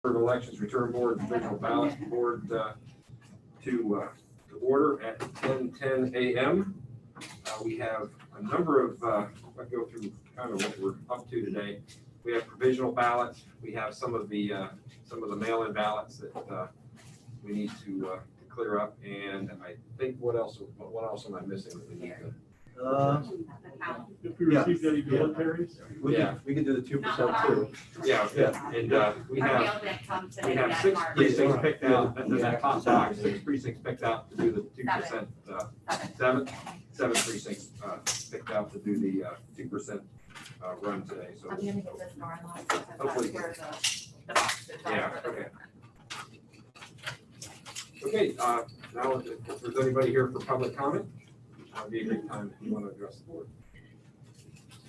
of Elections Return Board Provisional Ballot Board to order at 10:10 a.m. We have a number of, I'll go through kind of what we're up to today. We have provisional ballots. We have some of the mail-in ballots that we need to clear up. And I think what else am I missing that we need to? If we received any militaries? We can do the 2% too. Yeah. And we have 6 precincts picked out. That's in that top box. 6 precincts picked out to do the 2%. Seven precincts picked out to do the 2% run today. So I'm gonna get this normalized. Hopefully. Where the box is. yeah. Okay. Okay. Now, if there's anybody here for public comment, that'd be a great time if you want to address the board.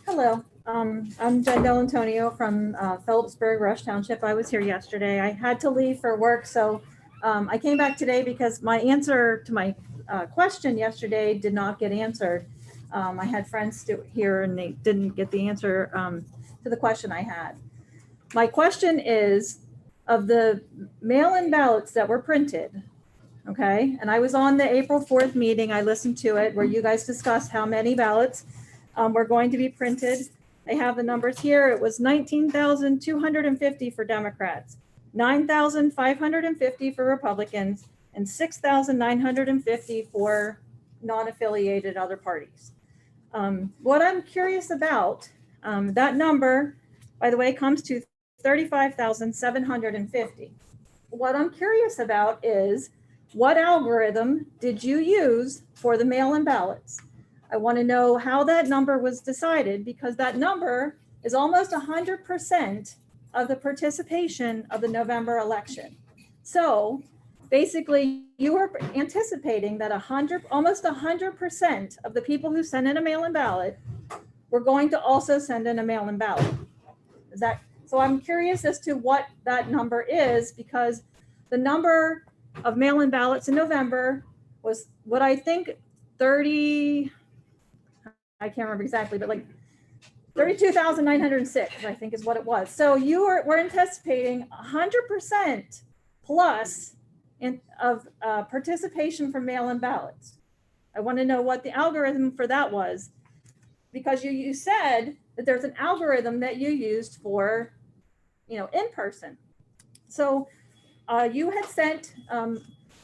Hello, I'm Jen Delantonio from Phillipsburg, Rush Township. I was here yesterday. I had to leave for work, so I came back today because my answer to my question yesterday did not get answered. I had friends here and they didn't get the answer to the question I had. My question is, of the mail-in ballots that were printed, okay, and I was on the April 4th meeting, I listened to it, where you guys discussed how many ballots were going to be printed. I have the numbers here. It was 19,250 for Democrats, 9,550 for Republicans, and 6,950 for non-affiliated other parties. What I'm curious about, that number, by the way, comes to 35,750. What I'm curious about is, what algorithm did you use for the mail-in ballots? I want to know how that number was decided, because that number is almost 100% of the participation of the November election. So basically, you were anticipating that almost 100% of the people who send in a mail-in ballot were going to also send in a mail-in ballot. So I'm curious as to what that number is, because the number of mail-in ballots in November was what I think 30, I can't remember exactly, but like 32,906, I think is what it was. So you were anticipating 100% plus of participation from mail-in ballots. I want to know what the algorithm for that was, because you said that there's an algorithm that you used for, in person. So you had sent,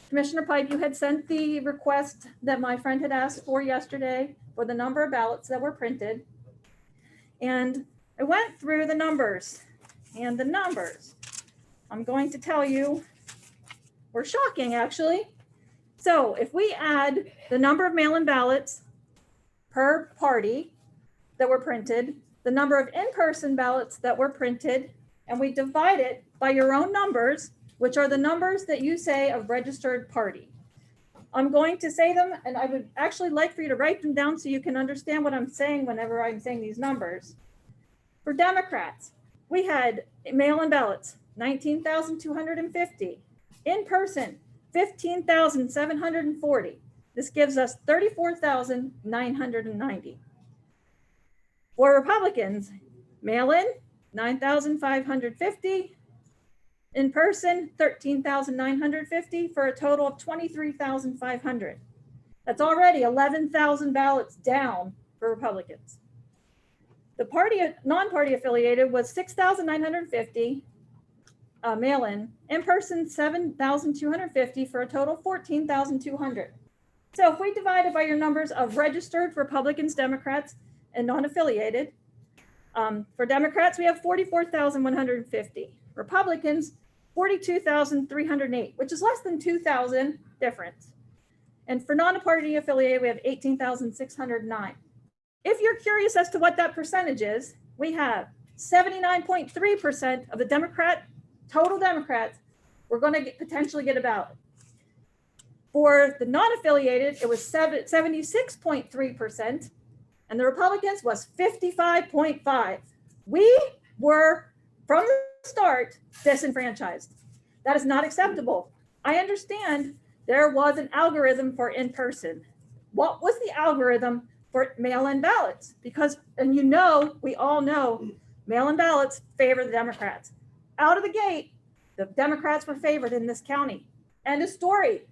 Commissioner Pipe, you had sent the request that my friend had asked for yesterday for the number of ballots that were printed. And I went through the numbers, and the numbers, I'm going to tell you, were shocking actually. So if we add the number of mail-in ballots per party that were printed, the number of in-person ballots that were printed, and we divide it by your own numbers, which are the numbers that you say of registered party. I'm going to say them, and I would actually like for you to write them down so you can understand what I'm saying whenever I'm saying these numbers. For Democrats, we had mail-in ballots, 19,250. In person, 15,740. This gives us 34,990. For Republicans, mail-in, 9,550. In person, 13,950 for a total of 23,500. That's already 11,000 ballots down for Republicans. The non-party affiliated was 6,950 mail-in, in person 7,250 for a total of 14,200. So if we divide it by your numbers of registered Republicans, Democrats, and non-affiliated, for Democrats we have 44,150. Republicans 42,308, which is less than 2,000 difference. And for non-party affiliated, we have 18,609. If you're curious as to what that percentage is, we have 79.3% of the total Democrats we're going to potentially get a ballot. For the non-affiliated, it was 76.3%, and the Republicans was 55.5%. We were, from the start, disenfranchised. That is not acceptable. I understand there was an algorithm for in-person. What was the algorithm for mail-in ballots? Because, and we all know, mail-in ballots favor the Democrats. Out of the gate, The Democrats were favored in this county. End of story.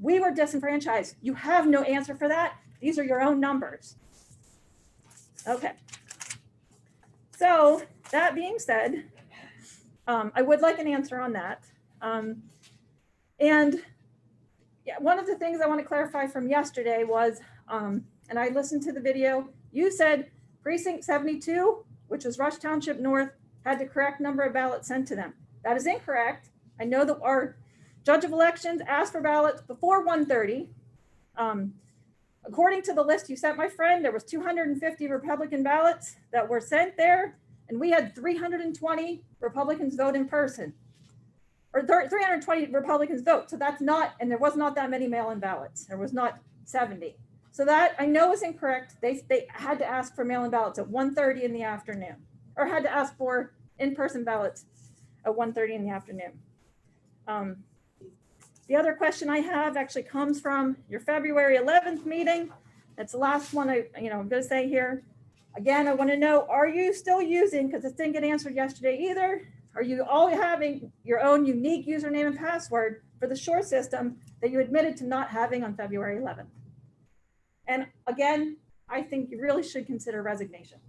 We were disenfranchised. You have no answer for that. These are your own numbers. Okay. So that being said, I would like an answer on that. And yeah, one of the things I want to clarify from yesterday was, and I listened to the video, you said precinct 72, which is Rush Township North, had the correct number of ballots sent to them. That is incorrect. I know that our judge of elections asked for ballots before 1:30. According to the list you sent my friend, there was 250 Republican ballots that were sent there, and we had 320 Republicans vote in person, or 320 Republicans vote. So that's not, and there was not that many mail-in ballots. There was not 70. So that I know is incorrect. They had to ask for mail-in ballots at 1:30 in the afternoon, or had to ask for in-person ballots at 1:30 in the afternoon. The other question I have actually comes from your February 11th meeting. That's the last one I'm going to say here. Again, I want to know, are you still using, because it didn't get answered yesterday either, are you all having your own unique username and password for the Shore system that you admitted to not having on February 11th? And again, I think you really should consider resignation.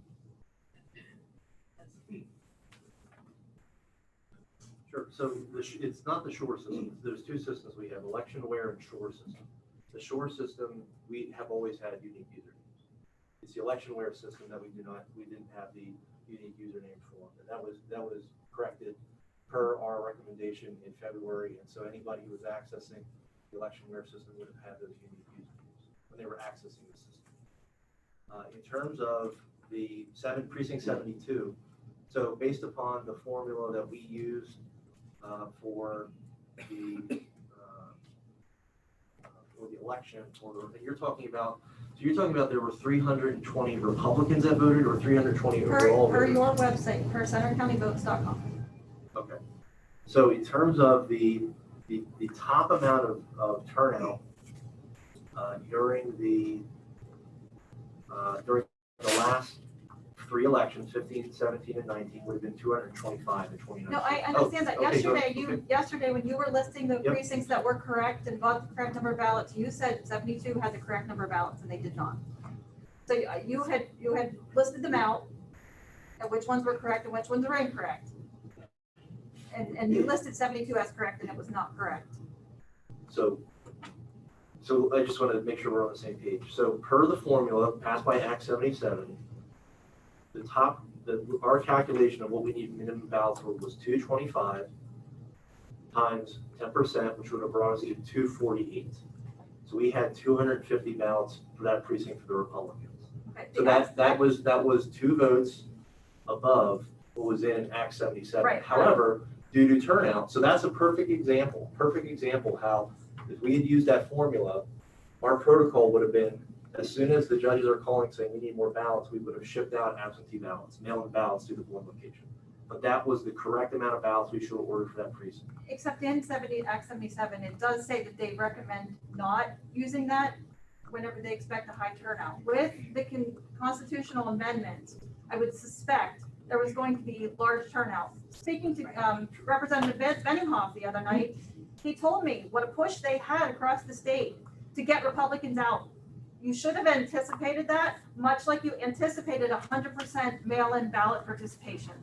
Sure, so it's not the Shore system. There's two systems we have, Electionware and Shore system. The Shore system, we have always had unique usernames. It's the Electionware system that we didn't have the unique username for. And that was corrected per our recommendation in February. And so anybody who was accessing the Electionware system would have had those unique usernames when they were accessing the system. In terms of the precinct 72, so based upon the formula that we used for the election, you're talking about there were 320 Republicans that voted, or 320 overall Per voters? your website, per CenterCountyVotes.com. Okay. So in terms of the top amount of turnout during the last three elections, 15, 17, and 19, would have been 225 and 29. No, I understand that. Okay, Yesterday, when you were listing the Yep. precincts that were correct and got the correct number of ballots, you said 72 had the correct number of ballots, and they did not. So you had listed them out, and which ones were correct and which ones were incorrect. And you listed 72 as correct, and it was not correct. So I just want to make sure we're on the same page. So per the formula passed by Act 77, our calculation of what we need minimum ballots for was 225 times 10%, which would have brought us to 248. So we had 250 ballots for that precinct for the Republicans. Okay, So that was two votes above what was in Act 77. Right. However, due to turnout, so that's a perfect example how if we had used that formula, our protocol would have been, as soon as the judges are calling saying we need more ballots, we would have shipped out absentee ballots, mail-in ballots to the polling location. But that was the correct amount of ballots we should have ordered for that precinct. Except in Act 77, it does say that they recommend not using that whenever they expect a high turnout. With the constitutional amendment, I would suspect there was going to be large turnout. Speaking to Representative Benninghoff the other night, he told me what a push they had across the state to get Republicans out. You should have anticipated that, much like you anticipated 100% mail-in ballot participation.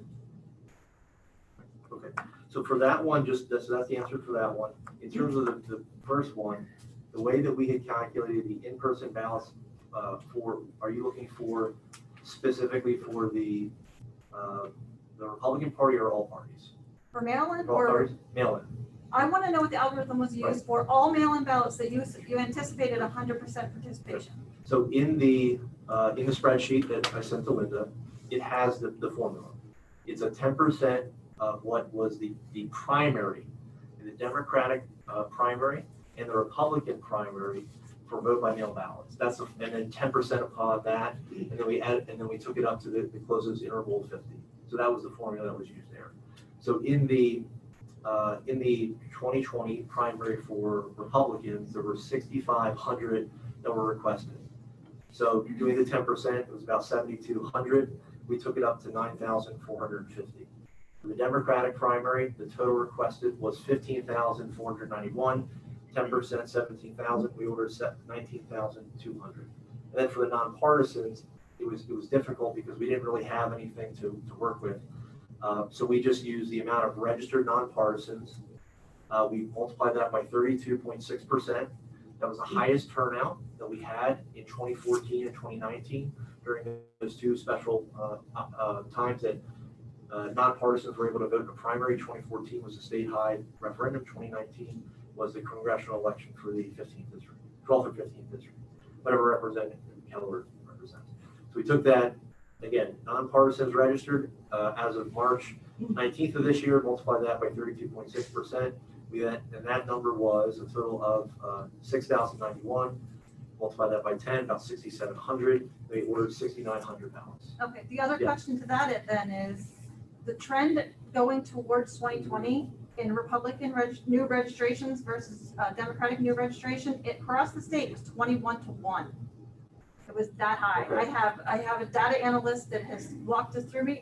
Okay, so for that one, that's the answer for that one. In terms of the first one, the way that we had calculated the in-person ballots are you looking for specifically for the Republican Party or all parties? For mail-in All or? parties? Mail-in. I want to know what the algorithm was used for all mail-in ballots that you anticipated 100% participation. So in the spreadsheet that I sent to Linda, it has the formula. It's a 10% of what was the primary, the Democratic primary and the Republican primary for vote by mail ballots. And then 10% upon that, and then we took it up to the closest interval of 50. So that was the formula that was used there. So in the 2020 primary for Republicans, there were 6,500 that were requested. So doing the 10%, it was about 7,200. We took it up to 9,450. For the Democratic primary, the total requested was 15,491, 10% 17,000. We ordered 19,200. And then for the nonpartisans, it was difficult because we didn't really have anything to work with. So we just used the amount of registered nonpartisans. We multiplied that by 32.6%. That was the highest turnout that we had in 2014 and 2019 during those two special times that nonpartisans were able to vote in a primary. 2014 was the state high referendum. 2019 was the congressional election for the 15th district, 12th or 15th district, whatever Representative Keller represents. So we took that, again, nonpartisans registered as of March 19th of this year, multiplied that by 32.6%. And that number was a total of 6,091. Multiply that by 10, about 6,700. They ordered 6,900 ballots. Okay, the other Yeah. question to that then is the trend going towards 2020 in Republican new registrations versus Democratic new registration, across the state was 21-1. It was that high. Okay. I have a data analyst that has walked this through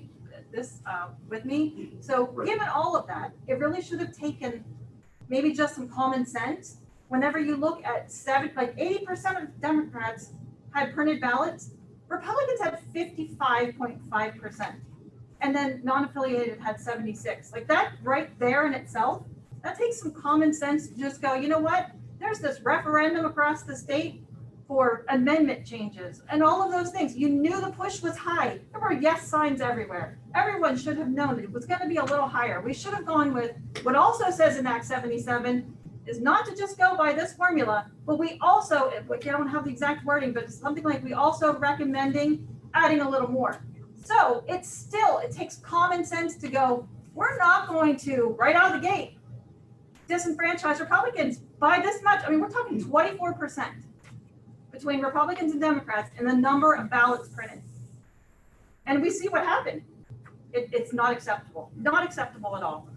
this with me. So Right. given all of that, it really should have taken maybe just some common sense. Whenever you look at 80% of Democrats had printed ballots, Republicans had 55.5%. And then non-affiliated had 76. Like that right there in itself, that takes some common sense to just go, you know what? There's this referendum across the state for amendment changes and all of those things. You knew the push was high. There were yes signs everywhere. Everyone should have known that it was going to be a little higher. We should have gone with what also says in Act 77 is not to just go by this formula, but we also, I don't have the exact wording, but it's something like we also recommending adding a little more. So it takes common sense to go, we're not going to, right out of the gate, disenfranchise Republicans by this much. I mean, we're talking 24% between Republicans and Democrats in the number of ballots printed. And we see what happened. It's not acceptable, not acceptable at all.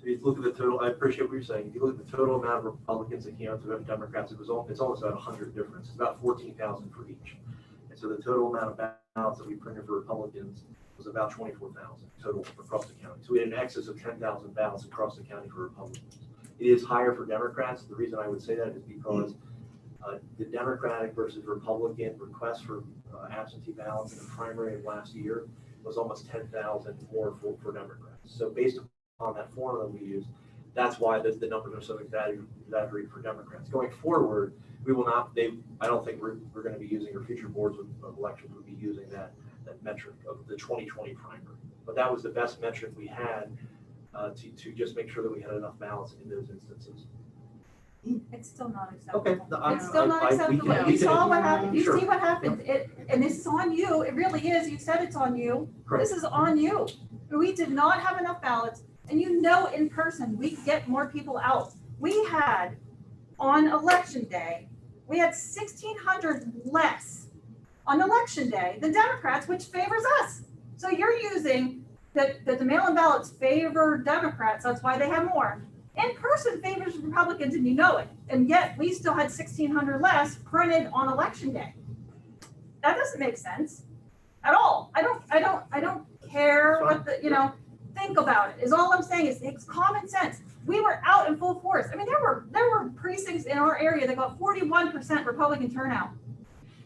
So you look at the total, I appreciate what you're saying. If you look at the total amount of Republicans that came out to vote for Democrats, it's almost about 100 difference. It's about 14,000 for each. And so the total amount of ballots that we printed for Republicans was about 24,000 total across the county. So we had an excess of 10,000 ballots across the county for Republicans. It is higher for Democrats. The reason I would say that is because the Democratic versus Republican request for absentee ballots in the primary of last year was almost 10,000 more for Democrats. So based on that formula we use, that's why the numbers are so exaggerated for Democrats. Going forward, we will not, I don't think we're going to be using, or future boards of elections would be using that metric of the 2020 primary. But that was the best metric we had to just make sure that we had enough ballots in those instances. It's still not acceptable. Okay. It's still not acceptable. we You can- saw what happened. You Sure. see what happened. And this is on you. It really is. You said it's on you. Correct. This is on you. We did not have enough ballots. And you know, in person, we get more people out. We had, on election day, we had 1,600 less on election day than Democrats, which favors us. So you're using that the mail-in ballots favor Democrats. That's why they have more. In person favors Republicans, and you know it. And yet we still had 1,600 less printed on election day. That doesn't make sense at all. I don't care what think about it. Is all I'm saying is it's common sense. We were out in full force. I mean, there were precincts in our area that got 41% Republican turnout.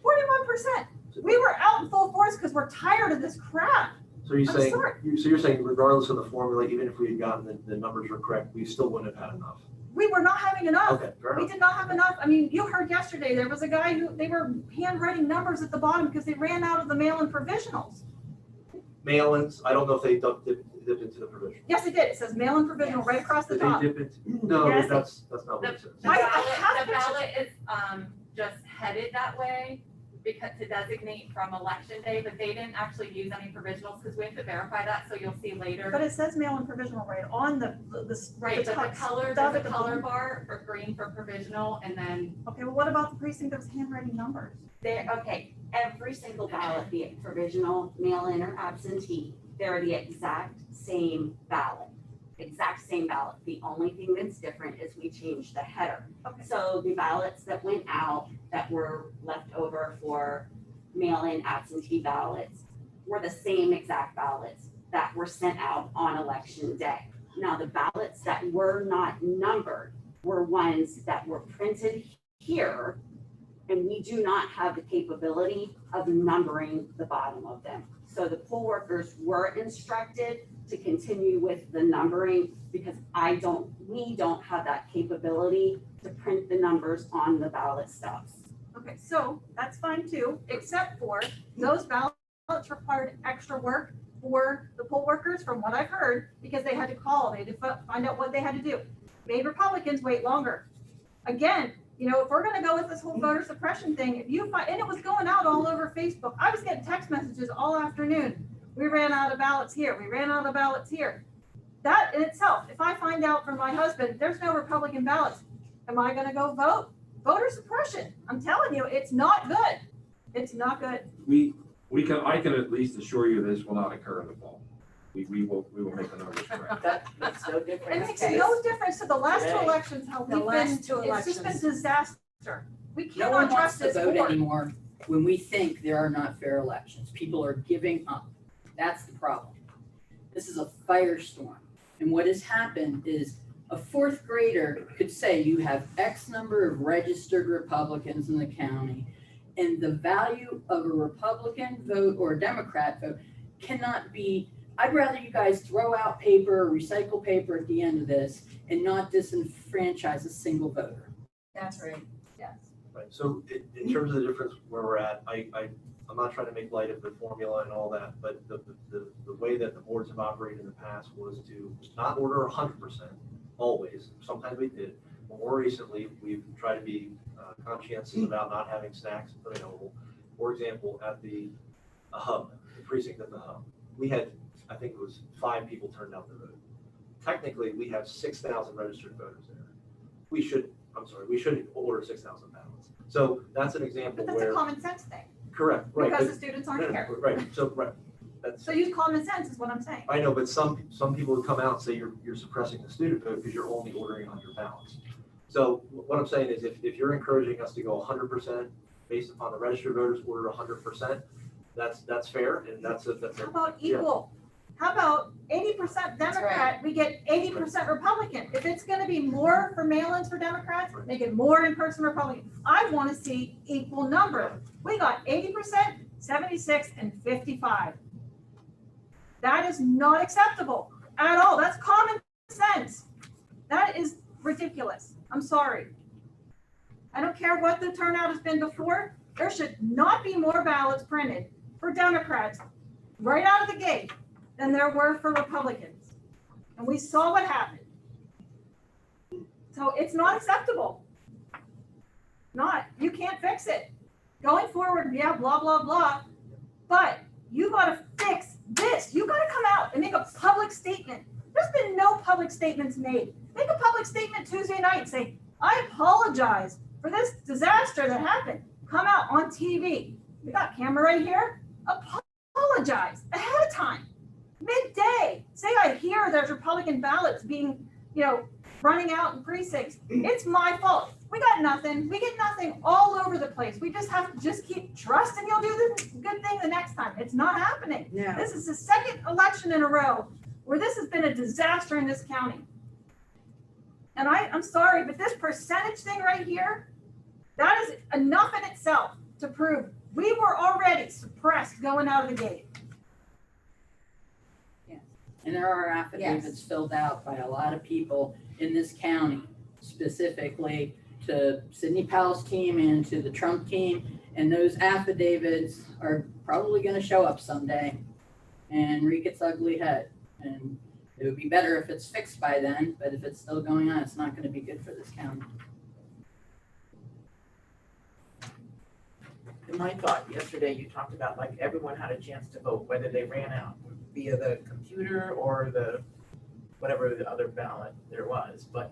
41%. We were out in full force because we're tired of this crap. So you're I'm saying, sorry. so you're saying regardless of the formula, even if we had gotten the numbers were correct, we still wouldn't have had enough. We were not having enough. Okay, fair We enough. did not have enough. I mean, you heard yesterday, there was a guy who, they were handwriting numbers at the bottom because they ran out of the mail-in provisionals. Mail-ins, I don't know if they dipped into the provision. Yes, it did. It says mail-in provisional right across the Did top. they dip into? No, Yes, that's not what it says. The I ballot, have the pictures. ballot is just headed that way because to designate from election day, but they didn't actually use any provisionals because we have to verify that, so you'll see later. But it says mail-in provisional right on the Right, but top the color, stuff there's at a the color bottom. bar for green for provisional and then Okay, well, what about the precinct that was handwriting numbers? Okay, every single ballot, be it provisional, mail-in, or absentee, they're the exact same ballot. Exact same ballot. The only thing that's different is we changed the header. Okay. So the ballots that went out that were left over for mail-in absentee ballots were the same exact ballots. that were sent out on election day. Now, the ballots that were not numbered were ones that were printed here, and we do not have the capability of numbering the bottom of them. So the poll workers were instructed to continue with the numbering because we don't have that capability to print the numbers on the ballot stubs. Okay, so that's fine too, except for those ballots required extra work for the poll workers, from what I've heard, because they had to call, they had to find out what they had to do. Made Republicans wait longer. Again, you know, if we're gonna go with this whole voter suppression thing, if you find, and it was going out all over Facebook, I was getting text messages all afternoon. We ran out of ballots here, we ran out of ballots here. That in itself, if I find out from my husband, there's no Republican ballots, am I gonna go vote? Voter suppression, I'm telling you, it's not good. It's not good. I can at least assure you this will not occur in the fall. We will make the numbers correct. That makes no difference. It makes no difference to the last two Okay. elections, how The we've been, last two it's just been elections. disaster. We No one cannot wants trust to this vote board. anymore when we think there are not fair elections. People are giving up. That's the problem. This is a firestorm. And what has happened is a fourth grader could say you have X number of registered Republicans in the county, and the value of a Republican vote or a Democrat vote cannot be, I'd rather you guys throw out paper or recycle paper at the end of this and not disenfranchise a single voter. That's right. Yes. Right, so in terms of the difference where we're at, I'm not trying to make light of the formula and all that, but the way that the boards have operated in the past was to not order 100%, always, sometimes we did. But more recently, we've tried to be conscientious about not having snacks available. For example, at the hub, the precinct at the hub, we had, I think it was 5 people turned out to vote. Technically, we have 6,000 registered voters there. We should order 6,000 ballots. So that's an example But that's a where, common sense thing, correct, right. because but- the students no, aren't no, here. Right, so, right, that's, So use common sense is what I'm saying. I know, but some people would come out and say you're suppressing the student vote because you're only ordering 100 ballots. So what I'm saying is if you're encouraging us to go 100% based upon the registered voters order 100%, that's fair, and that's How a, about equal? How about 80% Democrat, we get 80% Republican? If it's gonna be more for mail-ins for Democrats, make it more in-person Republican. I wanna see equal number. We got 80%, 76, and 55. That is not acceptable at all. That's common sense. That is ridiculous. I'm sorry. I don't care what the turnout has been before. There should not be more ballots printed for Democrats right out of the gate than there were for Republicans. And we saw what happened. So it's not acceptable. Not, you can't fix it. Going forward, yeah, blah, blah, blah. But you gotta fix this. You gotta come out and make a public statement. There's been no public statements made. Make a public statement Tuesday night and say, I apologize for this disaster that happened. Come out on TV. We got camera right here. Apologize ahead of time. Midday. Say I hear there's Republican ballots being, running out in precincts. It's my fault. We got nothing. We get nothing all over the place. We just have to just keep trusting you'll do the good thing the next time. It's not happening. No. This is the second election in a row where this has been a disaster in this county. And I'm sorry, but this percentage thing right here, that is enough in itself to prove we were already suppressed going out of the gate. And there are affidavits filled out by a lot of people in this county, specifically to Sidney Powell's team and to the Trump team. And those affidavits are probably gonna show up someday and wreak its ugly head. And it would be better if it's fixed by then, but if it's still going on, it's not gonna be good for this county. In my thought, yesterday you talked about like everyone had a chance to vote, whether they ran out via the computer or the, whatever the other ballot there was. But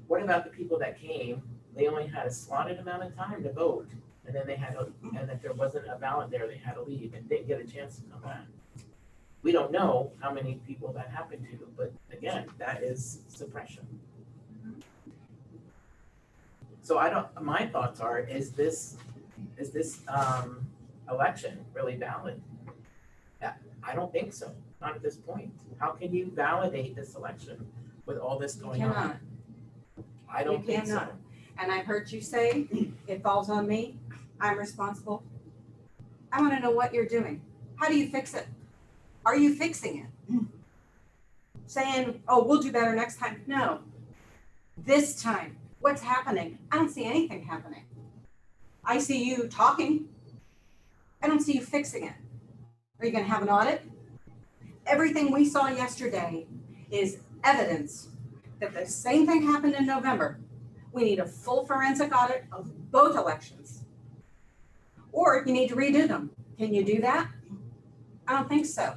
what about the people that came? They only had a slotted amount of time to vote. And then and if there wasn't a ballot there, they had to leave and didn't get a chance to come back. We don't know how many people that happened to, but again, that is suppression. So my thoughts are, is this election really valid? I don't think so. Not at this point. How can you validate this election with all this You going on? cannot. I don't think so. cannot. And I've heard you say, it falls on me, I'm responsible. I wanna know what you're doing. How do you fix it? Are you fixing it? Saying, oh, we'll do better next time. No. This time, what's happening? I don't see anything happening. I see you talking. I don't see you fixing it. Are you gonna have an audit? Everything we saw yesterday is evidence that the same thing happened in November. We need a full forensic audit of both elections. Or you need to redo them. Can you do that? I don't think so.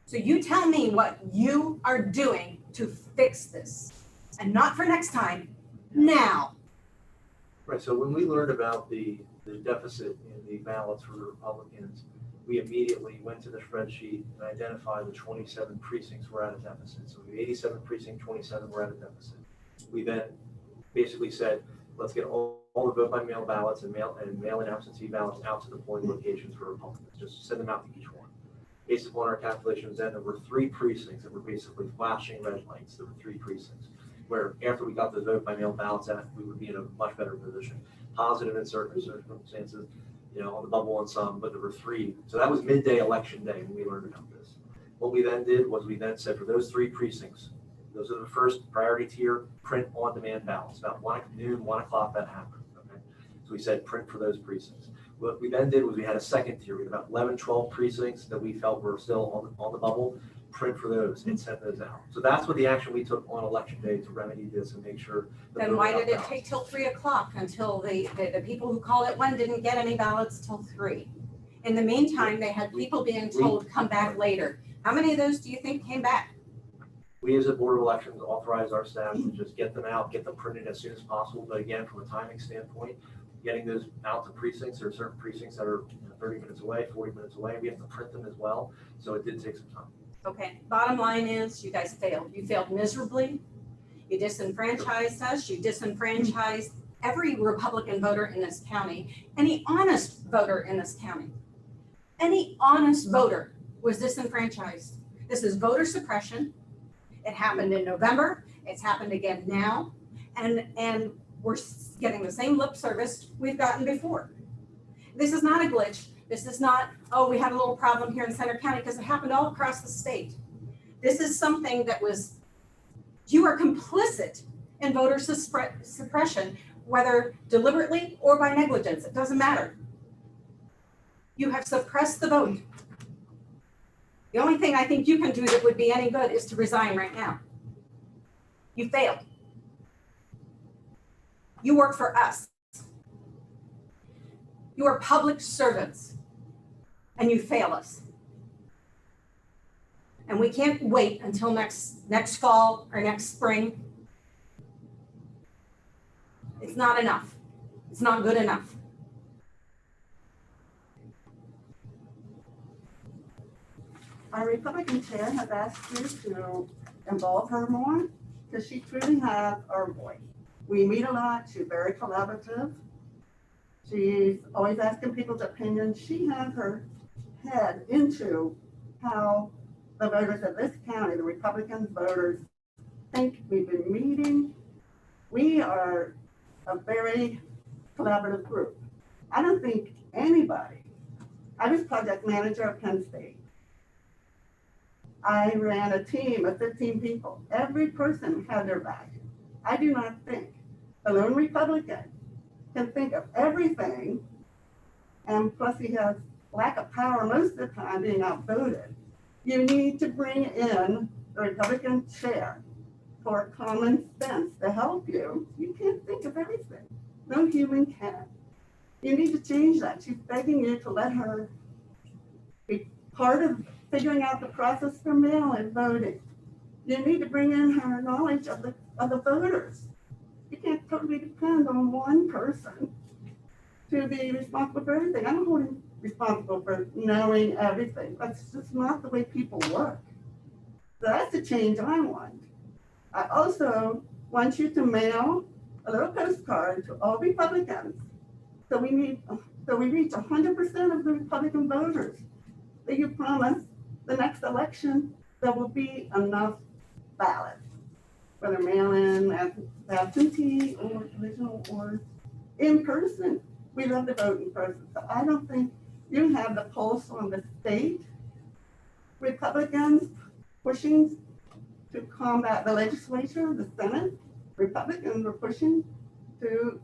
So you tell me what you are doing to fix this, and not for next time, now. Right, so when we learned about the deficit in the ballots for the Republicans, we immediately went to the spreadsheet and identified the 27 precincts were at a deficit. So the 87 precinct, 27 were at a deficit. We then basically said, let's get all the vote by mail ballots and mail-in absentee ballots out to the polling locations for Republicans, just send them out to each one. Based upon our calculations then, there were 3 precincts that were basically flashing red lights. There were 3 precincts where after we got the vote by mail ballots out, we would be in a much better position. Positive in certain circumstances, on the bubble on some, but there were 3. So that was midday election day when we learned about this. What we then did was we then said for those 3 precincts, those are the first priority tier print on demand ballots. About 1 o'clock that happened. Okay. So we said print for those precincts. What we then did was we had a second tier. We had about 11, 12 precincts that we felt were still on the bubble, print for those and send those out. So that's what the action we took on election day to remedy this and make sure. Then why did it take till 3 o'clock until the people who called it 1 didn't get any ballots till 3? In the meantime, they had people being told, come back later. How many of those do you think came back? We as a Board of Elections authorized our staff to just get them out, get them printed as soon as possible. But again, from a timing standpoint, getting those out to precincts, there are certain precincts that are 30 minutes away, 40 minutes away. We have to print them as well. So it did take some time. Okay, bottom line is you guys failed. You failed miserably. You disenfranchised us. You disenfranchised every Republican voter in this county, any honest voter in this county. Any honest voter was disenfranchised. This is voter suppression. It happened in November. It's happened again now. And we're getting the same lip service we've gotten before. This is not a glitch. This is not, oh, we had a little problem here in Center County, because it happened all across the state. This is something that you are complicit in voter suppression, whether deliberately or by negligence. It doesn't matter. You have suppressed the vote. The only thing I think you can do that would be any good is to resign right now. You failed. You work for us. You are public servants, and you fail us. And we can't wait until next fall or next spring. It's not enough. It's not good enough. Our Republican chair has asked you to involve her more, because she truly has our voice. We meet a lot, she's very collaborative. She's always asking people's opinions. She has her head into how the voters of this county, the Republican voters, think. We've been meeting. We are a very collaborative group. I don't think anybody, I was project manager of Penn State. I ran a team of 15 people. Every person had their back. I do not think a lone Republican can think of everything, and plus he has lack of power most of the time, being outvoted. You need to bring in the Republican chair for common sense to help you. You can't think of everything. No human can. You need to change that. She's begging you to let her be part of figuring out the process for mail-in voting. You need to bring in her knowledge of the voters. You can't totally depend on one person to be responsible for everything. I'm holding responsible for knowing everything. That's just not the way people work. So that's the change I want. I also want you to mail a little postcard to all Republicans. So we reach 100% of the Republican voters that you promised the next election, there will be enough ballots, whether mail-in, absentee, or provisional, or in person. We love to vote in person, so I don't think you have the pulse on the state. Republicans pushing to combat the legislature, the Senate. Republicans were pushing to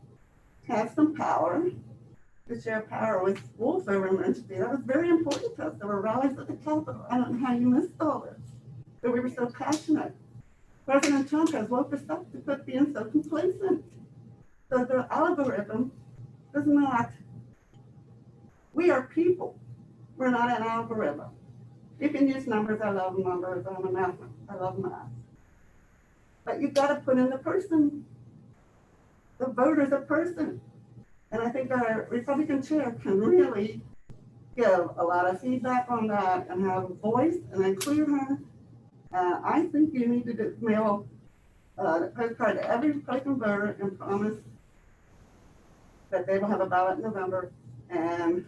have some power, to share power with Wolf over in Lynch. That was very important to us. There were rallies at the Capitol. I don't know how you missed all this, but we were so passionate. President Trump has woke us up to quit being so complacent. So the algorithm does not, we are people. We're not an algorithm. You can use numbers. I love numbers. I'm a math. I love math. But you've got to put in the person. The voter's a person. And I think our Republican chair can really give a lot of feedback on that and have a voice and include her. I think you need to mail a postcard to every Republican voter and promise that they will have a ballot in November, and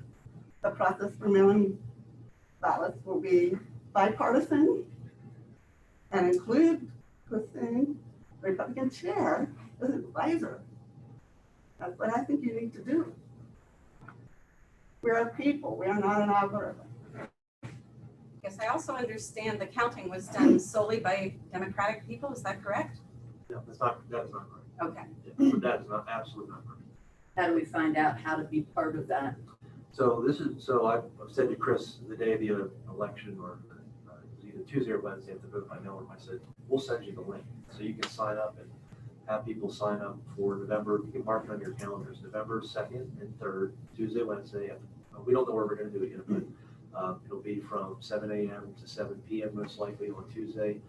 the process for mailing ballots will be bipartisan and include the Republican chair as an advisor. That's what I think you need to do. We're a people. We are not an algorithm. Yes, I also understand the counting was done solely by Democratic people, is that correct? No, that is not correct. Okay. Yeah, that is not, absolutely not correct. How do we find out how to be part of that? So I've said to Chris the day of the election, or it was either Tuesday or Wednesday, at the vote by mail, I said, we'll send you the link so you can sign up and have people sign up for November. You can mark it on your calendars, November 2nd and 3rd, Tuesday, Wednesday. We don't know where we're going to do it yet, but it'll be from 7 a.m. to 7 p.m. most likely on Tuesday.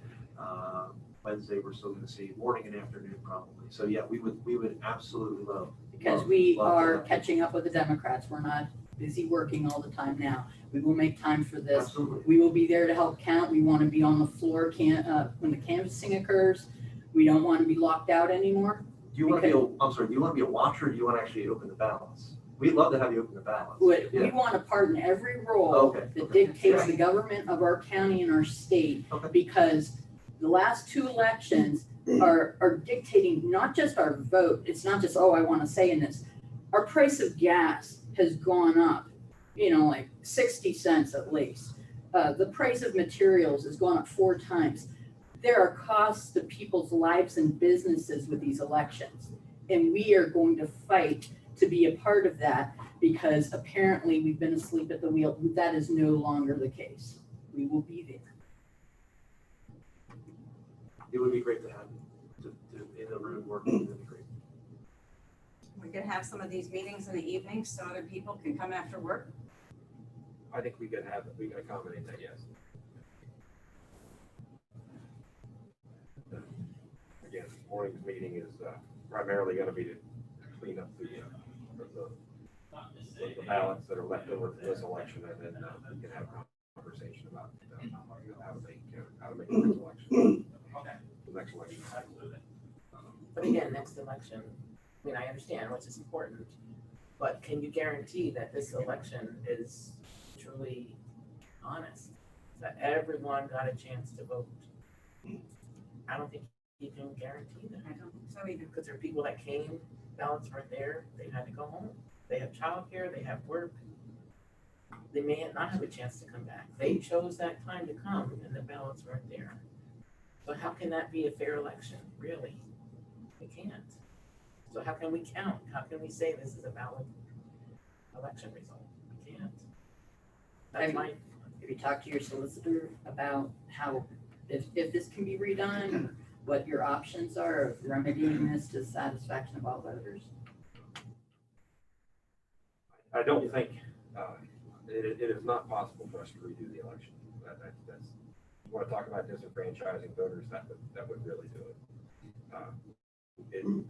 Wednesday, we're still going to see morning and afternoon probably. So yeah, we would absolutely love. Because we are catching up with the Democrats. We're not busy working all the time now. We will make time for this. Absolutely. We will be there to help count. We want to be on the floor when the canvassing occurs. We don't want to be locked out anymore. Do you want to be do you want to be a watcher, or do you want to actually open the ballots? We'd love to have you open the ballots. We want a part in every role that dictates the government of our county and our state, because the last two elections are dictating not just our vote. It's not just, oh, I want to say in this. Our price of gas has gone up, like 60 cents at least. The price of materials has gone up 4 times. There are costs to people's lives and businesses with these elections. And we are going to fight to be a part of that, because apparently we've been asleep at the wheel. That is no longer the case. We will be there. It would be great to have you in the room working. It would be great. We could have some of these meetings in the evening so other people can come after work. I think we can accommodate that, yes. Again, morning's meeting is primarily going to be to clean up the ballots that are left over for this election, and then we can have a conversation about how to make the next election. The next election. But again, next election, I mean, I understand which is important, but can you guarantee that this election is truly honest? That everyone got a chance to vote? I don't think you can guarantee that. I don't think so either. Because there are people that came, ballots weren't there, they had to go home. They have childcare, they have work. They may not have a chance to come back. They chose that time to come and the ballots weren't there. So how can that be a fair election, really? We can't. So how can we count? How can we say this is a valid election result? We can't. That's my. Have you talked to your solicitor about how, if this can be redone, what your options are of remedying this to the satisfaction of all voters? I don't think it is not possible for us to redo the election. That's you want to talk about disenfranchising voters, that would really do it.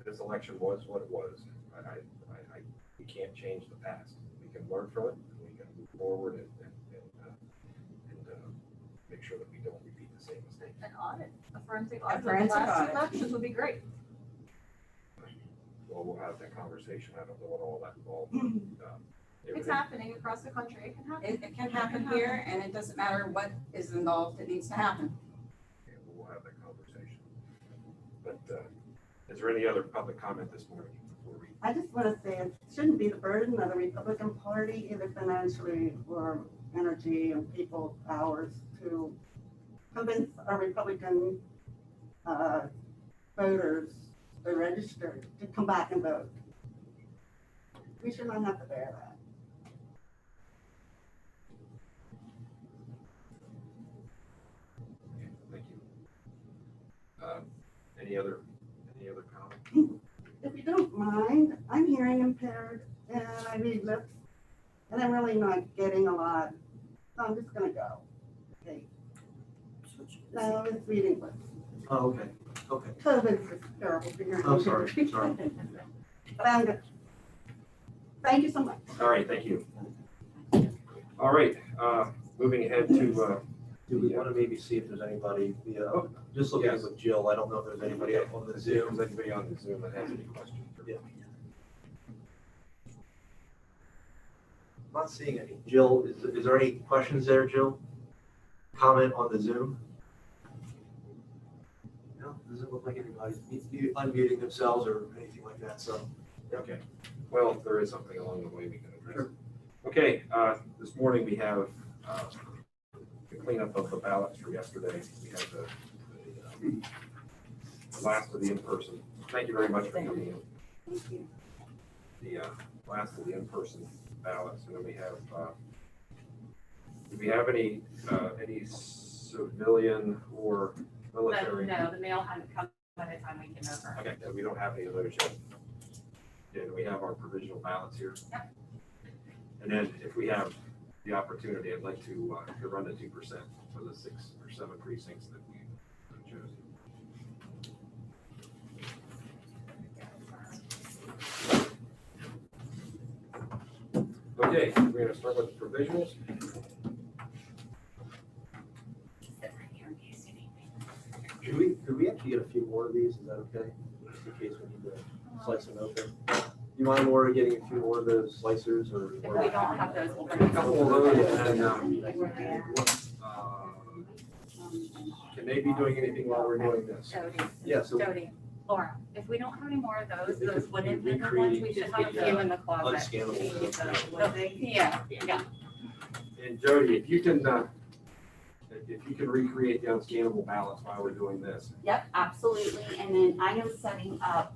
This election was what it was. We can't change the past. We can learn from it. We can move forward and make sure that we don't repeat the same mistakes. An audit, a forensic A audit of the forensic last audit. elections would be great. Well, we'll have that conversation. I don't know what all that involved. It's happening across the country. It can happen. It can happen here, and it doesn't matter what is involved. It needs to happen. Okay, we'll have that conversation. But is there any other public comment this morning before we? I just want to say it shouldn't be the burden of the Republican Party, either financially or energy and people hours, to convince our Republican voters, the registered, to come back and vote. We should not have to bear that. Okay, thank you. Any other comment? If you don't mind, I'm hearing impaired and I read lips and I'm really not getting a lot. So I'm just gonna go. Okay. No, it's reading lips. Oh, okay, okay. COVID is terrible for your. Oh, sorry. But I'm good. Thank you so much. All right, thank you. All right, moving ahead to, Do we want to maybe see if there's anybody, just looking Yes. with Jill, I don't know if there's anybody on the if Zoom. there's anybody on the Zoom that has any questions. Yeah. Not seeing any. Jill, is there any questions there, Jill? Comment on the Zoom? No, doesn't look like anybody needs to be unmuting themselves or anything like that, so. Okay, well, if there is something along the way we can address. Okay, this morning we have the cleanup of the ballots for yesterday. We have the last of the in-person. Thank you very much for coming in. Thank you. The last of the in-person ballots, and then we have, do we have any civilian or military? No, the mail hadn't come by the time we came over. Okay, so we don't have any of those yet. Yeah, we have our provisional ballots here. Yep. And then if we have the opportunity, I'd like to run the 2% for the 6 or 7 precincts that we've chosen. Okay, we're gonna start with the provisionals. Could we actually get a few more of these? Is that okay? Just in case we need to slice them open. Do you mind, Laura, getting a few more of those slicers or? If we don't have those, we'll bring A them. couple of those, and can they be doing anything while we're doing this? Jody, Yeah, so Jody, Laura, if we don't have any more of those, If those we wooden recreate- paper ones, we should have a few in the closet. unscannable. Yeah, yeah. And Jody, if you can recreate the unscannable ballots while we're doing this. Yep, absolutely. And then I am setting up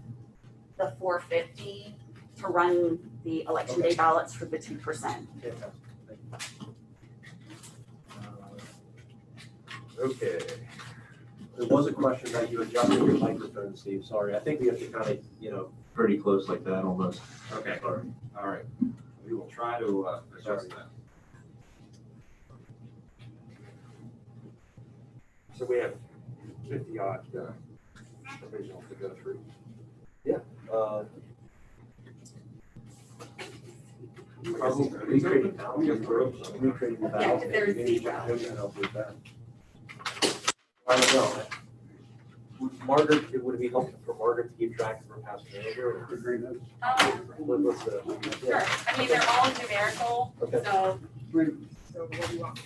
the 450 to run the election day ballots for the 2%. Okay. There was a question that you adjusted your microphone, Steve. Sorry. I think we have to kind of, pretty close like that almost. Okay, Sorry. all right. We will try to adjust that. So we have 50 odd provisionals to go through. Recreating ballots. Recreating the Yeah, ballots. 'cause there's Maybe zero. Jim can help with that. I don't know. Margaret, would it be helpful for Margaret to keep track of her past manager? Or what's the? Sure, I mean, they're all numerical, Okay. so. So what do you want?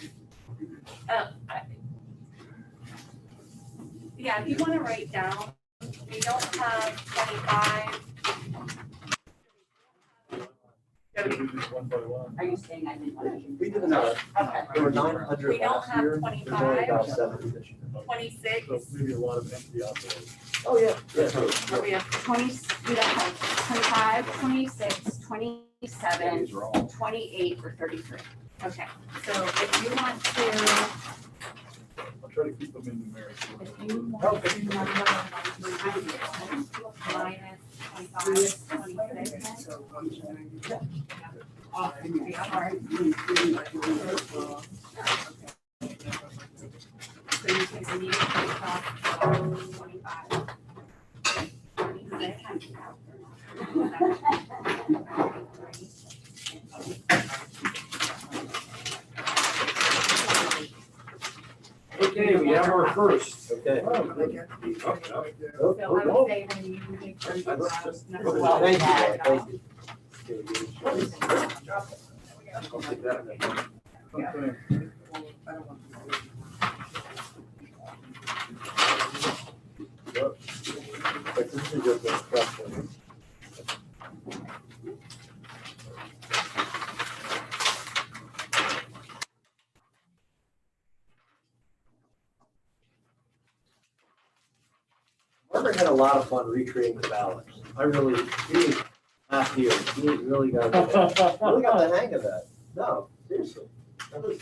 Yeah, if you wanna write down, we don't have 25. Jody, One by one. Are you saying I didn't want to? We did enough. Okay. There were 900 We don't last have year. 25. There's only about 70 this year. 26, So maybe a lot of empty out there. Oh, yeah. or we have 20, we don't have 25, 26, 27, These are all. 28, or 33. Okay, so if you want to, I'll try to keep them in numerical. if you want to number minus 25, 26. So you can immediately take off 25. 26. Okay, we have our first. Okay. Oh, no. Oh, So I would say then you make sure you have number Thank you, 12. thank you. I'll take that. Okay. But this is just a question. Margaret had a lot of fun recreating the ballots. I really, he half year, he really got the hang of that. No, seriously. That was-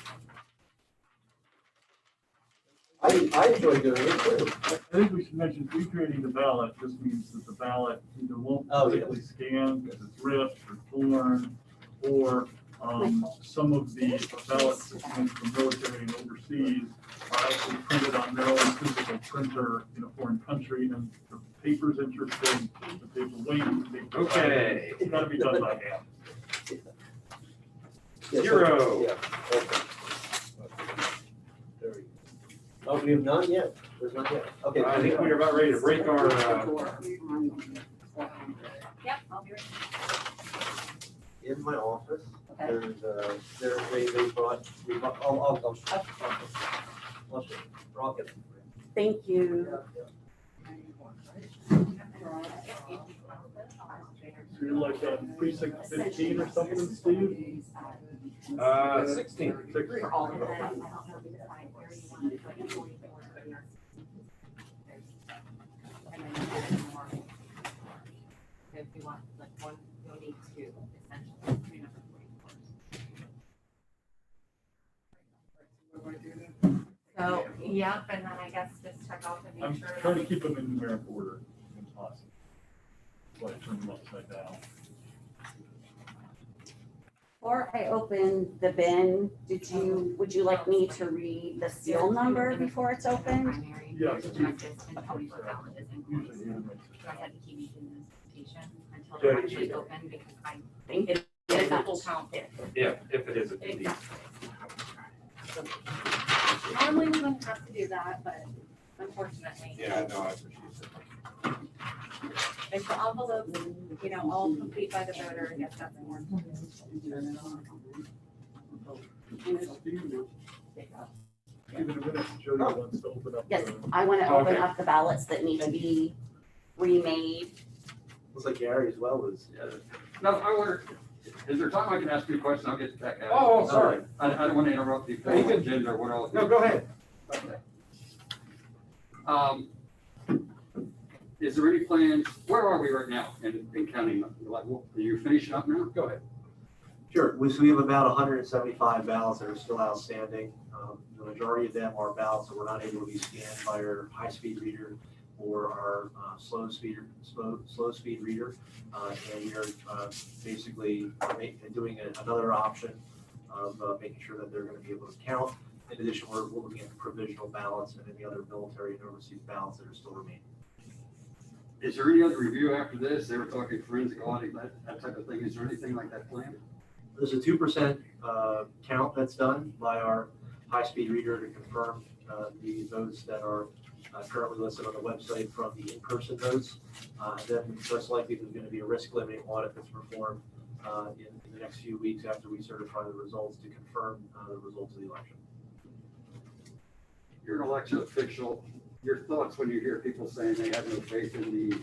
I enjoy doing it too. I think we should mention recreating the ballot just means that the ballot either won't Oh, yes. particularly scan because it's ripped or torn, or some of the ballots that come from military and overseas are actually printed on their own physical printer in a foreign country, and the paper's interesting, the paper weight, the paper size. Okay. It's gotta be done by hand. Yeah, so- Zero. Yeah, okay. There we go. Oh, we have none yet? There's none yet? Okay. I think we're about ready to break our, Yep, I'll be right In my office, Okay. they brought, I'll show you. I'll get them. Thank you. So you're like precinct 15 or something, Steve? 16. For all of them. If you want, like, one, you'll need two, essentially, three number 44s. So, yep, and then I guess just check off and I'm make sure. trying to keep them in numerical order when possible. So I turn them upside down. Before I open the bin, would you like me to read the seal number before it's opened? Primary, Yeah, there's Steve. addresses, and always the ballot is in. Usually Ian makes Go it. ahead and keep using this station until Yeah, they're actually open, because I Thank think you. it is a full count. Yeah, if it is a PD. Normally we wouldn't have to do that, but unfortunately. Yeah, no, I appreciate it. If the envelopes, you know, all complete by the voter, I guess that's more important. Even a minute, Jody wants to open up. Yes, the- I want to open Okay. up the ballots that need to be remade. Looks like Gary as well is. No, I wonder, is there time I can ask you a question? I'll get back at it. Oh, sorry. I don't want to interrupt you. No, you can- Agenda or what else. No, go ahead. Is there any plans, where are we right now in counting? Like, are you finishing up now? Go ahead. Sure, so we have about 175 ballots that are still outstanding. The majority of them are ballots that were not able to be scanned by our high-speed reader or our slow speed reader. And we are basically doing another option of making sure that they're going to be able to count. In addition, we're looking at the provisional ballots and any other military and overseas ballots that are still remaining. Is there any other review after this? They were talking forensic audit, that type of thing. Is there anything like that planned? There's a 2% count that's done by our high-speed reader to confirm the votes that are currently listed on the website from the in-person votes. Then most likely there's going to be a risk limiting audit that's performed in the next few weeks after we certify the results to confirm the results of the election. You're an election official. Your thoughts when you hear people saying they have no faith in the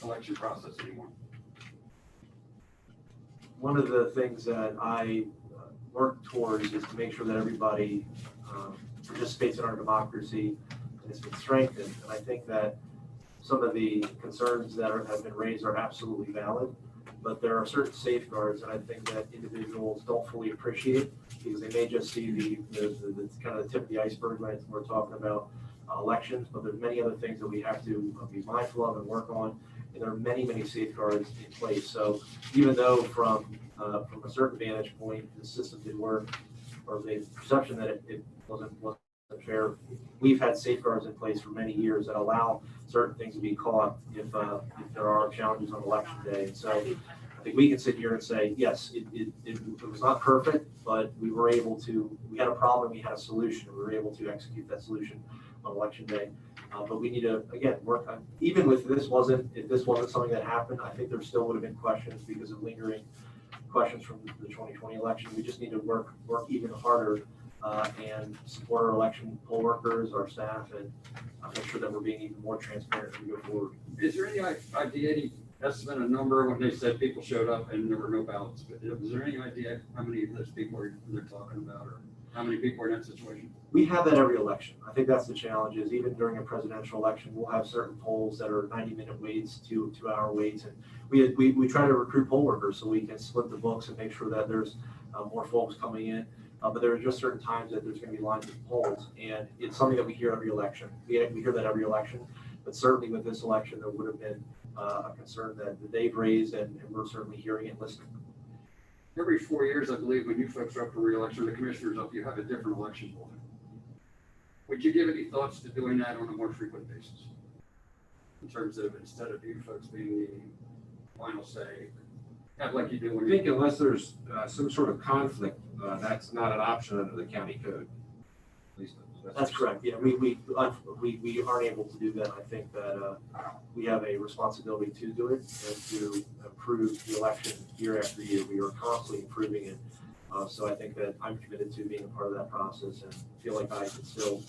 election process anymore? One of the things that I work towards is to make sure that everybody participates in our democracy and has been strengthened. And I think that some of the concerns that have been raised are absolutely valid, but there are certain safeguards that I think that individuals don't fully appreciate because they may just see the kind of the tip of the iceberg when we're talking about elections, but there's many other things that we have to be mindful of and work on. And there are many, many safeguards in place. So even though from a certain vantage point, the system did work, or the perception that it wasn't fair, we've had safeguards in place for many years that allow certain things to be caught if there are challenges on election day. And so I think we can sit here and say, yes, it was not perfect, but we were able to, we had a problem, we had a solution, we were able to execute that solution on election day. But we need to, again, work on, even if this wasn't something that happened, I think there still would have been questions because of lingering questions from the 2020 election. We just need to work even harder and support our election poll workers, our staff, and make sure that we're being even more transparent as we go forward. Is there any idea, any estimate, a number when they said people showed up and there were no ballots? But is there any idea how many of those people they're talking about, or how many people are in that situation? We have that every election. I think that's the challenge, is even during a presidential election, we'll have certain polls that are 90-minute waits, 2-hour waits. And we try to recruit poll workers so we can split the books and make sure that there's more folks coming in. But there are just certain times that there's going to be lines of polls, and it's something that we hear every election. We hear that every election, but certainly with this election, there would have been a concern that they've raised, and we're certainly hearing and listening. Every 4 years, I believe, when you folks are up for re-election, the commissioners up, you have a different election board. Would you give any thoughts to doing that on a more frequent basis? In terms of, instead of you folks being the final say, have like you do when I think unless there's some sort of conflict, that's not an option under the county code. At least That's correct. Yeah, we aren't able to do that. I think that we have a responsibility to do it and to improve the election year after year. We are constantly improving it. So I think that I'm committed to being a part of that process and feel like I can still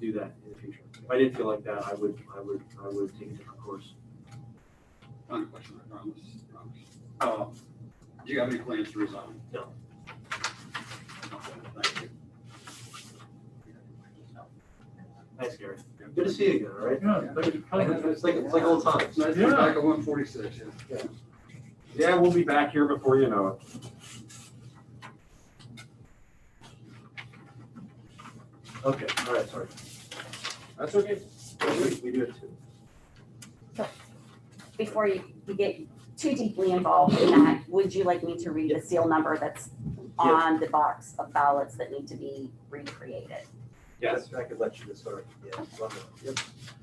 do that in the future. If I didn't feel like that, I would take a different course. Final question, I promise. Do you have any plans to resign? No. Thank you. Thanks, Gary. Good to see you again, all right? Yeah, thank you. It's like old times. It's nice to be back at 146, yeah. Yeah, we'll be back here before you know it. Okay, all right, sorry. That's okay. We do it too. Before you get too deeply involved in that, would you like me to read the seal number that's on the box of ballots that need to be recreated? Yes, I could let you get started. Yeah, love it. Yep.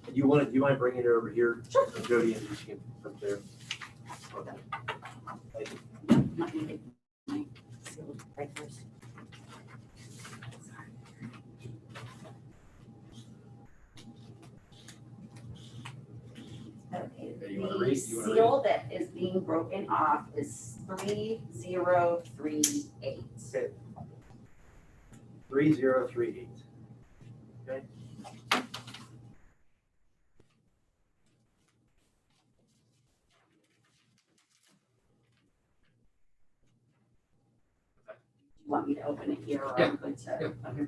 And do you mind bringing it over here? Sure. Jody, and she can up there. Okay. Thank you. Let me get my seal right first. Okay, You wanna the read? You wanna read? seal that is being broken off is 3038. Okay. 3038. Okay. You want me to open it here or Yeah, I'm good to? yeah. Okay.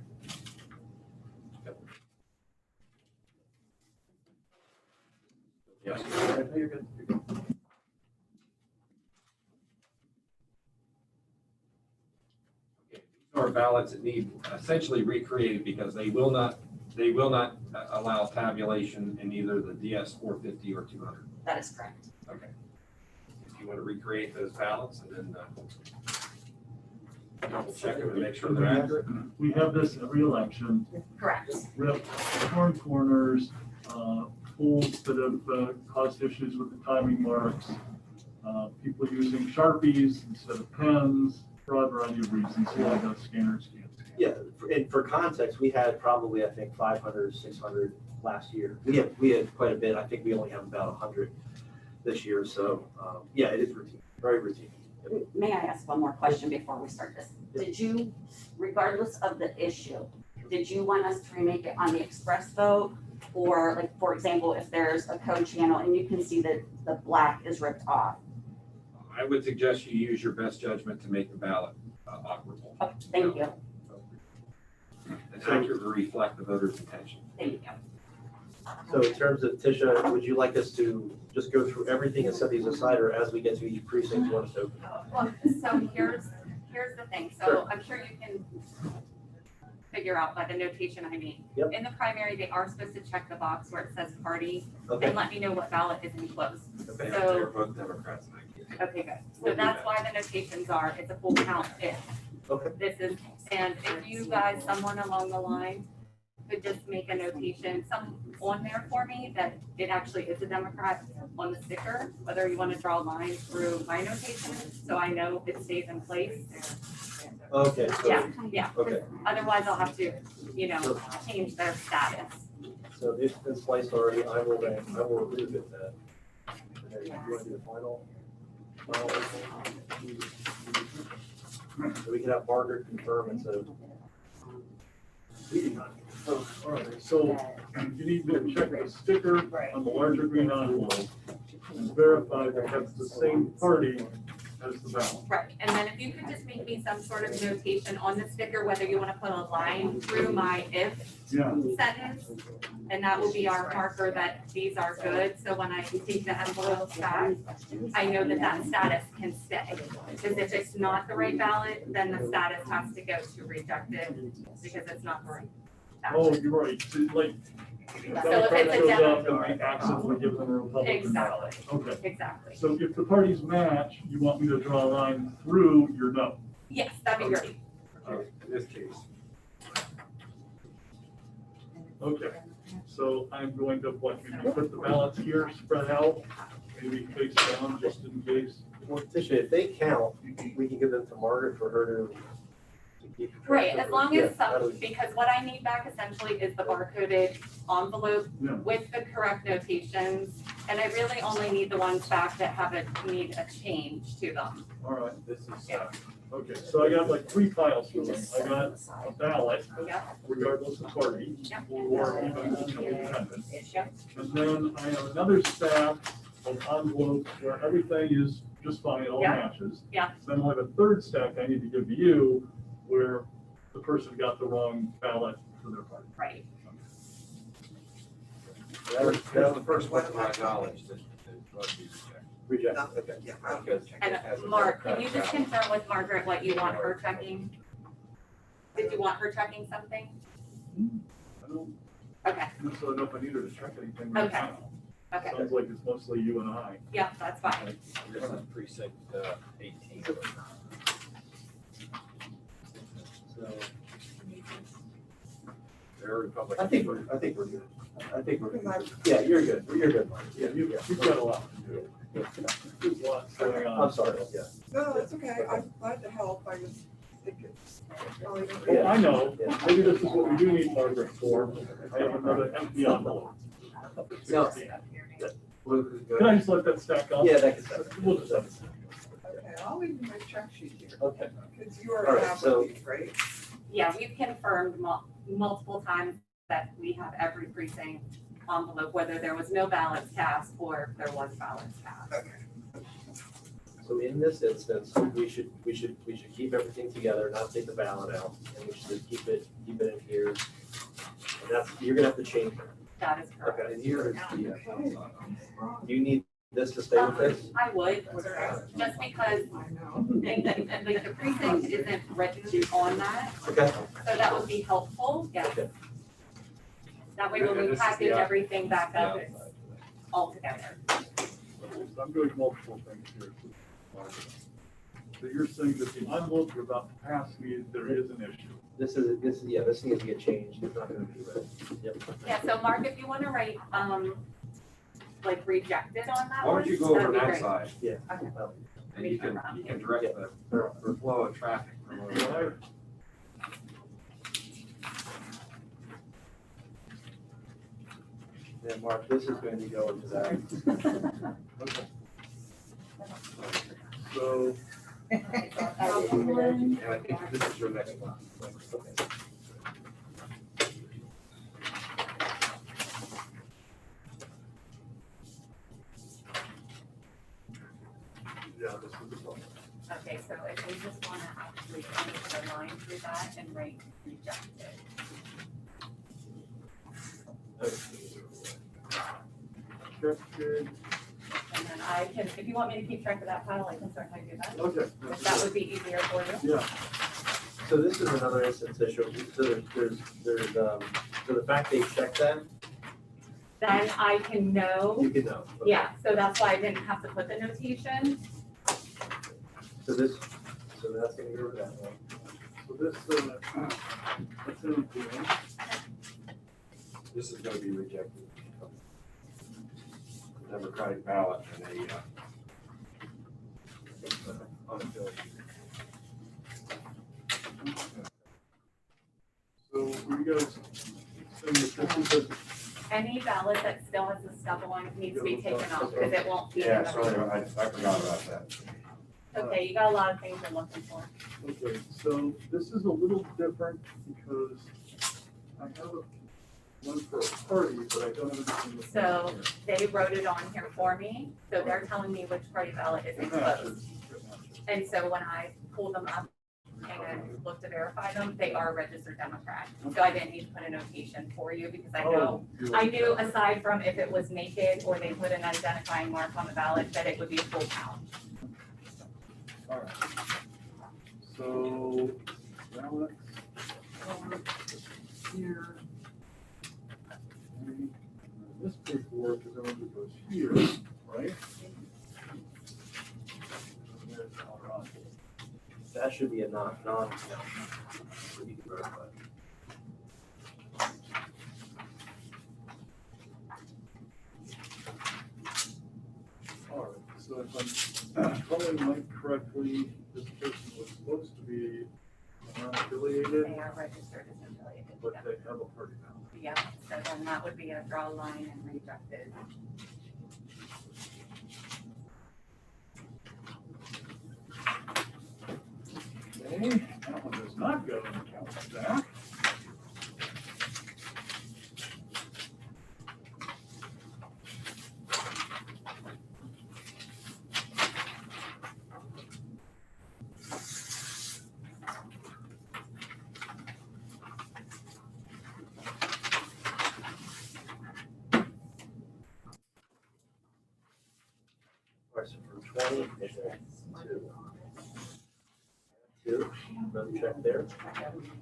Yes. No, you're good. You're good. Our ballots that need essentially recreated because they will not allow tabulation in either the DS 450 or 200. That is correct. Okay. If you want to recreate those ballots and then we'll check them and make sure they're accurate. We have this every election. Correct. We have torn corners, polls that have caused issues with the timing marks, people using Sharpies instead of pens, broad variety of reasons why the scanners can't scan. Yeah, and for context, we had probably, I think, 500, 600 last year. We had quite a bit. I think we only have about 100 this year. So, yeah, it is routine, very routine. May I ask one more question before we start this? Did you, regardless of the issue, did you want us to remake it on the express vote? Or like, for example, if there's a code channel and you can see that the black is ripped off? I would suggest you use your best judgment to make the ballot operable. Oh, thank you, And accurately reflect the voter's intention. thank you. So in terms of Tisha, would you like us to just go through everything and set these aside, or as we get to each precinct, you want us to open? Well, so here's the thing, so I'm sure you can figure out by the notation I made. Yep. In the primary, they are supposed to check the box where it says party Okay. and let me know what ballot is enclosed. Okay. They're both Democrats and I can't. Okay, good. So that's why the notations are, it's a full count if. Okay. This is, and if you guys, someone along the line could just make a notation, some on there for me that it actually is a Democrat on the sticker, whether you want to draw lines through my notation, so I know it stays in place. Okay. So, Yeah. Okay. Otherwise I'll have to, change their status. So if it's been spliced already, I will remove it then. And then you want to do the final? So we can have Margaret confirm it's a. All right, so you need to check the sticker on the larger green envelope and verify that that's the same party as the ballot. Right, and then if you could just make me some sort of notation on the sticker, whether you wanna put a line through my if Yeah, sentence, and that will be our marker that these are good, so when I take the envelope back, I know that that status can stay. Because if it's not the right ballot, then the status has to go to rejected, because it's not the right oh, ballot. you're right, so like, So Democrat if it's a shows up and Democrat, we accidentally give them a Republican ballot. exactly, Okay, exactly. so if the parties match, you want me to draw a line through your no? Yes, that'd be great. In this case. Okay, so I'm going to, maybe put the ballots here, spread out, maybe face down, just in case. Well, Tisha, if they count, we can give them to Margaret for her to keep. track Right, of as it. long Yeah, as that'll- some, because what I need back essentially is the barcoded envelope Yeah. with the correct notations, and I really only need the ones back that need a change to them. All right, this is, okay, so I got like 3 files for them. I got a ballot, Yeah, regardless of party, yeah, or even, independent. yeah. And then I have another stack of envelopes where everything is just fine, it all Yeah. matches. Yeah. Then I have a third stack I need to give to you where the person got the wrong ballot for their party. Right. That was the first one to my knowledge that must be rejected. rejected, okay. Yeah. And Mark, can you just confirm with Margaret what you want her checking? Did you want her checking something? I don't Okay, necessarily know if I need her to check anything right Okay. now. okay, Sounds like it's mostly you and I. yeah, that's fine. This is precinct 18. So They're Republican. I think we're good. I think we're good. Yeah, you're good. You're good, Mark. Yeah, you've got a lot to do. There's lots going on. I'm sorry, yeah. No, that's okay. I'm glad to help. I just think it's probably. Oh, I know. Yeah. Maybe this is what we do need Margaret for. I have another empty envelope. No. Can I just let that stack up? Yeah, that can. We'll just have it. Okay, I'll leave you my check sheet here, Okay. because you All already right, have so- these, right? Yeah, we've confirmed multiple times that we have every precinct envelope, whether there was no ballots cast or if there was ballots cast. So in this instance, we should keep everything together, not take the ballot out, and we should just keep it in here. And that's, you're gonna have to change it. That is correct. Okay, and here is the, do you need this to stay with this? I would, just because I know. like the precinct isn't written on that, Okay. so that would be helpful, yeah. Okay. That way when we package everything back up, it's all together. I'm doing multiple things here. So you're saying that the envelope you're about to pass me, there is an issue. This needs to get changed. It's not gonna be right. Yep. Yeah, so Mark, if you wanna write, like rejected on that Why one, don't you go over that'd be that great. side Yeah. Okay. and you can direct the flow of traffic from over there. Yeah, Mark, this is going to go into that. Okay. So, And I think this is your next one. Okay. yeah, this is the one. Okay, so if we just wanna actually change the line through that and write rejected. Rejected. And then I can, if you want me to keep track of that file, I can certainly do that. Okay. If that would be easier for you. Yeah, So this is another instance that shows, so so the fact they checked that, Then I can know, you can know. Okay. yeah, so that's why I didn't have to put the notation. So that's gonna go over that one. so this, that's in here. This is gonna be rejected. Democratic ballot and unaffiliated. So you guys saying that this is any ballot that still has the stubble on it needs to be taken off, because it won't be in Yeah, the. sorry, I forgot about that. Okay, you got a lot of things you're looking for. Okay, so this is a little different because I have one for a party, but I don't have anything with. So they wrote it on here for me, so they're telling me which party ballot is It enclosed. matches. It matches. And so when I pulled them up and looked to verify them, they are registered Democrat. So I didn't need to put a notation for you because I know, Oh, I knew aside from if it was naked or they put an identifying mark on the ballot, that it would be a full count. All right. So ballots are here. And this paperwork is going to go here, right? There's Colorado. That should be a non, so you can verify. All right, so if I'm following Mike correctly, this person was supposed to be unaffiliated, They are registered as affiliated. but they have a party now. Yeah, so then that would be a draw line and rejected. Okay, that one does not go in the count stack. All right, so for 20, it's two, another check there.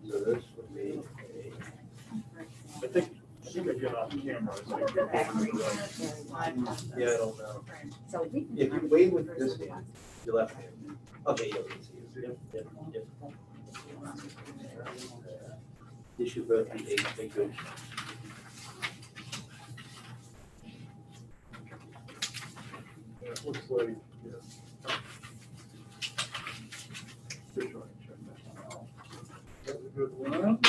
So this would be I think I get off camera, so I get yeah, I don't know. If you wave with this hand, your left hand. Okay, yeah, we can see you. Yep. This should both be eight, thank you. it looks like, yeah. Just want to check that one out. That's a good one.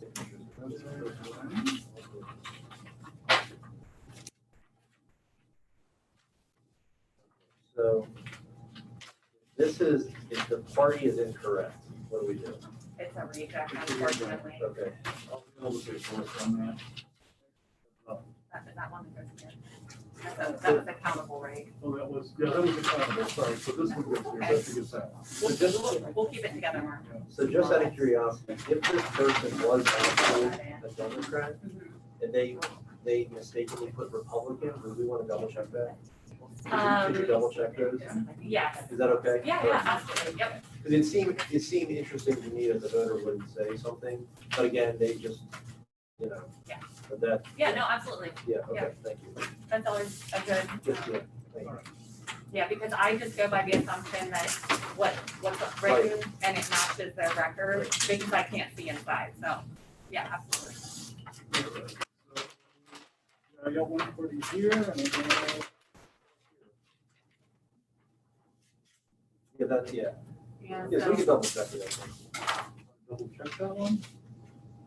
That's a good one. So this is, if the party is incorrect, what do we do? It's a reject, unfortunately. Okay. I'll be able to work on that. That one goes here. That was accountable, right? Oh, that was accountable, sorry, so this one goes here, that's a good sound. We'll keep it together, Mark. So just out of curiosity, if this person was actually a Democrat and they mistakenly put Republican, would we want to double check that? Could you double check those? Yes. Is that okay? Yeah, absolutely, yep. Because it seemed interesting to me that the voter wouldn't say something, but again, they just, you know. Yeah. But that, Yeah, no, absolutely. yeah, okay, thank you. That's always a good, Just, yeah, thank you. yeah, because I just go by the assumption that what's written and it matches their record, because I can't see inside, so, yeah, absolutely. I got one for you here, and I got. Yeah, that's, yeah. Yeah, Yeah, so we can so, double check it. Double check that one?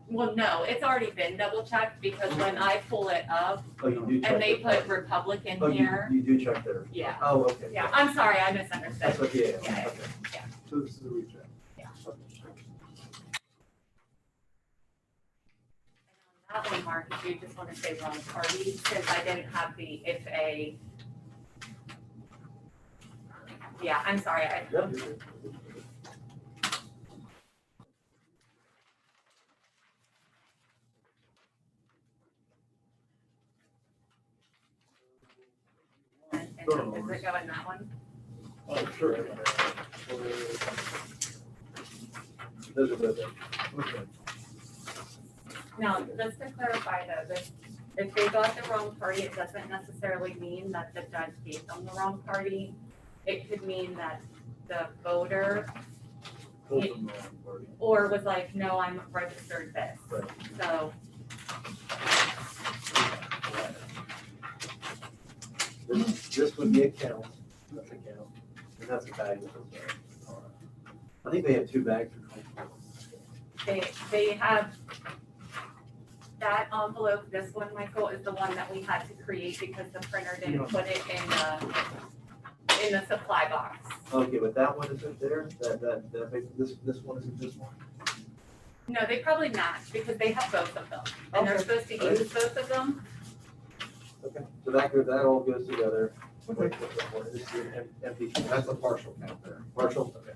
well, no, it's already been double checked, because when I pull it up Oh, you do check. and they the- put Republican Oh, here, you do check there. yeah, Oh, okay. yeah, I'm sorry, I That's misunderstood. what, yeah, Yeah. okay. So this is a reject. Yeah. Okay. That one, Mark, if you just want to say wrong party, since I didn't have the if a. Yeah, I'm sorry, Yep. is it go in that one? Oh, sure. Those are good. Okay. Now, just to clarify though, this, if they got the wrong party, it doesn't necessarily mean that the judge gave them the wrong party. It could mean that the voter Hold them wrong, party. or was like, no, I'm registered this. Right. So, This would be a count, And that's a bag that was there. I think they have two bags for 24. They have that envelope, this one, Michael, is the one that we had to create because the printer didn't put it in the supply box. Okay, but that one isn't there, this one isn't this one? No, they probably match because they have both of them. And they're Okay. supposed to use both of them. Okay, so that all goes together. This is an empty. That's a partial count there. Partial, okay.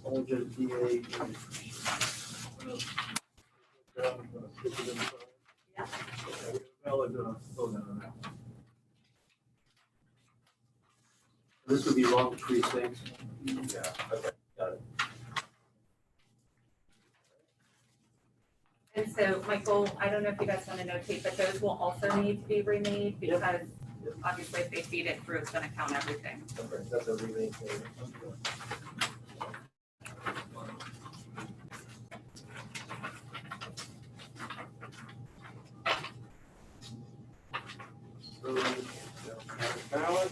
Only just DA. Yeah. Valid, vote on that. This would be wrong precincts. Yeah. Okay, got it. And so, Michael, I don't know if you guys want to notate, but those will also need to be remade because obviously if they feed it through, it's going to count everything. Okay, that's a remake thing. Ballot,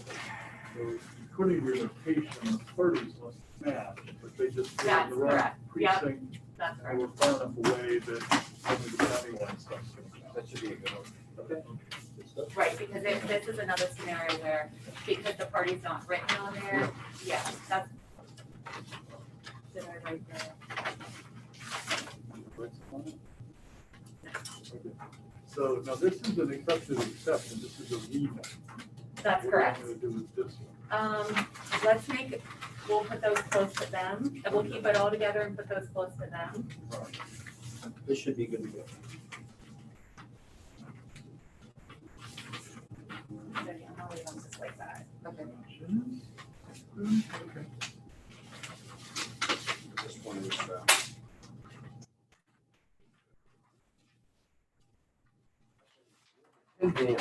so according to your notation, the parties must match, but they just did That's the right correct. Yep. precinct. That's And right. we're far enough away that only the county line stuff's gonna count. That should be a good one. Okay. Good stuff. Right, because this is another scenario where, because the party's not written on there, yeah, that's. Did I write that? So now this is an accepted exception, this is a remake. That's correct. What are we gonna do with this one? Let's we'll put those close to them, and we'll keep it all together and put those close to them. This should be good to go. So, yeah, I'll leave them just like that. Okay. This one is, And Dan.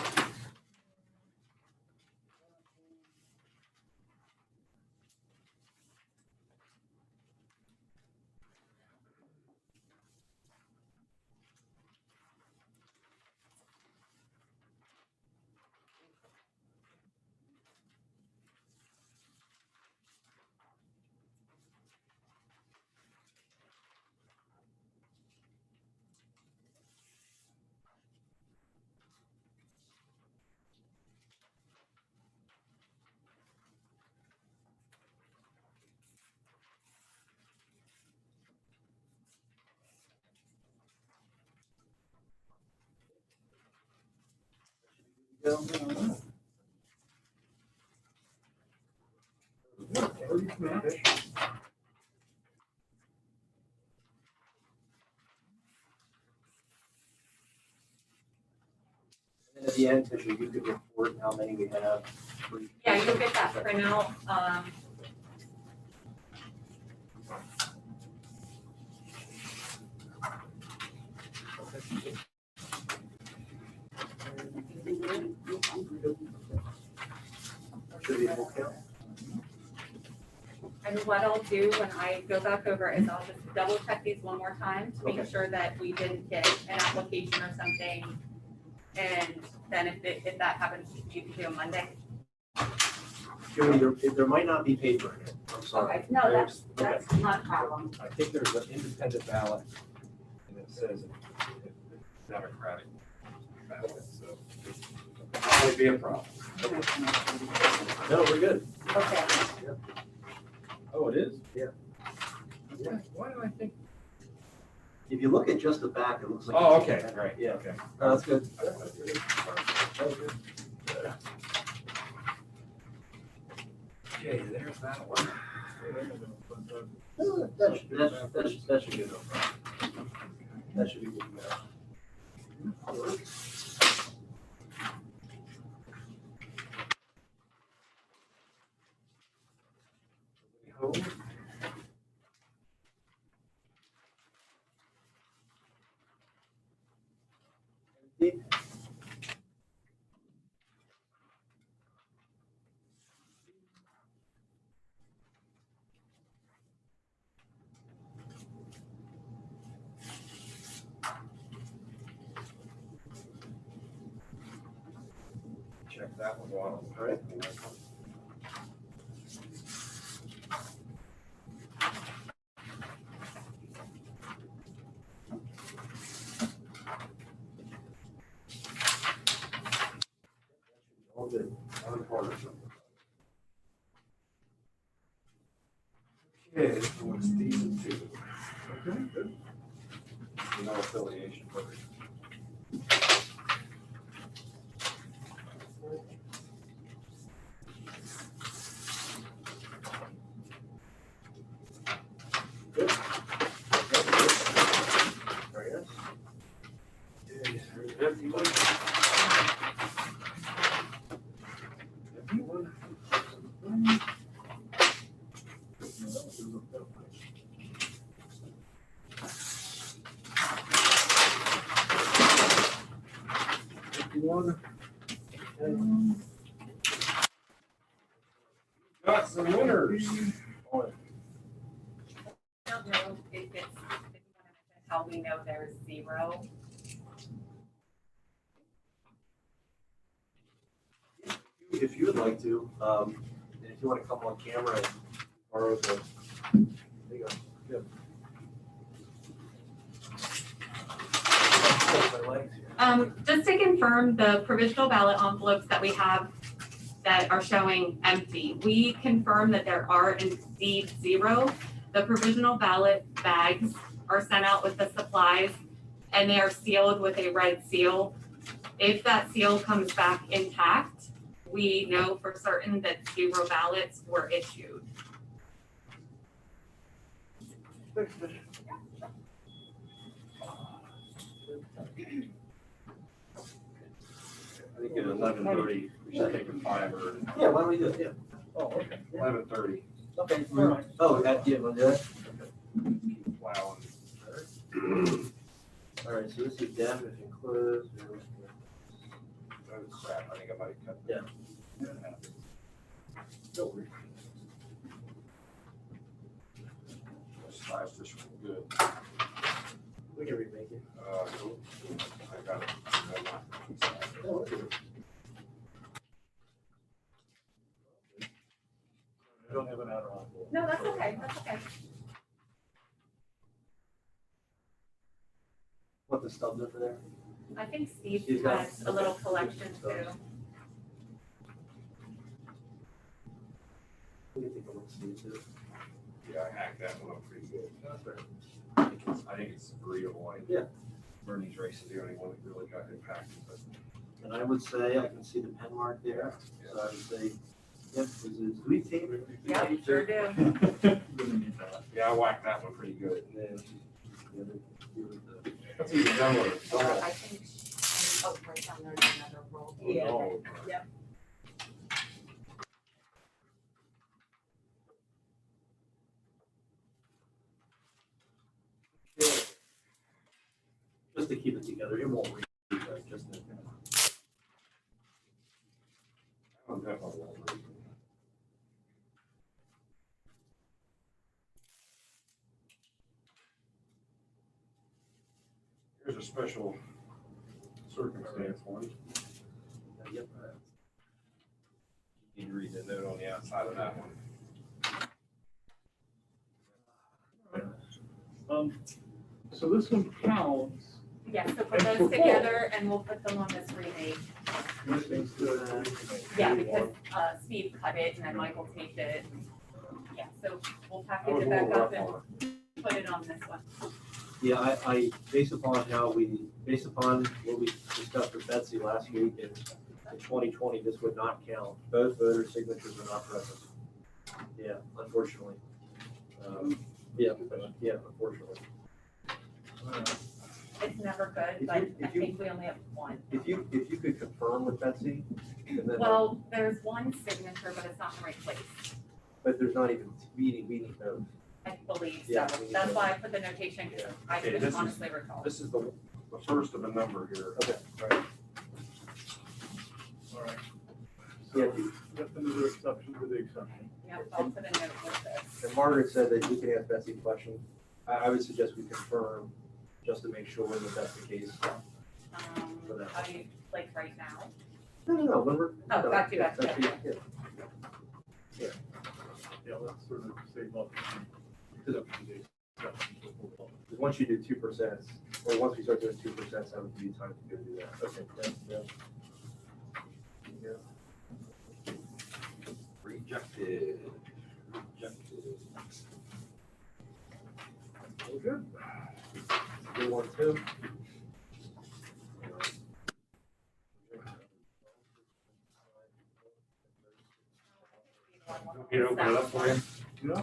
Parties match. And at the end, Tisha, you could report how many we have. for each- Yeah, you'll get that printout, Should be a full count. and what I'll do when I go back over is I'll just double check these one more time to make Okay. sure that we didn't get an application or something. And then if that happens, you can do a Monday. Jody, there might not be paper in it, I'm sorry. Okay, no, that's Okay. not a problem. I think there's an independent ballot, and it says it's Democratic ballot, so it might be a problem. No, we're good. Okay. Oh, it is? Yeah. Why do I think? If you look at just the back, it looks like. Oh, okay, right, Yeah. okay. No, that's good. Okay, there's that one. That should be enough. That should be good to go. Check that one off. All right. part of something. Okay, this one's Stephen too. Okay, good. No affiliation, but. Very nice. Okay, there's an empty one. Empty one. Empty one. Got some winners. I don't know if it's, if you want to mention how we know there's zero. If you would like to, and if you want to come on camera and borrow the, there you go. Good. My legs here. Just to confirm, the provisional ballot envelopes that we have that are showing empty, we confirm that there are indeed zero. The provisional ballot bags are sent out with the supplies and they are sealed with a red seal. If that seal comes back intact, we know for certain that zero ballots were issued. I think at 11:30, we should take a fiver. Yeah, why don't we do it? Yeah. Oh, okay. 11:30. Okay, all right. Oh, that, yeah, we'll do that? Keep plowing. All right, so this is damage enclosed. Oh crap, I think I might have cut. Yeah. No worries. This size fish was good. We can remake it. Nope. I got it. Oh, okay. I don't have an Adderall. No, that's okay, that's okay. What the stubs over there? I think Steve He's got- has a little collection too. We can take a look, see too. Yeah, I hacked that one up pretty good. That's right. I think it's agreeable. Yeah. Bernie's race is the only one that really got impacted, but. And I would say, I can see the pen mark there, so I would say, yep, is it, do we tape? Yep, sure do. Really need that. Yeah, I whacked that one pretty good. And then the other, here with the. That's even done with it. I think, oh, right down there's another roll. Yeah. Oh, Yep. Just to keep it together, it won't read, but just to. I'm definitely won't read it. Here's a special circumstance one. Yep. You can read the note on the outside of that one. So this one counts. Yeah, so put those together and we'll put them on this remake. This good. Yeah, because Steve cut it and then Michael taped it. Yeah, so we'll I package was it a back little up rough and on it. put it on this one. Yeah, I, based upon what we discussed with Betsy last week, and in 2020, this would not count. Both voter signatures are not present. Yeah, unfortunately. Yeah, unfortunately. It's never good, If but you- I if you- think we only have one. If you could confirm with Betsy, and then, Well, there's one signature, but it's not in the right place. but there's not even, we need those. I believe so. Yeah, we need That's those. why I put the notation, because I Okay, this couldn't is- honestly recall. This is the first of a number here. Okay. All right. Yeah. So that's another exception to the exception. Yep, I'll put a note with this. And Margaret said that you can ask Betsy a question. I would suggest we confirm, just to make sure that that's the case. For that. I, like right now. No, when we're. Oh, got you, got you. That's- yeah. Yeah, let's sort of save up. Because once you do 2%, or once we start doing 2%, that would be time to go do that. Okay. Yeah. Rejected. Rejected. All good. Good one too. You know, open it up for you. Yeah.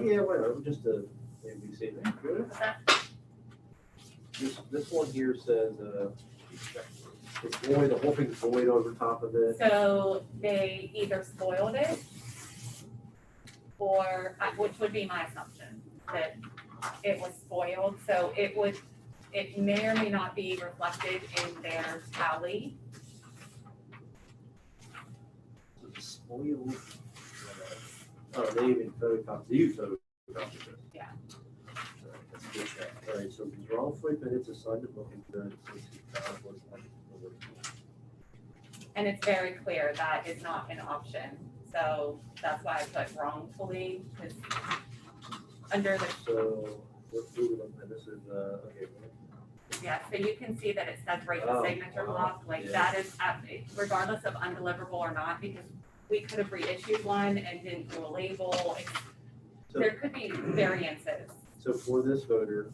Yeah, whatever, just to maybe say that. Good. This one here says, it's void, the whole thing's void over top of it. So they either spoiled it or, which would be my assumption, that it was spoiled. So it may or may not be reflected in their tally. Spoiled. Oh, they even photocopied, you photocopied this. Yeah. Alright, let's get that. Alright, so these wrongfully minutes assigned to booking good. And it's very clear that is not an option. So that's why I put wrongfully, because under the, So, let's do it, this is, okay. yeah, so you can see that it says right the Oh, signature wow. block, like Yeah. that is, regardless of undeliverable or not, because we could have reissued one and didn't do a label. So- There could be variances. So for this voter,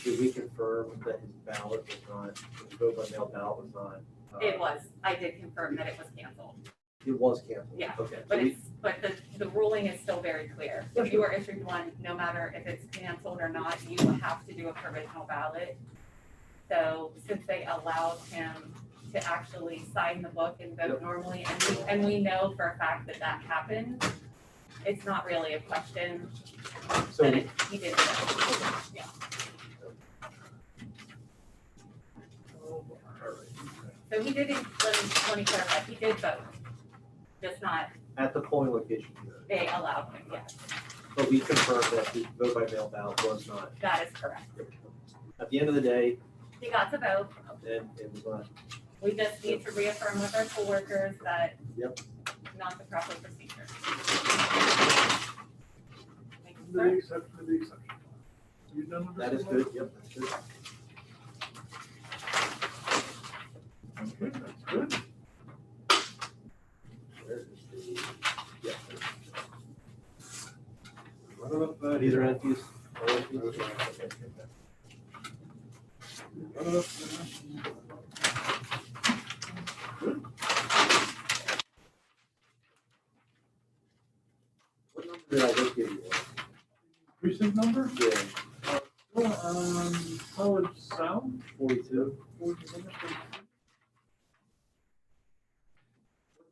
did we confirm that his ballot was not, his vote by mail ballot was not? It was, I did confirm that it was canceled. It was canceled? Yeah, Okay. so But we- it's, but the ruling is still very clear. Yeah, If you are issued one, no matter if it's canceled or not, you have to do a provisional ballot. So since they allowed him to actually sign the book and vote Yep. normally, and we know for a fact that that happened, it's not really a question So, that he did vote. Yeah. So he did, let me clarify, he did vote, just not, at the polling location, here, they allowed him, yes, but we confirmed that his vote by mail ballot was not. that is correct. At the end of the day, He got to vote. and it was not. We just need to reaffirm with our coworkers that Yep. not the proper procedure. Making The sense? exception to the exception. You done with this? That is one? good, yep, that's good. Okay, that's good. Where is the, yeah. Run it up, These are empties. All empties? Okay. Okay. Run it up to the national. Good. What number did I just give you? Precinct number? Yeah, College Sound. 42. What did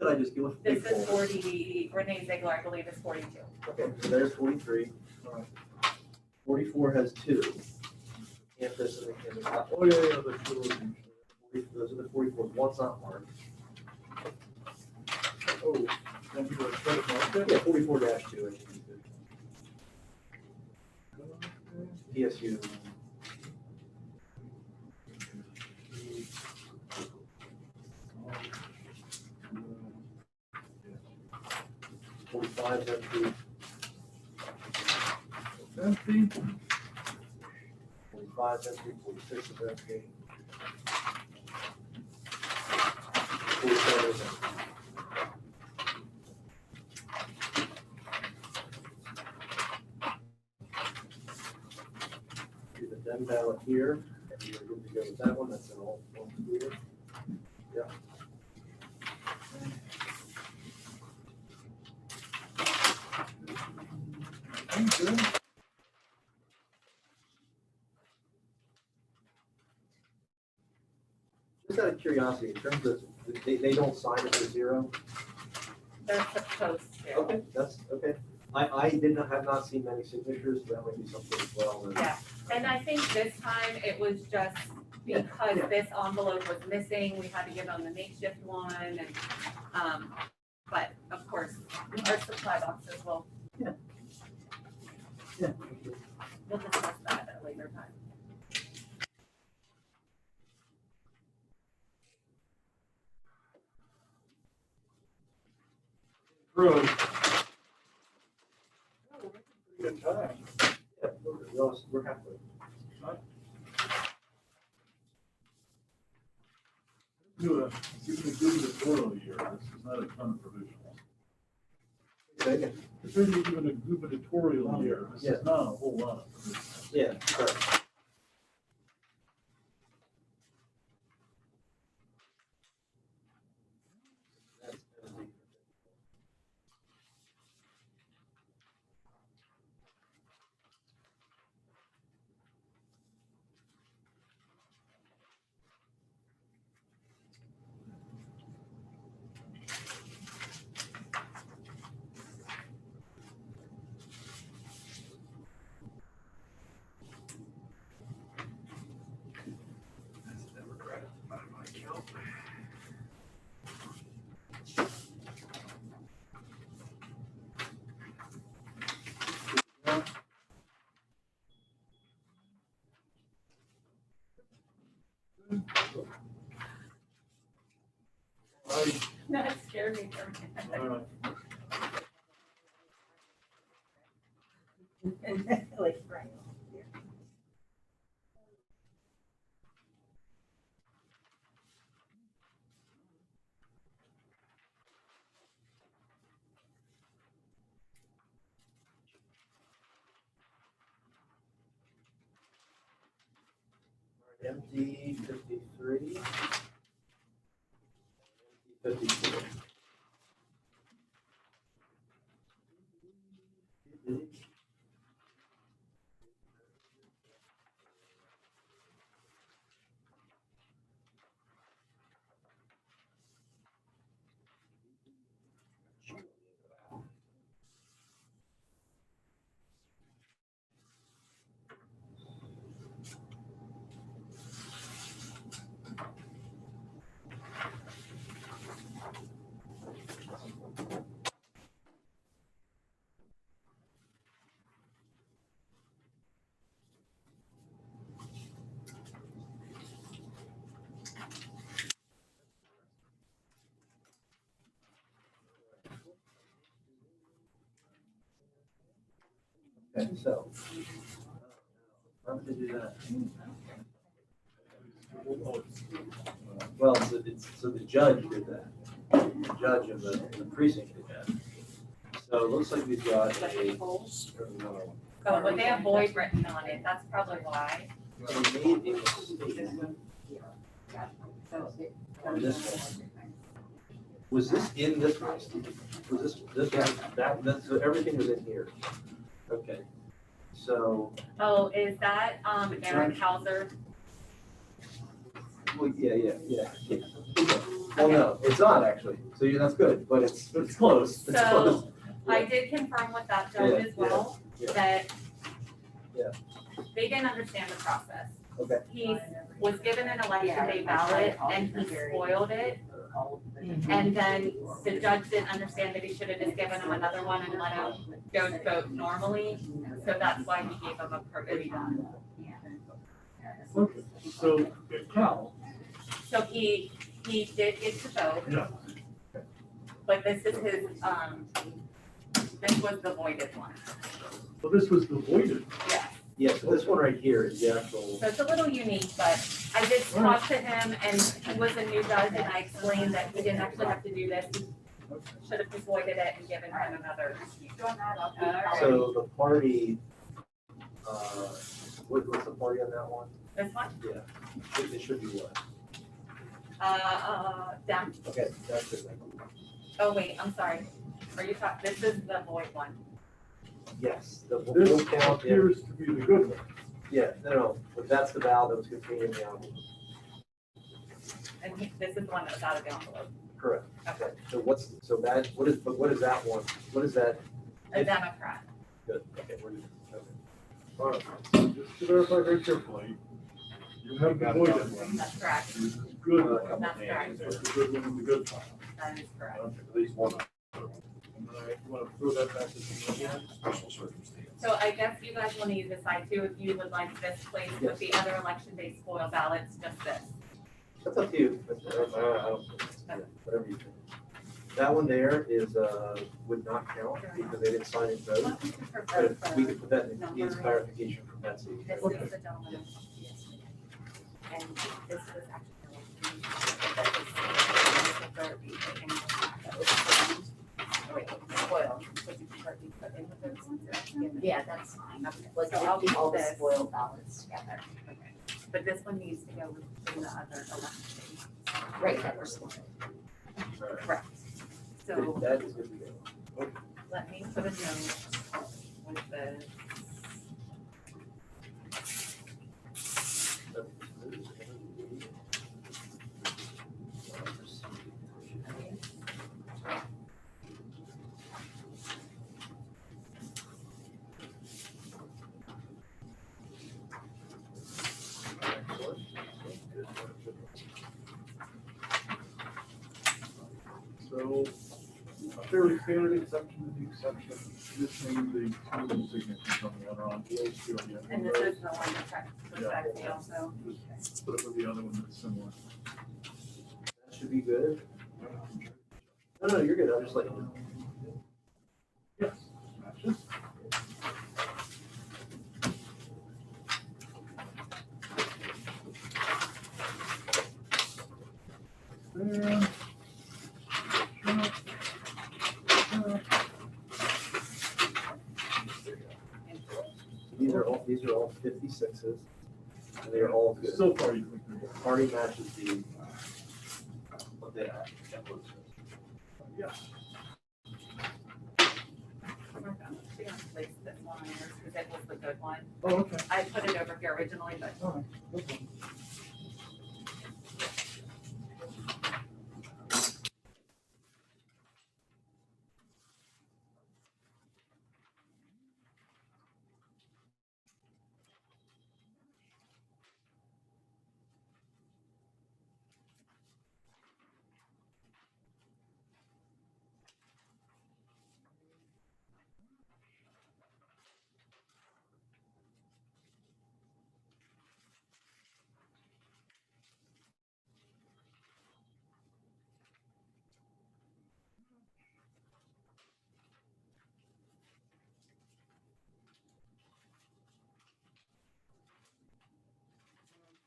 I just give? What's the This big is folder? 40, Renee Ziegler, I believe, is 42. Okay, so there's 43. 44 has 2. Campus and the top. Oh, yeah, the children. Those are the 44. One's not marked. Oh, want me to try to mark that? Yeah, 44-2, I think is good. PSU. Forty-five empty. Empty. 45 empty. 46 is empty. 47 is empty. Do the dem ballot here, and you're good to go with that one, that's an all clear. Yeah. Good. Just out of curiosity, in terms of, they don't sign it for 0? They're supposed to. Okay, that's, okay. I have not seen many signatures, so that might be something as well. and- Yeah, and I think this time it was just because this envelope was missing, we had to give them the makeshift one and, but of course, our supply boxes will, Yeah. we'll discuss that at a later time. Approved. Good time. Yeah, we're halfway. Do a, give me the quarterly here. This is not a ton of provisionals. It's really even a gubernatorial year. This is not a whole lot. Yeah, correct. That scared me for a minute. Like, right. MD 53. 54. Okay, so. How would they do that? Well, so the judge did that. The judge of the precinct did that. So it looks like we've got a. Oh, but they have void written on it, that's probably why. We made a mistake on this one. Was this in this one? Was this that, so everything was in here? Okay, so, Oh, is that, Eric Hauser? well, yeah. Well, no, it's not actually, so that's good, but it's close, it's close. So, I did confirm with that judge as well, yeah. that Yeah. they didn't understand the process. Okay. He was given an election day ballot and he spoiled it. And then the judge didn't understand that he should have just given him another one and let him go vote normally. So that's why he gave him a provision. Okay, so Cal, So he did get to vote. Yeah. But this is his, this was the voided one. well, this was the voided. Yeah. Yeah, so this one right here is the actual, So it's a little unique, but I did talk to him and he was a new judge and I explained that he didn't actually have to do this. He should have just voided it and given him another. so the party, what's the party on that one? This one, Yeah, it should be what? down, Okay, that's it. oh wait, I'm sorry. Are you talking, this is the void one. Yes, the This vote count, yeah, appears to be the good one. no, but that's the ballot that was contained in the envelope. And this is the one that was out of the envelope. Correct. Okay. So what is that one? What is that? A Democrat. Good, okay, we're good. Okay. All right, just to verify very carefully, you have the voided one. That's correct. This is good one. That's correct. That's the good one and the good one. That is correct. Okay, at least one. And then I want to throw that back to the. Special circumstance. So I guess you guys will need to decide too, if you would like this placed with the other election day spoil ballots, just this. That's up to you. I don't, yeah, whatever you think. That one there is, would not count because they didn't sign and vote. What would you But prefer if we for could put that in, needs clarification from Betsy. this is the gentleman. And this is actually. Wait, spoil, which Yeah, that's fine. Okay. Like, So I'll keep all the this. spoiled ballots together. Okay. But this one needs to go with the other election. Right, that we're spoiled. Correct. So That is good to go. let me put a note with this. So, a fairly standard exception to the exception, missing the two signatures on the other on the HDO. And this is the one that checked with Yeah. Betsy also. Just put it with the other one that's similar. That should be good. No, you're good. I'm just letting you know. Yes, matches. There. These are all 56s, and they're all good. So far, you think they're good. Party matches the, what they have. Yes. We're gonna place this one because it was the good one. Oh, okay. I put it over here originally, but All right.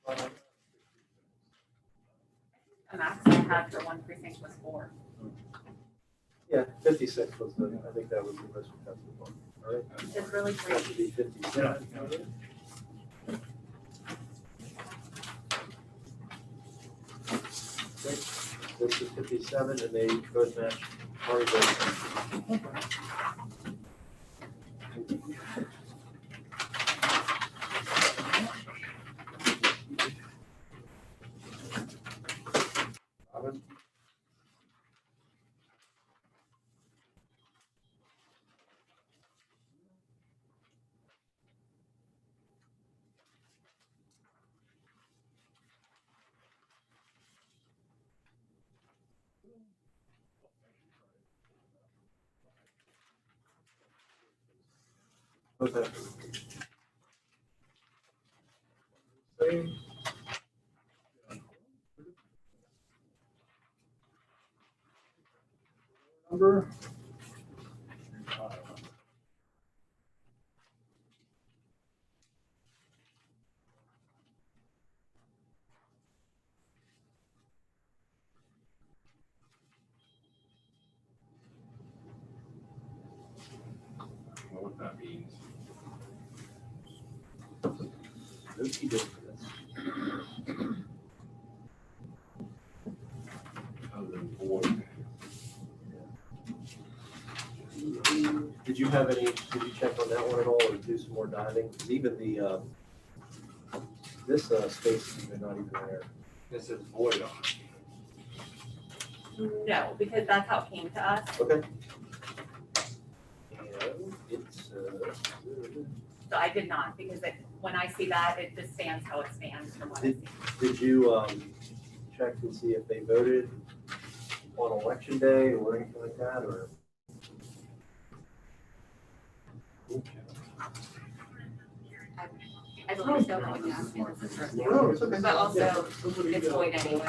No problem. the max I had for one precinct was 4. Yeah, 56 was the, I think that was the most contested one, all right? It's really That should great. be 57. This is 57, and they both match party votes. Robin? Okay. Same. Number. I don't know what that means. No key difference. Other than void. Did you have any, did you check on that one at all, or do some more diving? 'Cause even the, this space is even not even there. This is void on it. No, because that's how it came to us. Okay. And it's, So I did not, because when I see that, it just stands how it stands from what I see. did you, check to see if they voted on election day or anything like that, or? I believe so, when you asked me this is first name. No, it's okay. But also, Yeah. it's void anyway.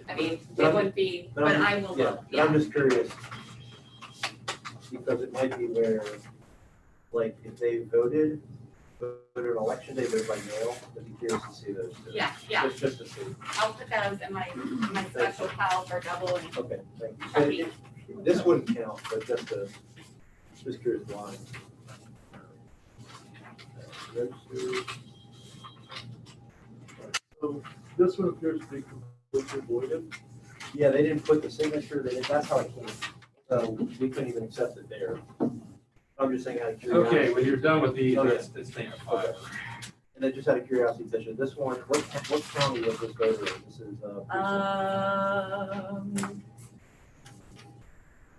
I mean, But it I'm- would be, but but I'm- I will Yeah, look, but I'm yeah. just curious, because it might be where, like, if they voted on election day, voted by mail, I'd be curious to see those. too. Yeah, yeah, Just to see. I'll put those in my special pile for double and Okay, thank you. So this wouldn't count, but just to Just curious why. Registered. So this one appears to be completely voided. Yeah, they didn't put the signature, that's how it came. So we couldn't even accept it there. I'm just saying out of curiosity. Okay, when you're done with these, Okay. let's take a five. And then just out of curiosity, Tisha, this one, what county was this voter in? This is,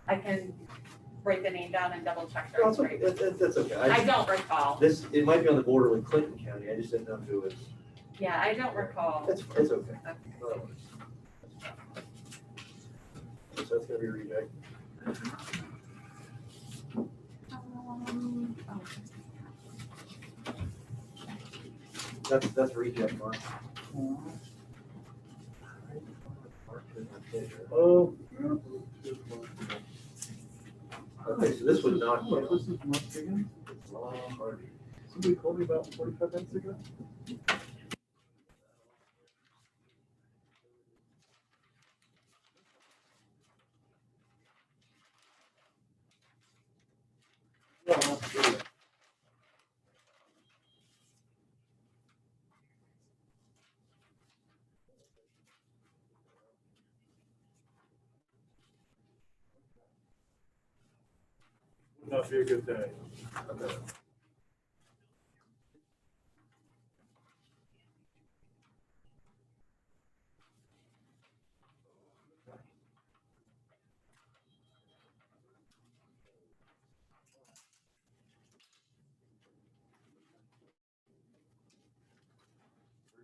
I can write the name down and double check. No, it's okay, that's okay. I don't recall. It might be on the border with Clinton County, I just didn't know who it was. Yeah, I don't recall. It's okay. No worries. So that's gonna be a reject. That's a reject, Mark. Oh. Okay, so this would not Look, count. this is Mark Higgins. Somebody called me about 45 minutes ago. Yeah, that's good. Would not be a good day. Okay.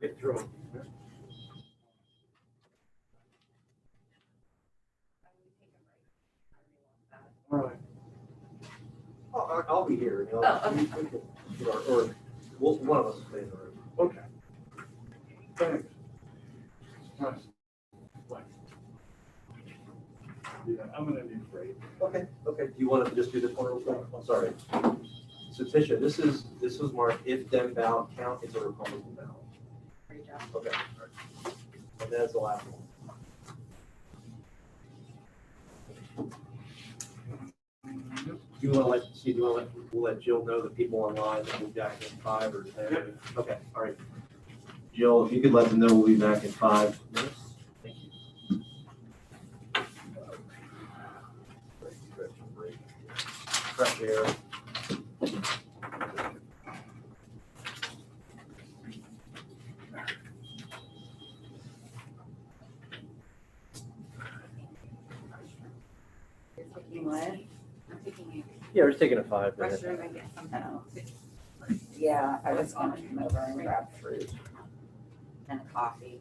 Get through it. All right. I'll be here. You know, Oh, okay. we can- Or, one of us will stay in the room. Okay. Thanks. Nice. Thanks. Yeah, I'm gonna need a break. Okay, do you want to just do this one real quick? I'm sorry. So Tisha, this was marked if them ballot count, it's a Republican ballot. Okay, all right. And that's the last one. Do you want to we'll let Jill know that people online that we'll be back in 5 or 10? Okay, all right. Jill, if you could let them know we'll be back in 5 minutes. Thank you. Fresh air. Taking what? I'm taking Yeah, we're just taking a 5 a minute. restroom and get something else. Yeah, I was gonna come over and grab fruit and coffee.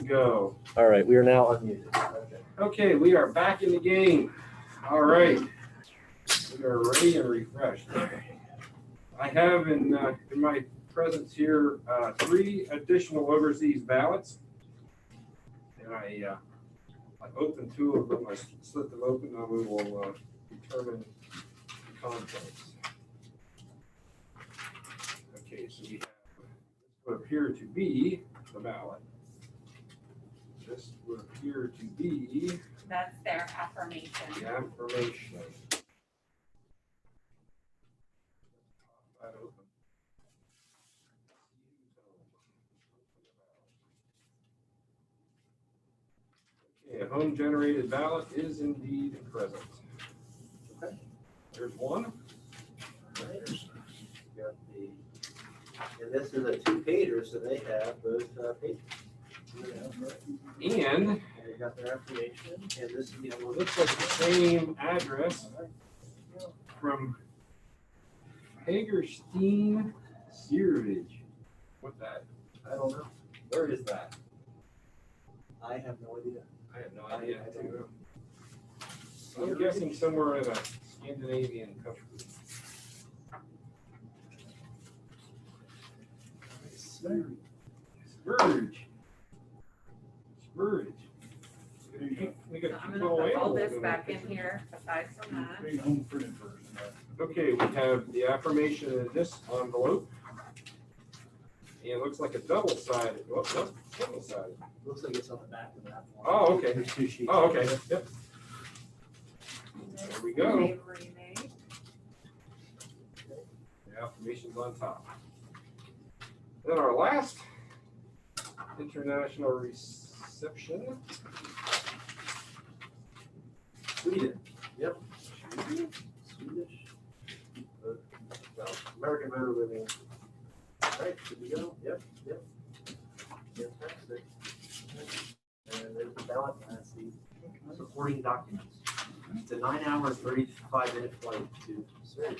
go. All right, we are now unmuted. Okay. Okay, we are back in the game. All right. We are ready and refreshed. I have in my presence here, 3 additional overseas ballots. And I opened 2 of them, I slit them open, and we will determine the contents. Okay, so we have, this would appear to be the ballot. This would appear to be That's their affirmation. the affirmation. That open. Okay, a home generated ballot is indeed present. Okay. There's one. All right. We got and this is a 2-pager, so they have both pages. And And they got their affirmation, and this is the other one. looks like the same address from Hagerstein Searage. What that? I don't know. Where is that? I have no idea. I have no idea. I'm guessing somewhere in a Scandinavian country. Spurge. We got I'm two gonna little put all animals this in back there. in here, aside from that. Big home printed version. Okay, we have the affirmation in this envelope. And it looks like a double-sided, well, no, single-sided. Looks like it's on the back of that one. Oh, okay. There's 2 sheets. Oh, okay, yep. There we go. Remade. The affirmation's on top. Then our last international reception. Sweden. Yep. Swedish. Well, American voter living. All right, good to go. Yep. Fantastic. And there's the ballot. That's the supporting documents. It's a 9-hour and 35-minute flight to Sweden.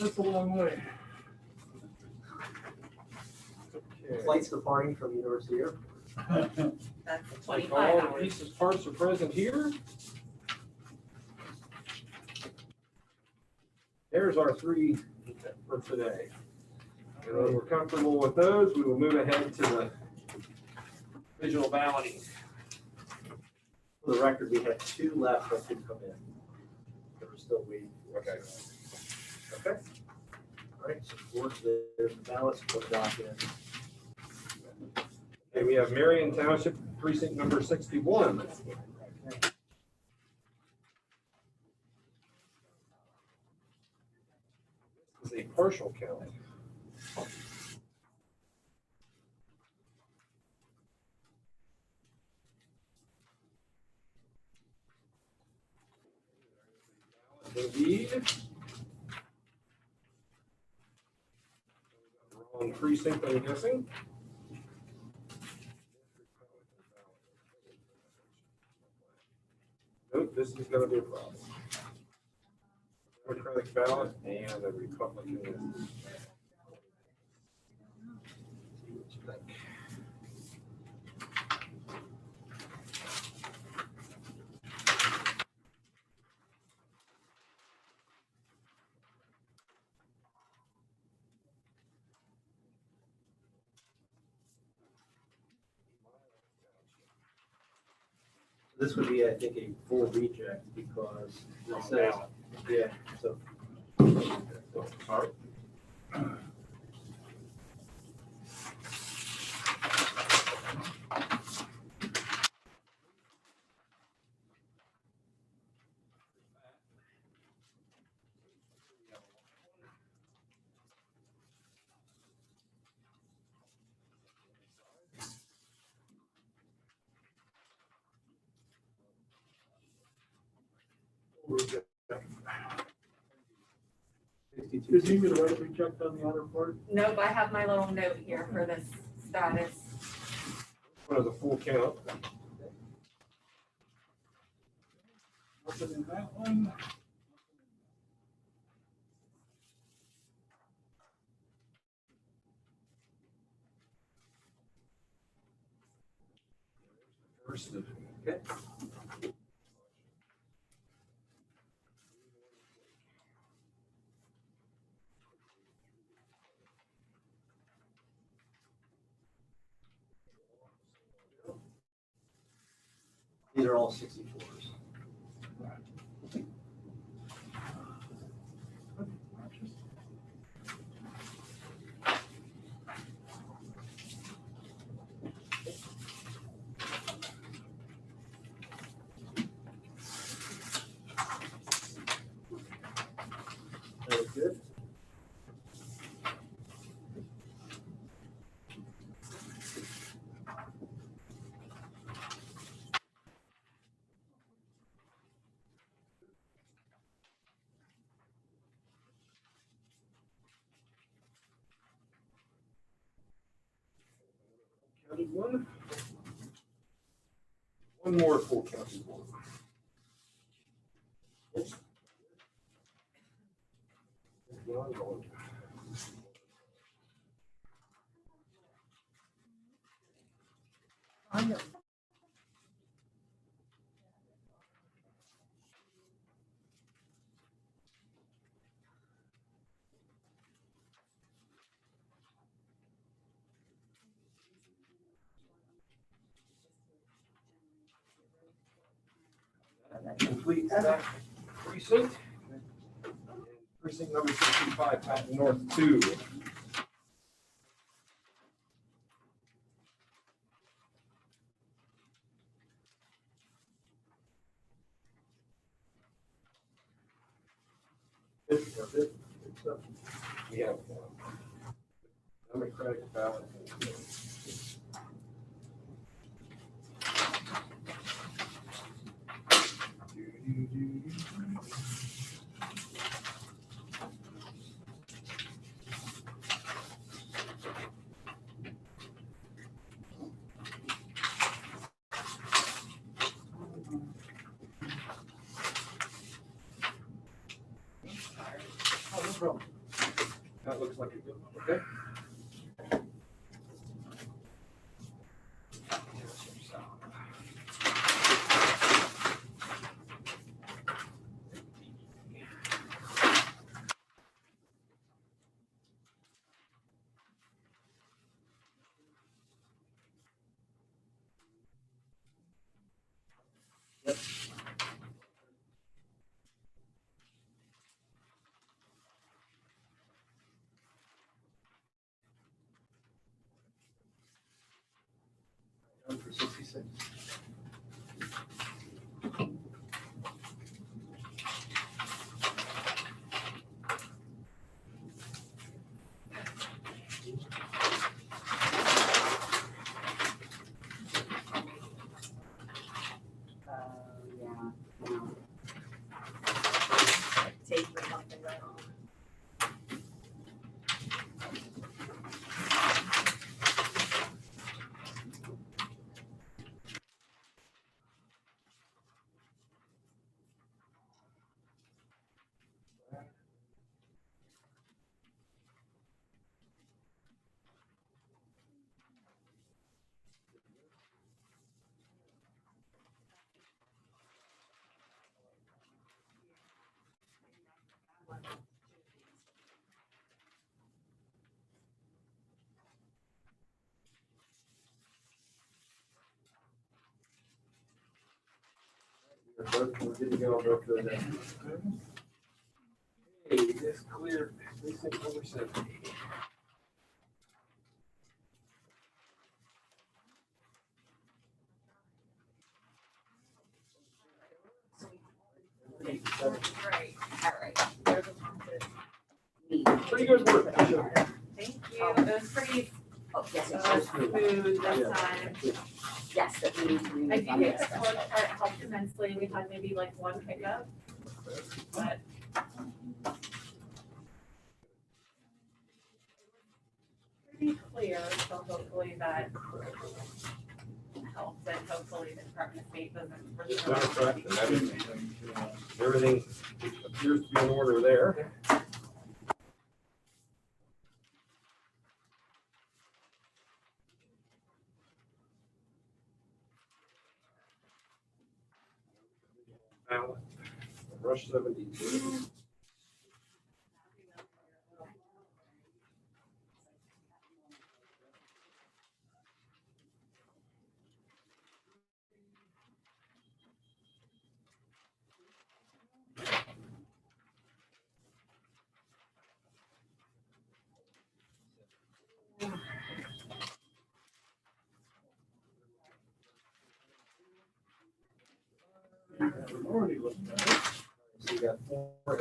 That's a long way. Okay. Flights departing from University Airport. That's Looks like 25 all the hours. pieces, parts are present here. There's our 3 for today. And when we're comfortable with those, we will move ahead to the digital balloting. For the record, we had 2 left that didn't come in. They were still waiting. Okay. Okay. All right, support, there's the ballot, support document. Okay, we have Marion Township precinct number 61. This is a partial count. Indeed. Wrong precinct, I'm guessing. Nope, this is gonna be a problem. Democratic ballot and a Republican. See what you think. This would be, I think, a full reject because it Wrong says, ballot. yeah, so. Sorry. Is he gonna write reject on the other part? Nope, I have my little note here for this status. One of the full count. Nothing in that one. Understood. Okay. These are all 64s. Very good. County one. One more full county board. That completes that precinct. And precinct number 65, Patton North 2. We have Democratic ballot. Oh, no problem. That looks like a good one, okay? Done for 66. Tape or something right on. We're good to go. Go through that. Okay, this cleared precinct number 70. Great, all right. Pretty good work. Thank you. It was pretty Oh, yes, smooth this time. yes, that we need to I remove think on it this. helped immensely. We had maybe like one pickup. But pretty clear, so hopefully that helps and hopefully the Department of State doesn't. Democrat, and everything appears to be in order there. ballot. Rush 72. We've already looked at it. So you got 4.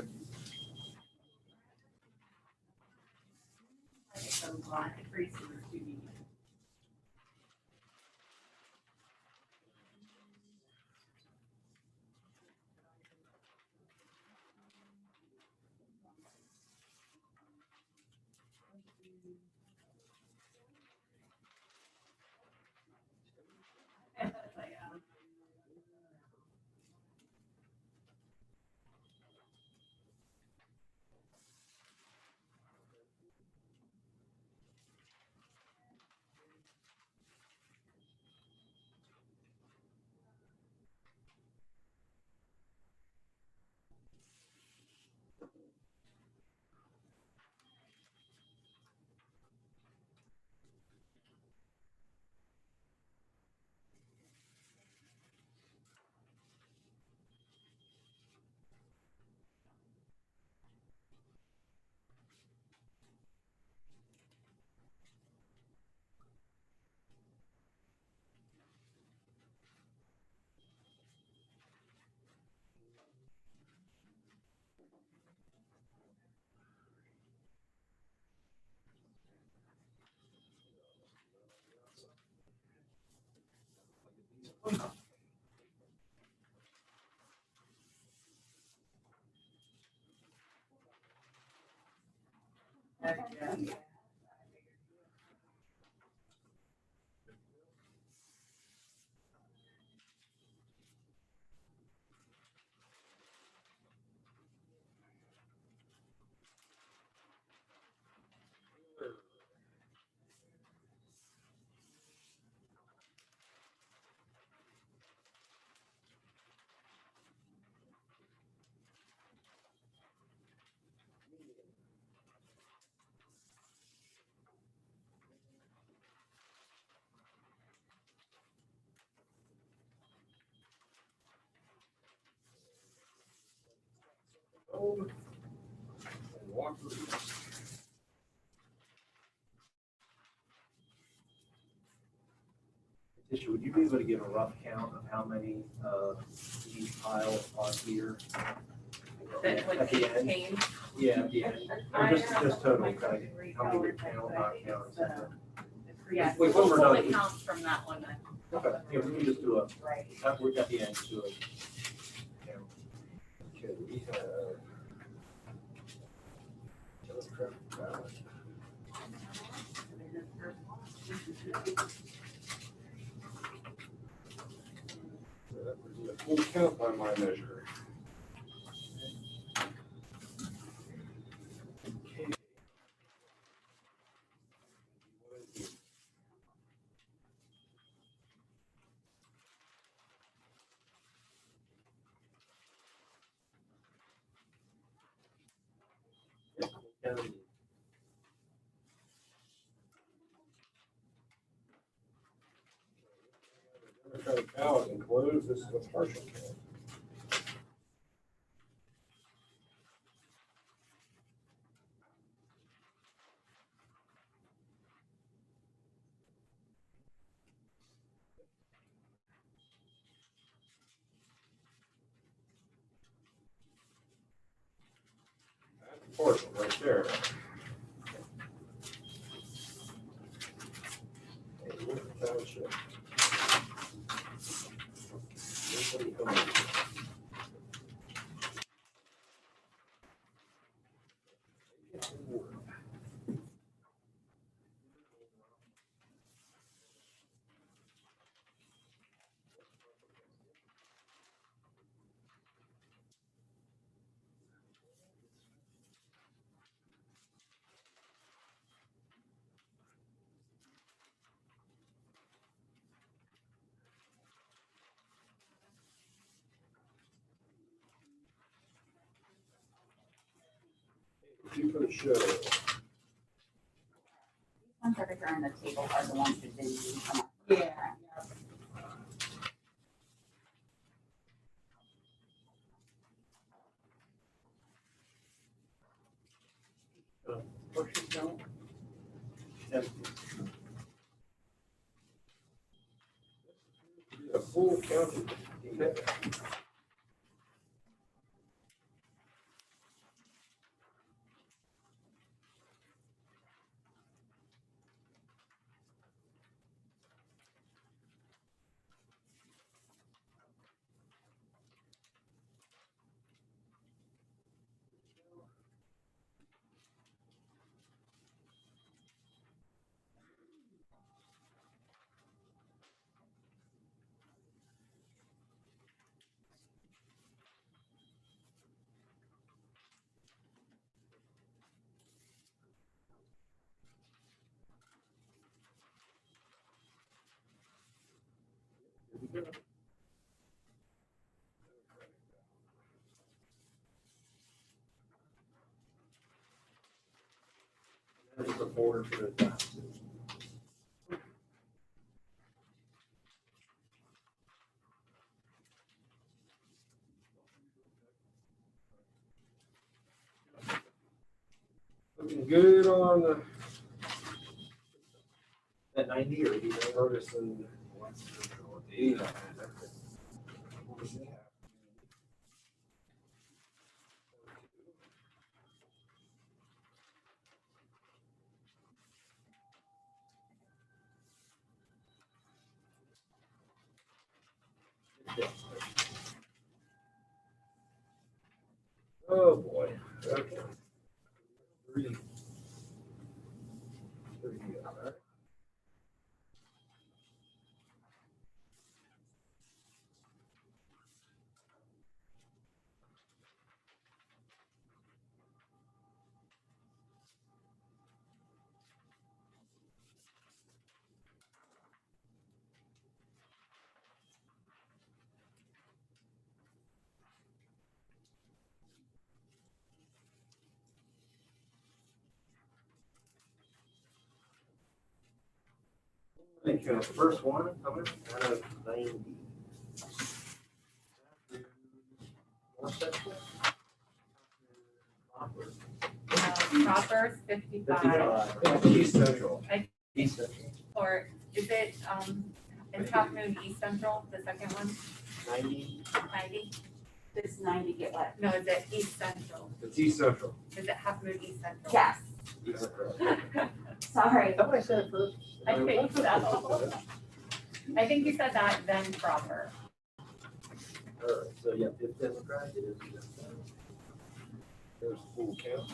And Walker. Tisha, would you be able to give a rough count of how many each pile are here? That would At the end? contain. Yeah, at the end. Or just total, kind of, how many would count, not count, et cetera. Yes, Wait, we'll one more pull time. the counts from that one then. Okay, yeah, we can just do a, Right. we're at the end, just do a. count. Okay, we have. Democratic ballot. That would be a full count by my measure. Okay. Democratic ballot includes, this is a partial count. That's a partial right there. Hey, look, township. Nobody coming. You for the show. Ones that are on the table are the ones that didn't even come up. Yeah. A full county. That is a folder for the taxes. Looking good on the At 90 or 80? Ferguson. 89. Oh, boy. Okay. Three. All right. Thank you. First one coming out of 90. North Central? Proper 55, 55. East Central. East Central. or is it, is Half Moon East Central, the second one, 90. 90? Does 90 get what? No, is it East Central? It's East Central. Is it Half Moon East Central? Yes, East Central. sorry. That's what I said first. I think so. I think you said that, then proper. All right, so yeah, if Democrat, it is. There's full count.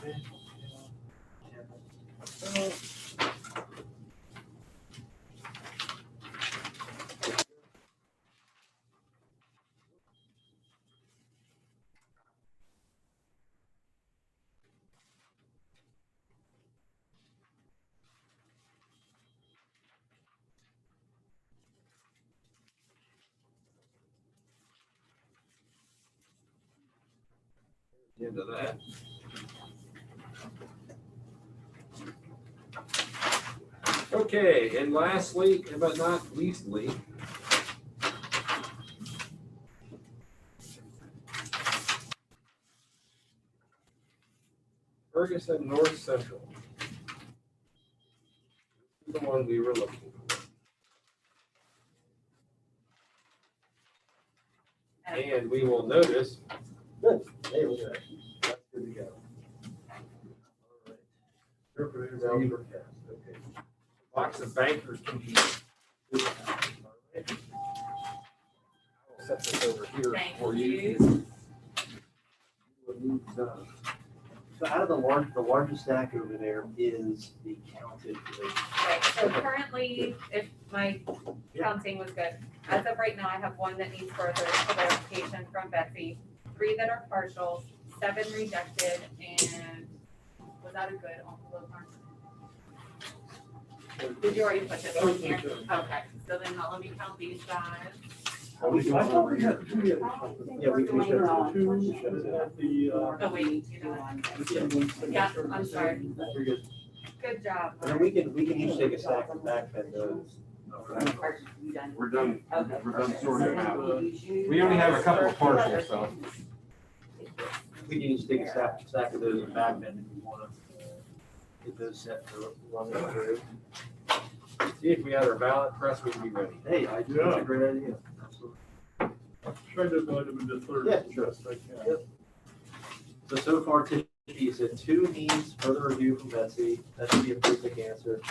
Into that. Okay, and lastly, but not leastly, Ferguson North Central. The one we were looking for. And we will notice. Good. Hey, look at that. That's good to go. All right. Interpreter value forecast, okay. Box of bankers can be. All right. I'll set this over here Thank for you. you. What needs done. So out of the largest stack over there is the counted rate. Right, so currently, if my counting was good, as of right now, I have one that needs further clarification from Betsy, 3 that are partial, 7 rejected, and was that a good envelope, Mark? Did you already put this on here? Okay, so then let me count these guys. Are we doing I thought we one? had two. Yeah, we should have Two at the, Oh, wait, you know, yeah, I'm sorry. We're good. Good job. And then we can each take a stack and backbend those. We're done, Okay. we're done sorting them out. We only have a couple of partials, so. We can each take a stack of those and backbend if you wanna get those set for running through. See if we had our ballot press, we can be ready. Hey, that's a great idea. try to divide them into thirds Yeah, as sure. best I can. Yep. So far, Tishy, you said 2 needs further review from Betsy. That should be a pretty quick answer.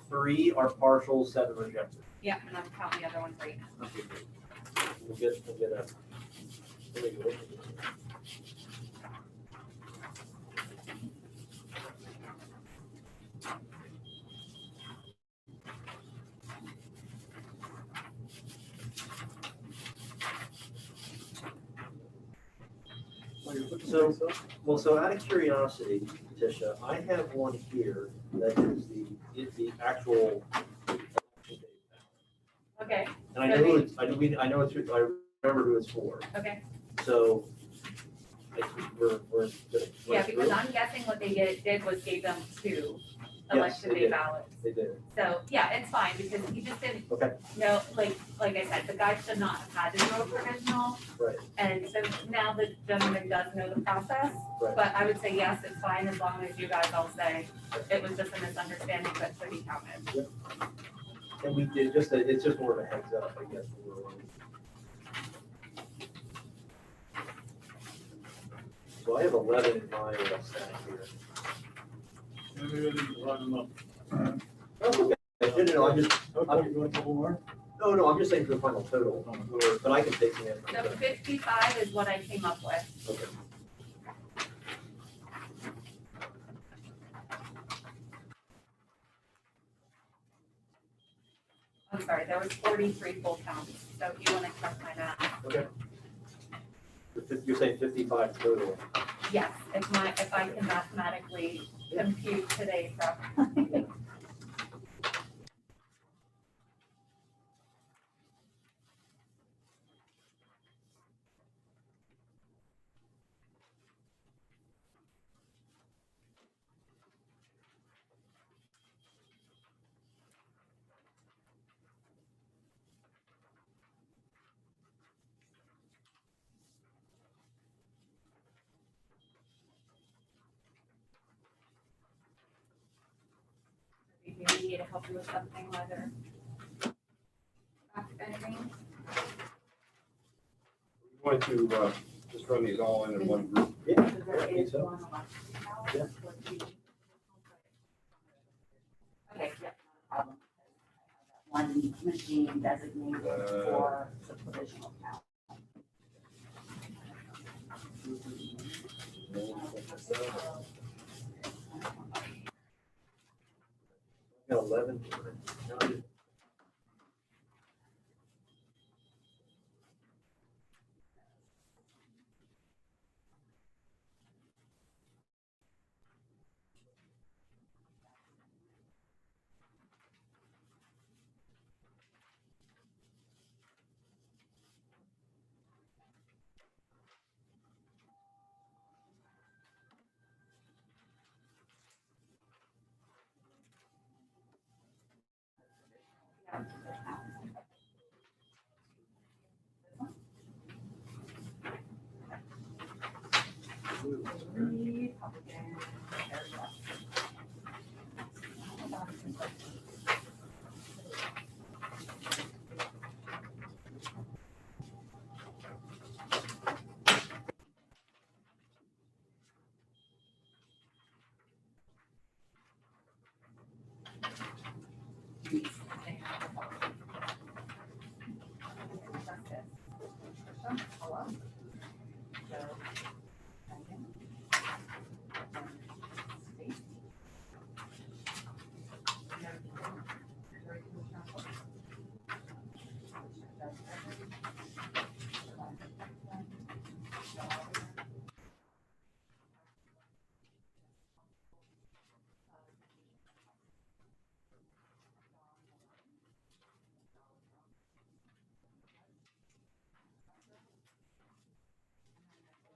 3 are partial, 7 rejected. Yeah, and I'm counting the other ones right now. Okay, great. We'll get a. There we go. So out of curiosity, Tisha, I have one here that is the actual election day ballot. Okay, And I know who it's, I know it's, I remember who it's for. okay. So, we're gonna. Yeah, because I'm guessing what they did was gave them 2 Yes, election they day did. ballots. They did. So, yeah, it's fine because he just didn't Okay. know, like I said, the guy should not have had to do a provisional. Right. And so now the gentleman does know the process. Right. But I would say, yes, it's fine as long as you guys all say it was just a misunderstanding that should be counted. And we did it's just more of a heads up, I guess. When we're on. So I have 11 in my stack here. Maybe I didn't divide them up. Oh, okay. No, I'm just, Okay, you want a couple more? no, I'm just saying for the final total, but I can take some in. So 55 is what I came up with. Okay. I'm sorry, there was 43 full counts. So if you want to check my math. Okay. You're saying 55 total. Yes, if I can mathematically compute today properly. If you need me to help you with something, whether anything. We're going to just run these all in one group. Yeah. Because there I think is so. one election ballot. Yeah. Okay, yeah, no problem. One machine designated for the provisional count. Got 11.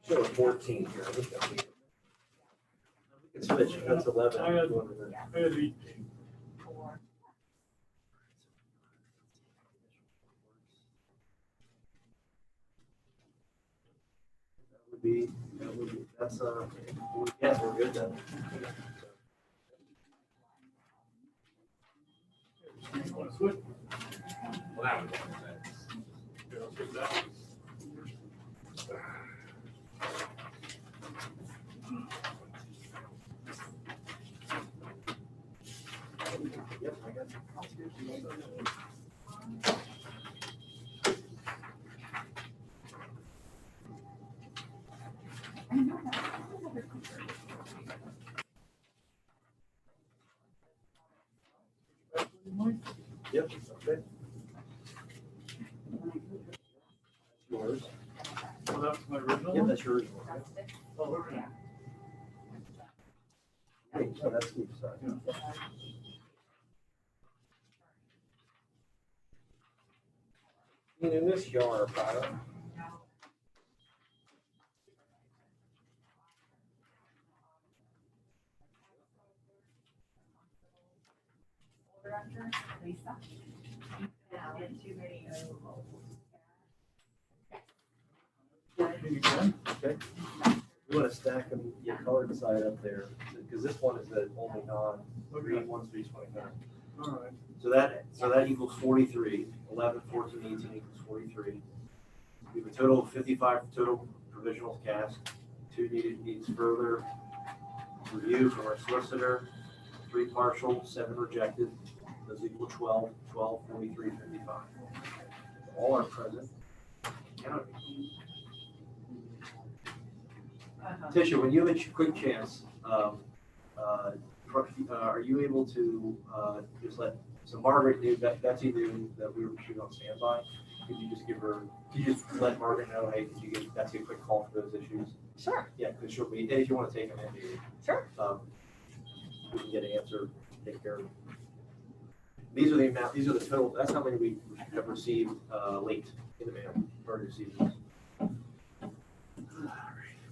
Show 14 here. I think that'll be- We can switch, that's 11. I had 18. That would be, that's, yeah, we're good then. Steve, you wanna switch? Well, now, Yeah, I'll take that. Yep, I got it. Yep, okay. Yours. Well, that's my original Yep, one? that's yours. Oh, okay. Hey, so that's Steve's side. in this jar, product. Lisa. Fourteen again? Okay. You wanna stack them, your colored side up there, because this one is the only non-green one, so you just want to kind of. All right. So that equals 43. 11, 14, 18 equals 43. We have a total of 55 total provisional cast. 2 needs further review from our solicitor, 3 partial, 7 rejected. Those equal 12, 12, 43, 55. All are present. Tisha, when you have a quick chance, are you able to just let, so Margaret knew, Betsy knew that we were shooting on standby. Could you just give her, could you just let Margaret know, hey, could you give Betsy a quick call for those issues? Sure, Yeah, because she'll be, and if you want to take them in, maybe, sure. we can get an answer, take care of them. These are the amount, these are the total, that's how many we have received late in the mail, already received.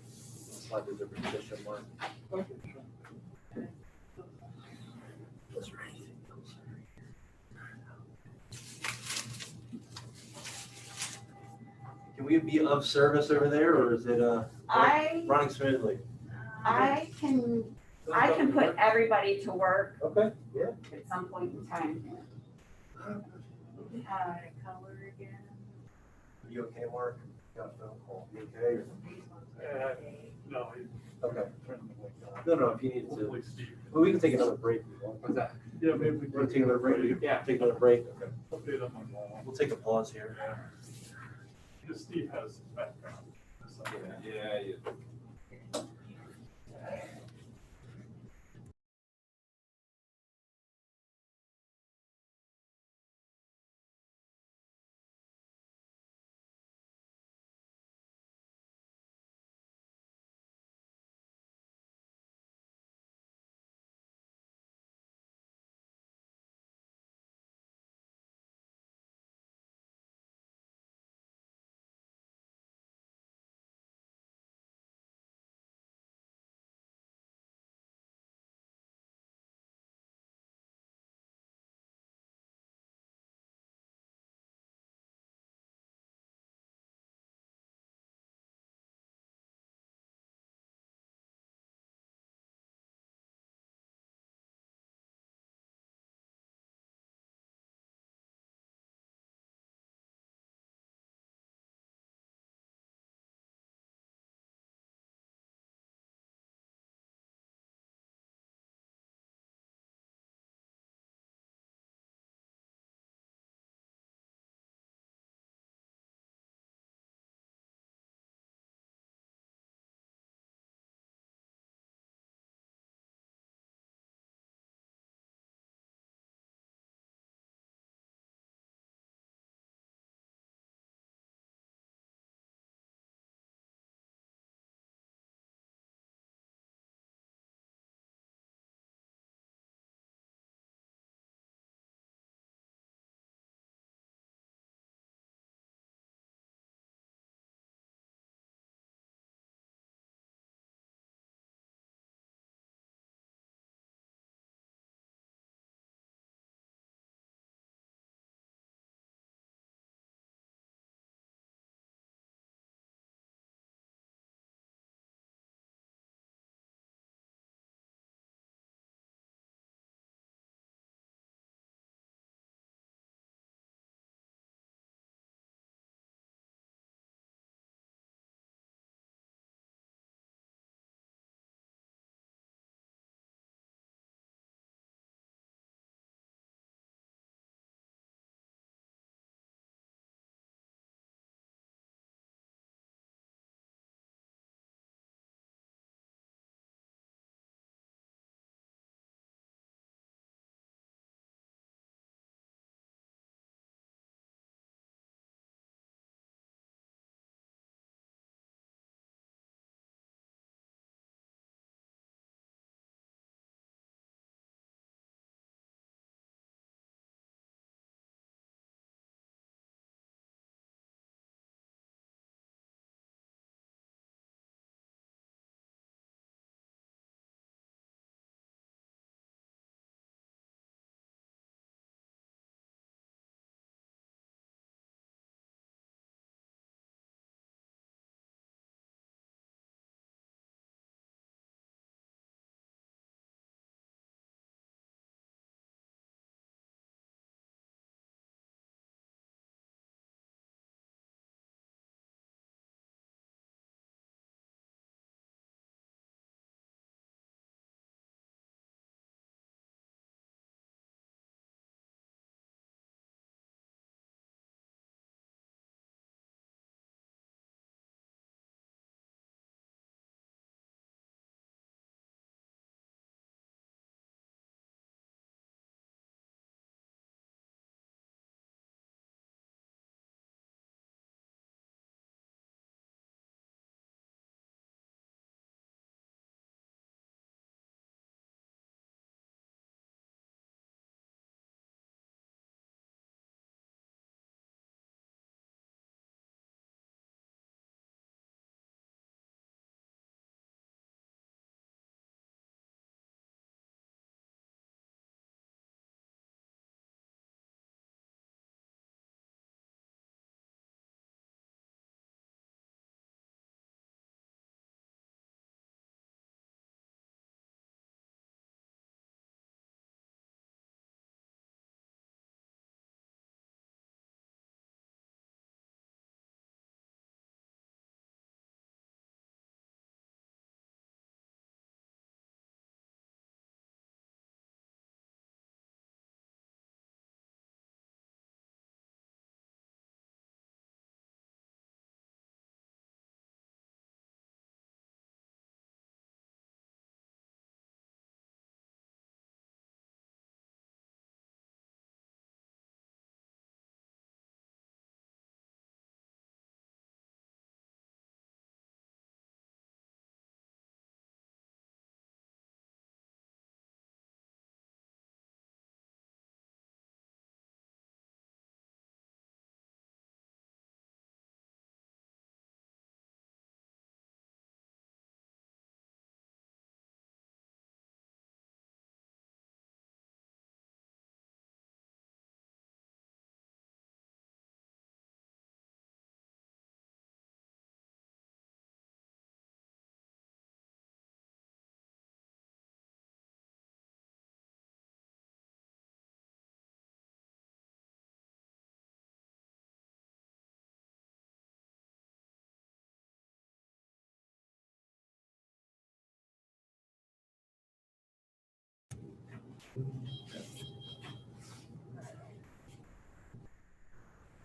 Slide those over to Tisha, Mark. That's right. Can we be of service over there, or is it running smoothly? I can put everybody to work Okay, yeah. at some point in time. Color again. Are you okay, Mark? Got a phone call. You okay? No, Okay. turned the light on. No, if you need to, Hopefully Steve. well, we can take another break. if you want. What's that? Yeah, maybe we Want to take another break? Yeah. Take another break? Okay. Update on my wall. We'll take a pause here. Because Steve has background. Yeah, yeah.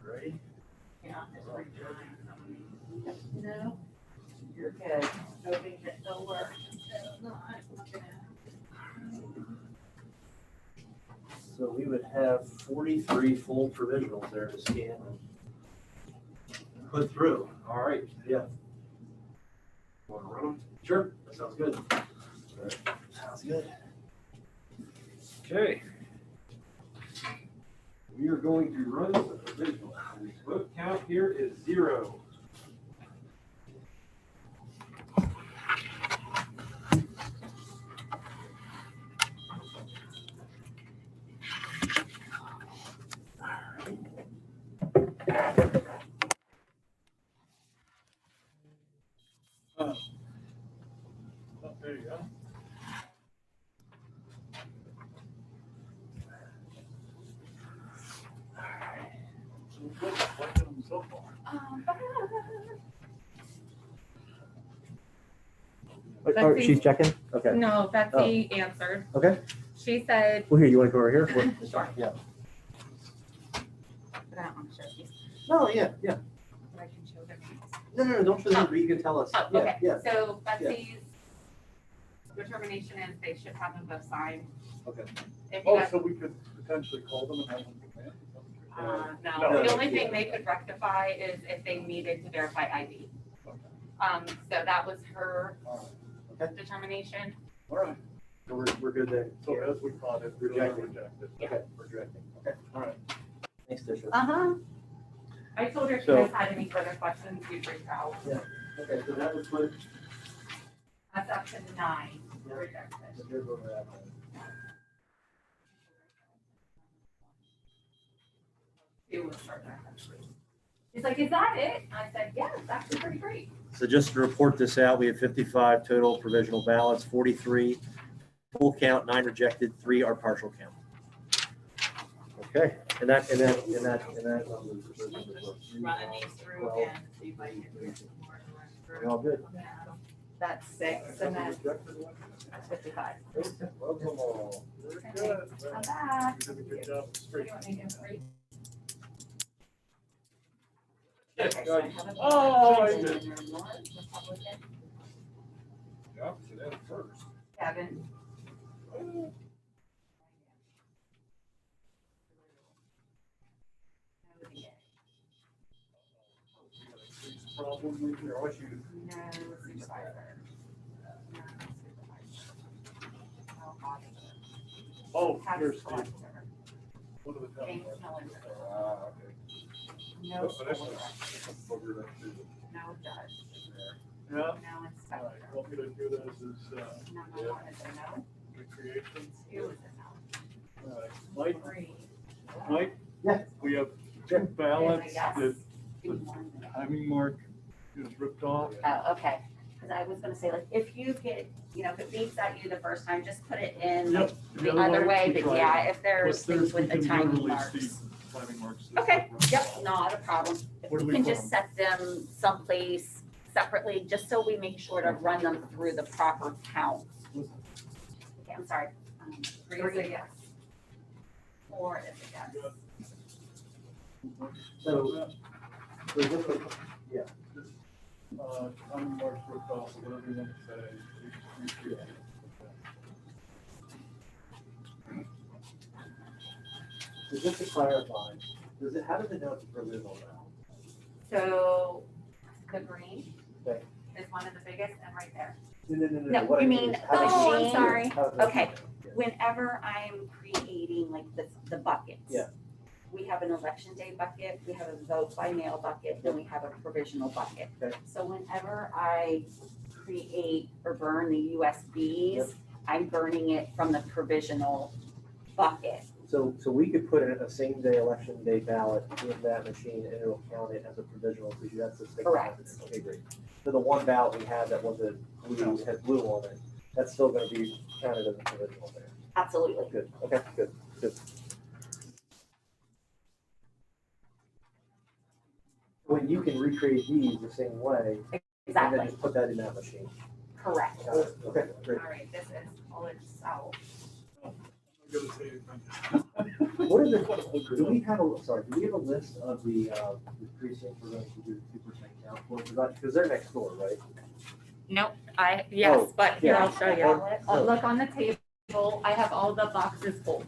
Ready? Yeah. No, you're good. Nobody get no work. So we would have 43 full provisionals there to scan and put through. All right, yeah. Want to run them? Sure, that sounds good. Sounds good. Okay. We are going to run the provisional. The vote count here is 0. Oh, there you go. So good, liking them so far. Oh, she's checking? Okay. No, Betsy answered. Okay. She said, Well, here, you want to go over here? Sure. Yeah. but I don't want to show these, No, yeah. but I can show them. No, don't show them, but you can tell us. Oh, Yeah, okay, yeah. so Betsy's determination is they should have them both signed. Okay. If you Oh, guys, so we could potentially call them and have them come in? no, No. the only thing they could rectify is if they needed to verify ID. So that was her Okay. determination. All right, So we're good there. so as we thought it, we Rejected. rejected. Okay, we're directing. Okay. All right. Thanks, Tisha. Uh-huh. I told her if So- you guys had any further questions, you'd reach out. Okay, so that was what. That's up to 9 rejected. Here's where we're at. It was her actually. She's like, is that it? I said, yeah, it's actually pretty great. So just to report this out, we have 55 total provisional ballots, 43 full count, 9 rejected, 3 are partial count. Okay, and that. Running these through again, see if I can get some more. We're all good. That's 6 and then that's 55. Welcome all. Very good. I'm back. You did a good job. What do Straight. you want me to do? 3? Okay, So I have a- Oh, I did. Republican, The opposite end first. Kevin. Problem maybe, or what you, No supervisor. No supervisor. No auditor. oh, Tax here's Steve. collector. What are the town James clerk? Miller. Okay. No So this school is- director. Booger that too. No judge. Yeah, No all right, inspector. want me to do this as, Number 1 is a no. recreation? 2 is a All right, no. Mike, 3. Mike? Yeah. We have 2 ballots Is a yes. that And the 1 no. timing mark is ripped off. Oh, okay, because I was gonna say, like, if you get, if it beeps at you the first time, just put it in Yep. the other way, we but try yeah, it. if there's But things with we the can timing literally marks. see timing marks. Okay, yep, not a problem. If What do we we can put just set them someplace separately, just so we make sure to run them through the proper count. Okay, I'm sorry. 3 is a yes. 4 is a yes. So, this was, Timing marks ripped off, whatever you want to say. Recreate. so just to clarify, how does it know it's a provisional now? So the green Okay. is one of the biggest and right there. No, What I you mean mean is, how the does- machine? I'm sorry. how does it Okay. know? Yeah. Whenever I'm creating like the buckets. Yeah. We have an election day bucket, we have a vote by mail bucket, then we have a provisional bucket. Okay. So whenever I create or burn the USBs, I'm burning it from the provisional bucket. So we could put in a same day election day ballot in that machine and it'll count it as a provisional because that's the stick. Correct. Okay, great. So the one ballot we had that wasn't blue, had blue on it, that's still gonna be counted as a provisional there. Absolutely. Good, okay, good. When you can recreate these the same way, and then Exactly, just put that in that machine. correct. Got it. Okay, great. All right, this is college south. I'm gonna say anything. What are the, do we have a list of the precincts we're going to do the 2% count for? Because they're next door, right? Nope, yes, Oh, but here, yeah. I'll show you. Look on the table, I have all the boxes full.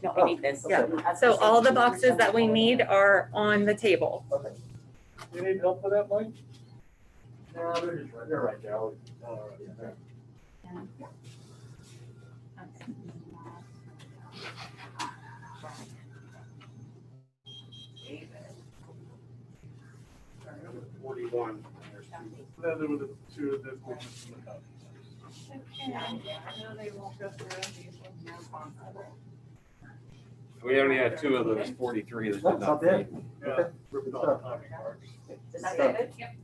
No, I need this. Yeah. So all the boxes that we need are on the table. Okay. You need help with that, Mike? No, they're right there. $41. Then there were the two that were just in the cup. We only had 2 of those 43 that did That's not not pay. bad. Yeah, ripped off the timing marks. Is that David? Yep.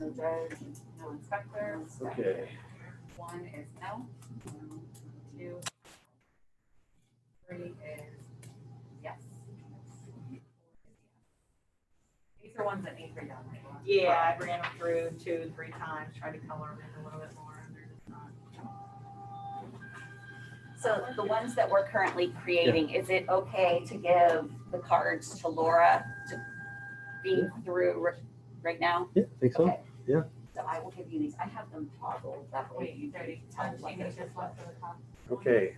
No judge, no inspector. Okay. 1 is no. 2, 3 is yes. These are ones that need redone. Yeah, I ran them through 2, 3 times, tried to color them in a little bit more, and they're just not. So the ones that we're currently creating, is it okay to give the cards to Laura to be through right now? Yeah, I think so. Okay. Yeah. So I will give you these. I have them toggled. That way you can tell what they Okay,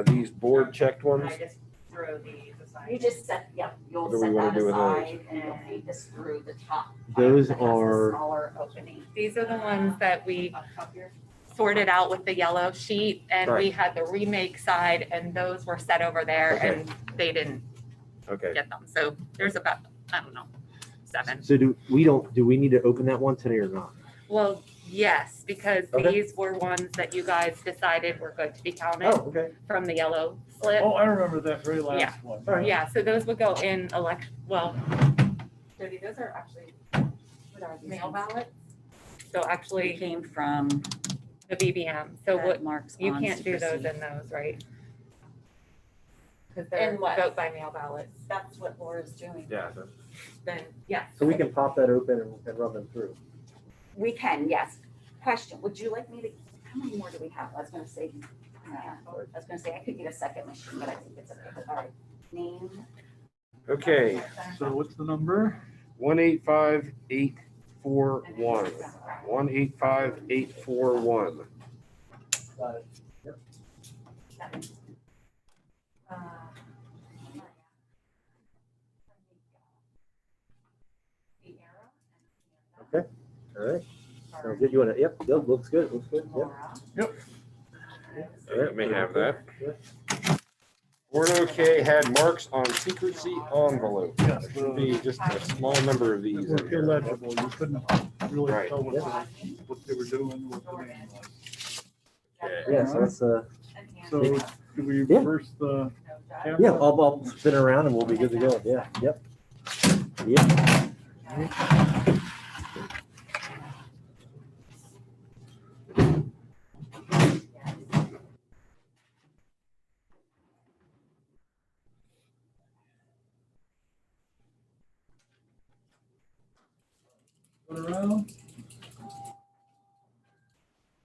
these board checked ones. I just threw these aside. You just set, yep, you'll What do we set wanna that do with those? aside and you'll feed this through the top. Those that has the are- Smaller opening. These are the ones that we sorted out with the yellow sheet, and we Right. had the remake side, and those were set over there, Okay. and they didn't Okay, get them. So there's about, I don't know, 7. So do we need to open that one today or not? Well, yes, because Okay. these were ones that you guys decided were good to be counted okay. from the yellow slip. Oh, I remember that very last one. All right. Yeah, so those would go in Jody, those are actually, what are these? Mail ballots? So actually, Came from the BBM, so what, Mark's. you can't do those in those, right? Because they're In what? vote by mail ballots, That's what Laura's doing. yeah. then, yes. So we can pop that open and run them through. We can, yes. Question, would you like me to, how many more do we have? I was gonna say, I could get a second machine, but I think it's okay. But all right. Name. Okay, So what's the number? 185841. 185841. Got it. Okay. All right. Sounds good. You want to, yep, looks good, yep. All right, may have that. Board OK had marks on secrecy envelope. Yes, There should be just a small number of They these. were in here. illegible, you couldn't really Right. tell what they were doing, what the name was. Okay. Yeah, so that's, So do we Yeah. reverse the camera? yeah, I'll spin around and we'll be good to go. Yeah, yep. Yep. Turn around.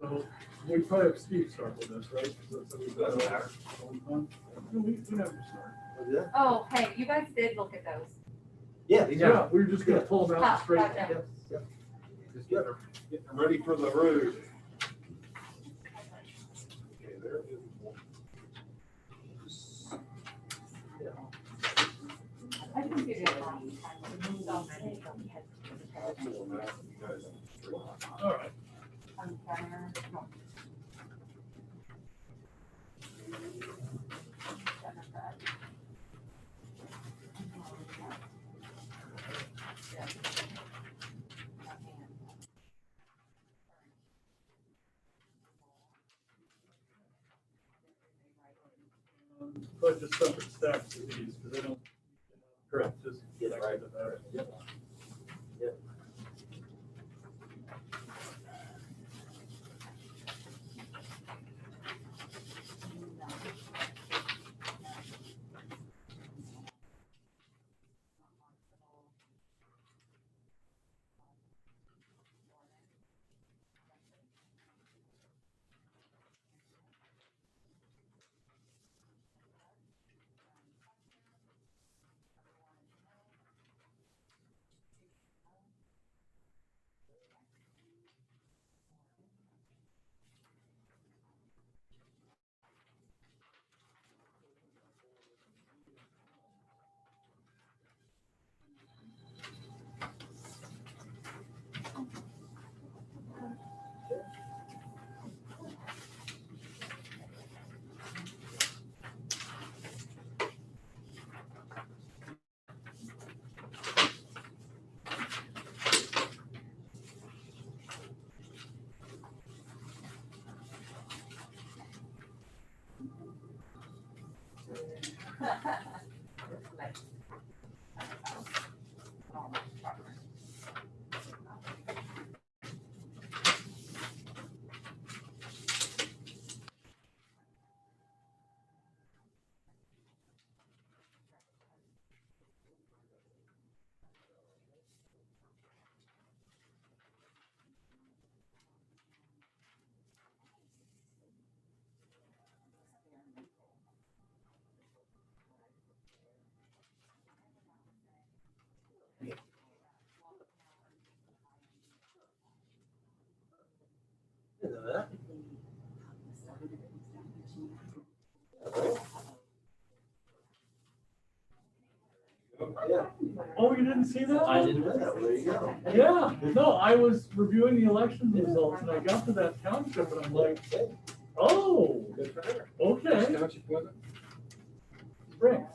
So we probably have Steve start with this, right? Doesn't matter. We never start. Oh, hey, you guys did look at those. Yeah, these are, Yeah, we were just gonna pull them out Ah, straight. gotcha. Just getting them ready for the road. Okay, there it is. I can give you a All right. But just separate stacks of these, because they don't. Correct. Just. Yeah, right. Yep. Yep. Didn't know that. Yeah, Oh, you didn't see that? I didn't know that. Well, there you go. Yeah, no, I was reviewing the election results and I got to that township and I'm like, oh, Good for her. okay, Township was it? Springs.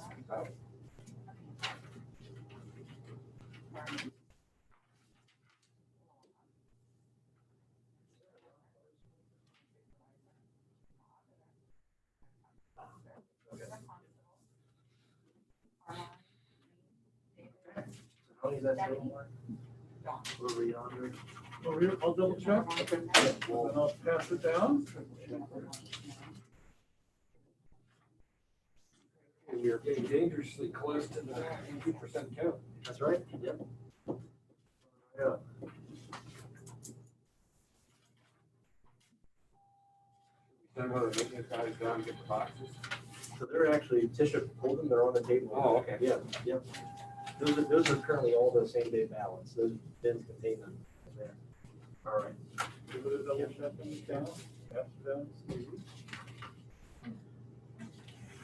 How many is that total, Mark? Over yonder. Over here, I'll double check. Okay. And I'll pass it down. We are getting dangerously close to the 2% count. That's right. Yep. Yeah. Send one of the maintenance guys down to get the boxes. So they're actually, Tisha pulled them, they're on the table. Oh, okay. Yeah, yep. Those are currently all the same day ballots. Those bins contain them there. All right. Give it a double check and it's down. Pass it down.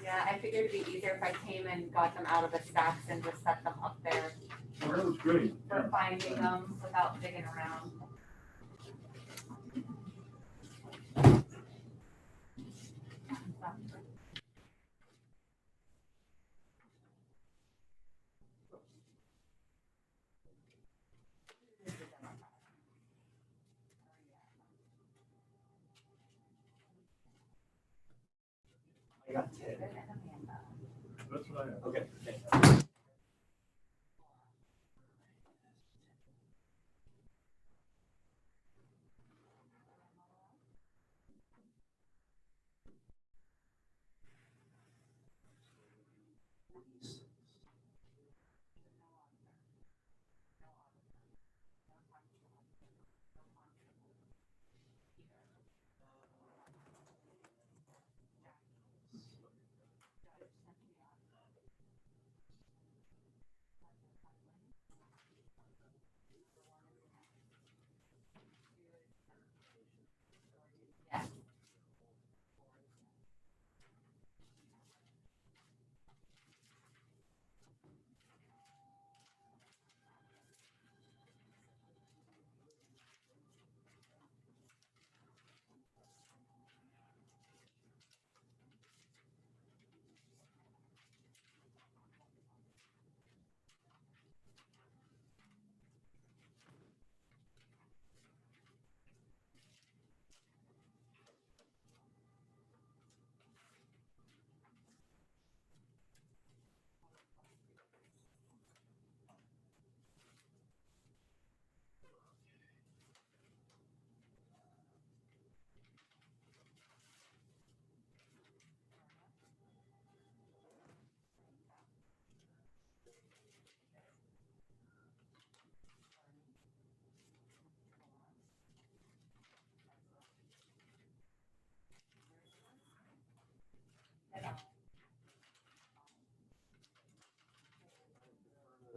Yeah, I figured it'd be easier if I came and got them out of the stacks and just set them up there Oh, that was great. for finding them without digging around. I got 10. That's what I have. Okay.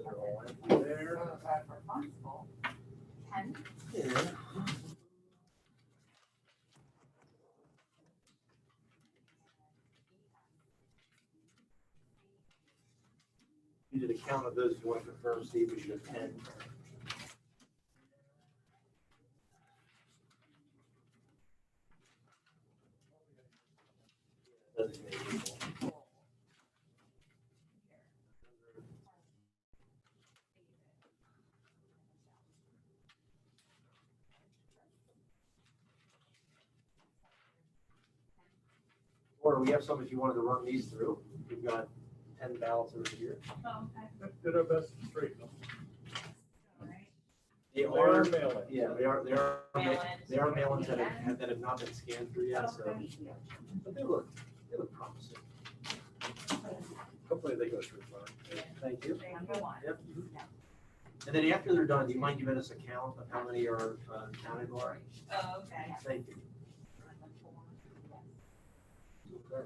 They're all empty there. Yeah. You did a count of those. You want to confirm, Steve? We should have 10. Designated people. Or we have some if you wanted to run these through. We've got 10 ballots over here. Oh, okay. Did our best to straighten them. They They are, are mail-in. yeah, they are Mail-ins. they are mail-ins that have not been scanned through yet, so, Okay. but they look promising. Hopefully they go through fine. Thank you. Number one. Yep. And then after they're done, do you mind giving us a count of how many are counted, Laura? Oh, okay. Thank you. Okay.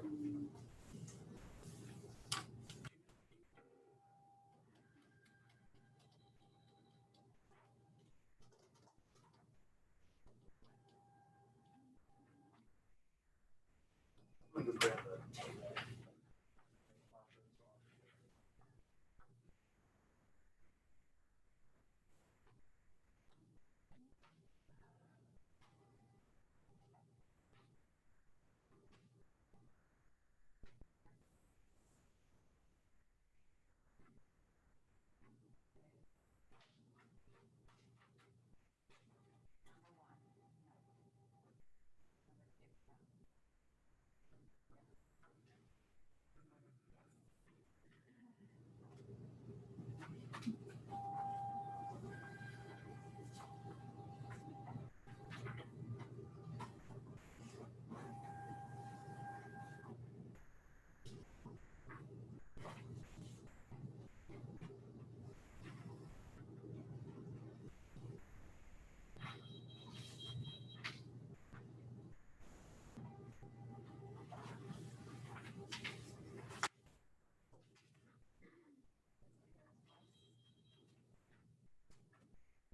We can grab that.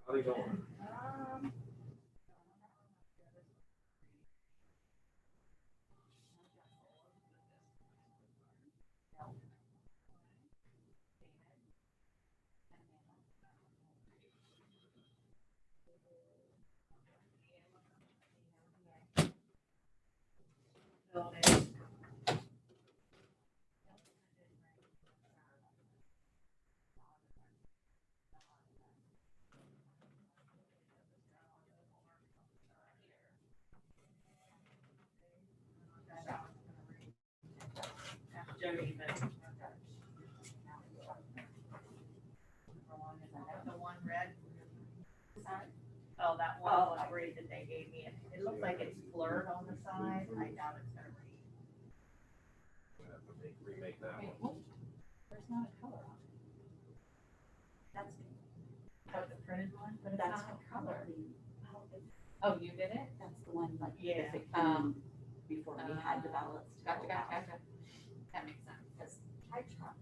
How they going? The one red. Oh, that one was green that they gave me. It looks like it's blurred on the side. I doubt it's gonna read. We have to remake that one. There's not a color on it. That's, Oh, the printed one? but it's That's not the a color. color. Oh, you did it? That's the one, like, Yeah. if it came before we had the ballots. to Gotcha, go gotcha, out. gotcha. That makes sense. Because I tried.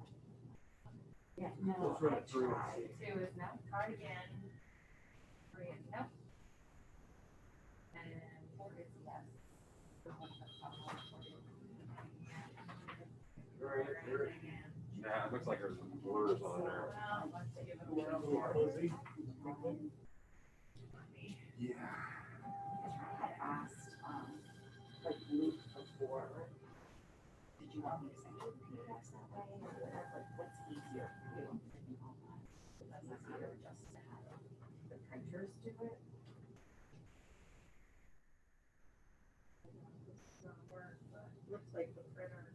Yeah, no, That's right, I three. tried. Two is no, Try it again. three is no. And four is yes. The one that's top one, four is- Yeah, it looks like there's some blurs on there. Well, let's give it a A little whirl. fuzzy. Yeah. I asked, like, the week before, did you want me to send you the PDFs that way, or whatever, like, what's easier for you? That's easier just to have the printers do it. Looks like the printer,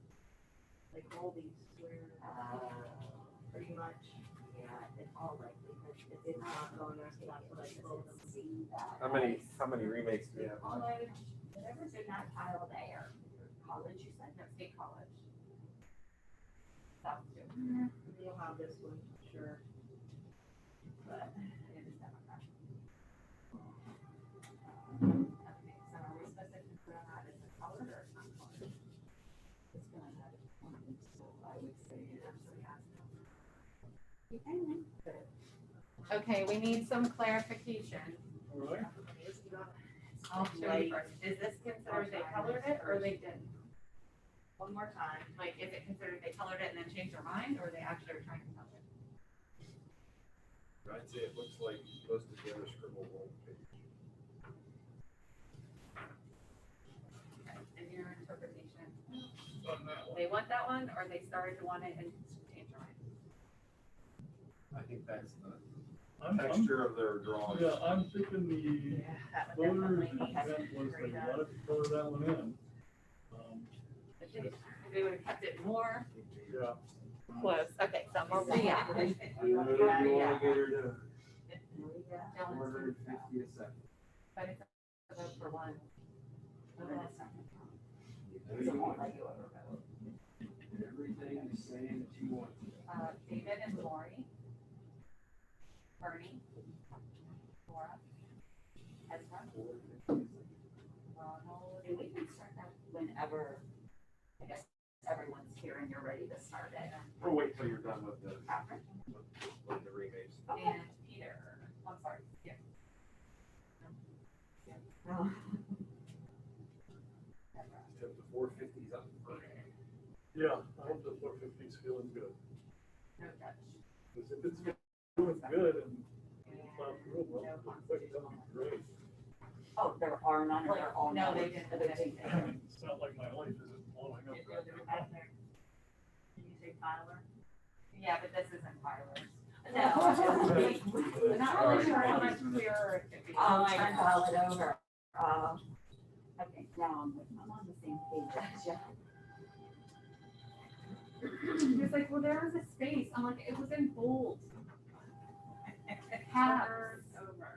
like all these square, pretty much. Yeah, it's all likelihood, it's not going to, that's what I told them, see that. How many remakes do we have? College, whatever's in that pile there, college, you said? No, State College. South two. You'll have this one, sure. But it is Democrat. Okay, so are we supposed to consider that as a color or it's not color? It's gonna have it, so I would say it actually has. Okay, we need some clarification. All right. I'll show you first. Is this considered they colored it or they didn't? One more time. Like, is it considered they colored it and then changed their mind, or they actually are trying to color it? I'd say it looks like most of the other scribble won't page. Okay, in your interpretation, On that one. they want that one, or they started to want it and changed their mind? I think that's the I'm, texture of their drawing. yeah, I'm thinking the That would voters' definitely need intent was they wanted to color that one in. If they would have kept it more, Yeah, Close, okay, so more. Yeah. You wanna get her to Don't 450 a second. But it's a vote for one. Everything is saying that you want. David and Lori. Bernie. Laura. Ezra. Ronald. And we can start that whenever, I guess, everyone's here and you're ready to start it. Or wait till you're done with the, After. with the rebates. And Peter. I'm sorry, yeah. Took the 450s up first. Yeah, I hope the 450 is feeling good. No Dutch. Because if it's feeling good and plow through, well, that'll be great. Oh, there are none, or they're all. No, no. they didn't. They're two things. It's not like my life isn't blowing up. right now. Can you say Tyler? Yeah, but this isn't Tyler's. No. We're not really sure how much clearer it could be. Turn ballot over. Okay, now I'm on the same page as you. He was like, well, there was a space. I'm like, it was in bold. Caps. Over.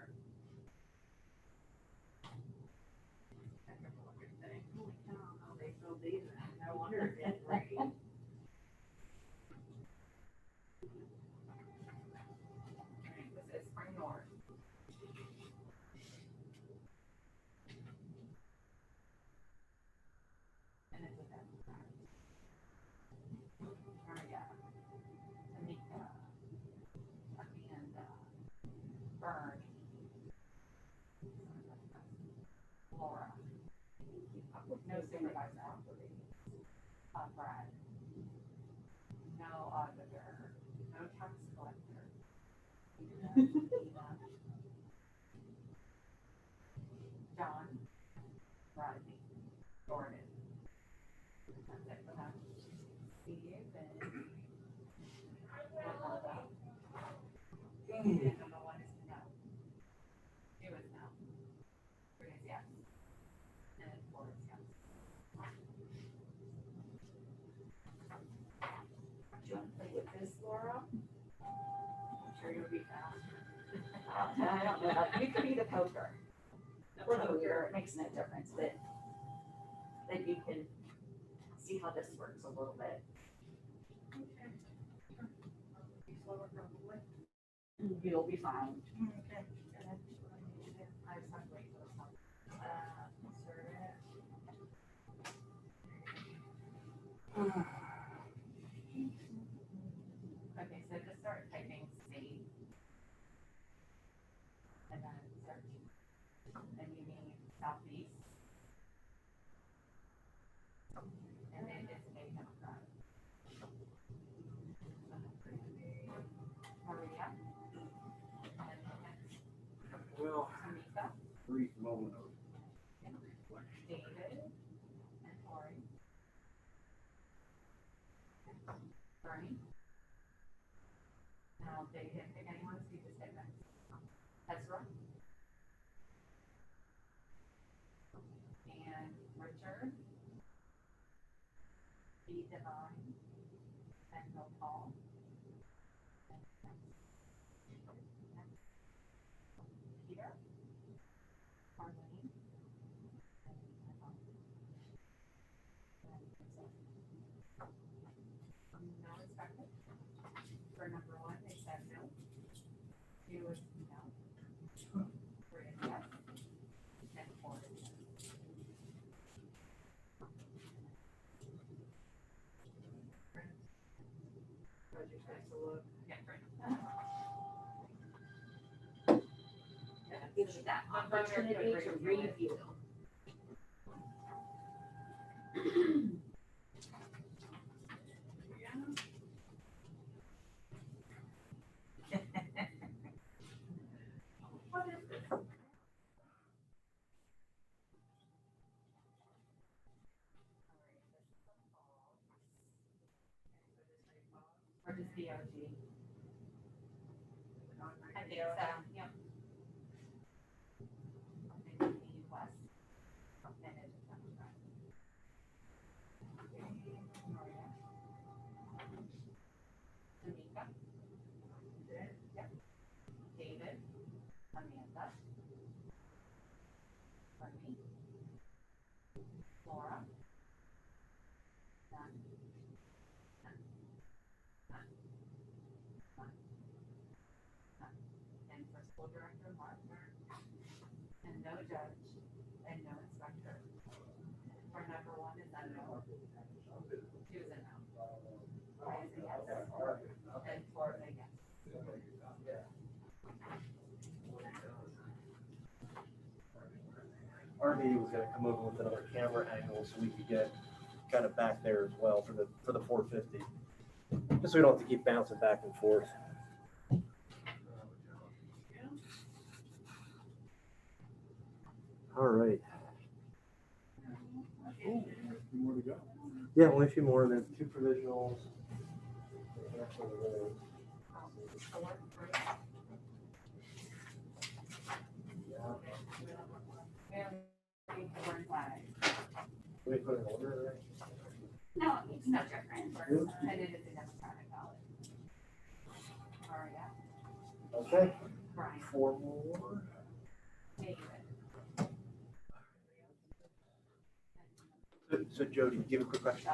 No wonder it didn't rain. This is Spring North. And it's a Democrat. Maria, Tamika, Amanda, Bernie, Laura. No supervisor. Brad. No auditor, no tax collector. John, Rodney, Gordon. That's it for that. Steve and. Number one is no. Two is no. Three is yes. And four is yes. Do you want to play with this, Laura? I'm sure you'll be fast. I don't know, you could be the poker. Or the poker, it makes no difference, but then you can see how this works a little bit. You'll be fine. I just have to wait for this one. Insert it. Okay, so just start typing state. And then search. And you mean southeast. And then it's a Democrat. Maria. And then Well, Tamika, brief moment of reflection. David, and Lori. Bernie. Now, they didn't pick anyone, so you just hit next. Ezra. And Richard. B. Divine. And Bill Paul. And next. Peter. Marlene. No inspector. For number one, they said no. Two is no. Three is yes. And four is yes. Roger, takes a look. Yeah, great. Gives you that opportunity to review. What is this? Or just DOG? I think so, yep. I think we need West. And it's a Democrat. Maria. And for school director, Mark. And no judge, and no inspector. For number one is unknown. Two is a no. Five is a yes. And four is a yes. RV was gonna come over with another camera angle so we could get kind of back there as well for the 450. Just so we don't have to keep bouncing back and forth. All right. More to go. Yeah, only a few more, then 2 provisionals. Do we put an order No, it's no different. And it is a Democratic ballot. Maria, there? Okay, Brian, 4 more. David. So Jody, do you have a quick question?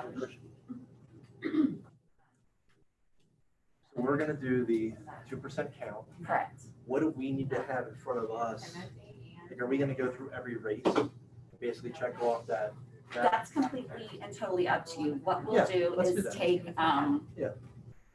So we're gonna do the 2% count. Correct. What do we need to have in front of us? Like, are we gonna go through every race? Basically check off that? That's completely and totally up to you. What we'll Yeah, do let's do is that. take, Yeah.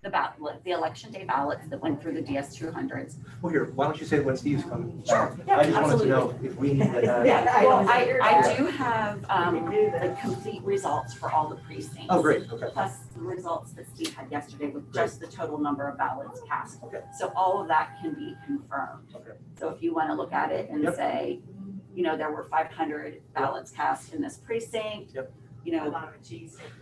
the election day ballots that went through the DS 200s. Well, here, why don't you say when Steve's coming? Sure, yeah, I just wanted to know if we need to have. Well, I do have, the complete results for all the precincts. Oh, great, okay. Plus the results that Steve had yesterday with just the total number of ballots cast. Okay. So all of that can be confirmed. Okay. So if you want to look at it and Yep. say, you know, there were 500 ballots cast in this precinct. Yep. You know,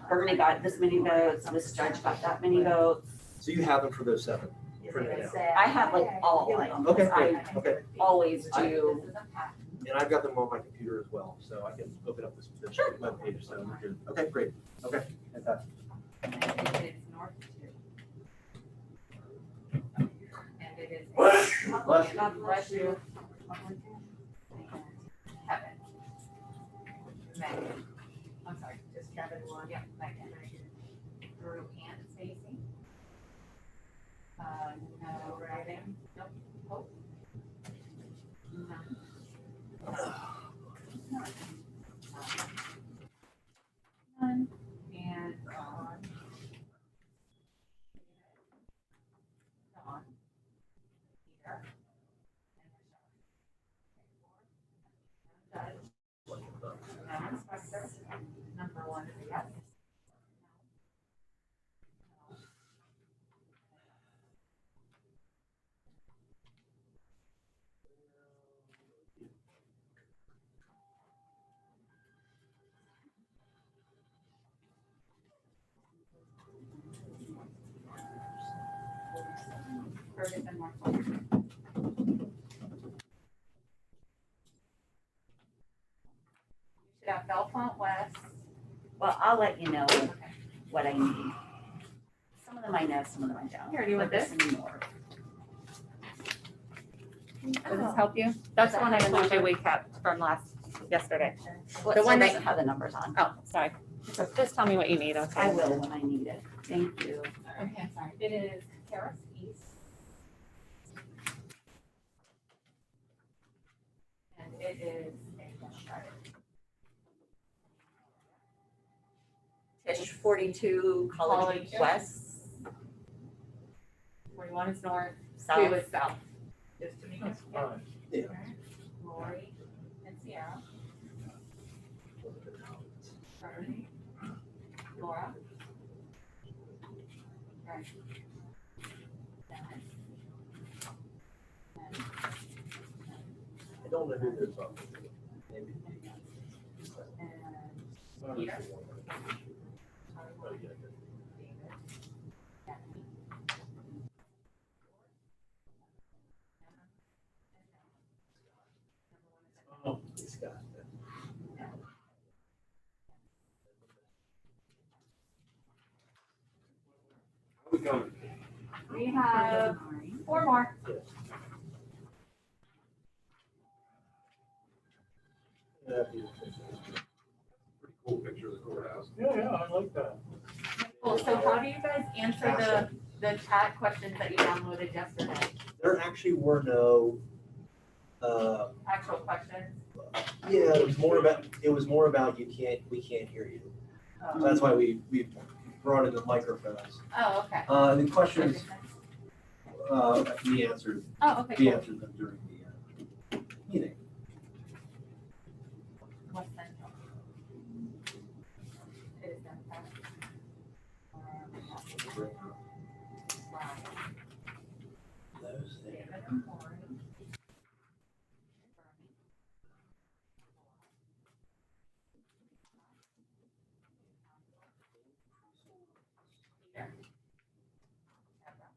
Burgundy got this many votes, this judge got that many votes. So you have them for those 7? printed out? I have like all of them. Okay, I great, okay. always do. And I've got them on my computer as well, so I can open up this web page, so we're good. Okay, great, okay, fantastic. And it is North two. And it is. God bless you. Kevin. Megan. I'm sorry, just Kevin one. Yep, Megan. Drew and Stacy. No writing. Nope. Hope. None. None. And Ron. Dawn. Peter. And Michelle. Judge. No inspector. Number one is a yes. Ferguson, Marshall. Should have Bellefonte West. Well, I'll let you know what I need. Some of them I know, some of them I don't. Here, do you want this? Ferguson North. Does this help you? That's the one I told you we kept from yesterday. What, The so one it that- doesn't have the numbers on. Oh, sorry. Just tell me what you need, okay? I will when I need it. Thank you. Okay, sorry. It is Terrace East. And it is Tish 42 College College. West. 41 is north, 2 South. is south. Just to make it. That's fine. Yeah. Lori and Sierra. Bernie. Laura. Right. Dennis. And I don't know who this is. Maybe. Peter. Oh, Scott. How we going? We have 4 more. Pretty cool picture of the courthouse. yeah, I like that. Cool, so how do you guys answer the chat questions that you downloaded yesterday, There actually were no, actual questions? yeah, it was more about we can't hear you. So that's why we brought in the microphones. Oh, okay. The questions, we answered Oh, okay, We cool. answered them during the meeting. West Central. It is Democrat. Those there. David and Warren. Peter. Deborah.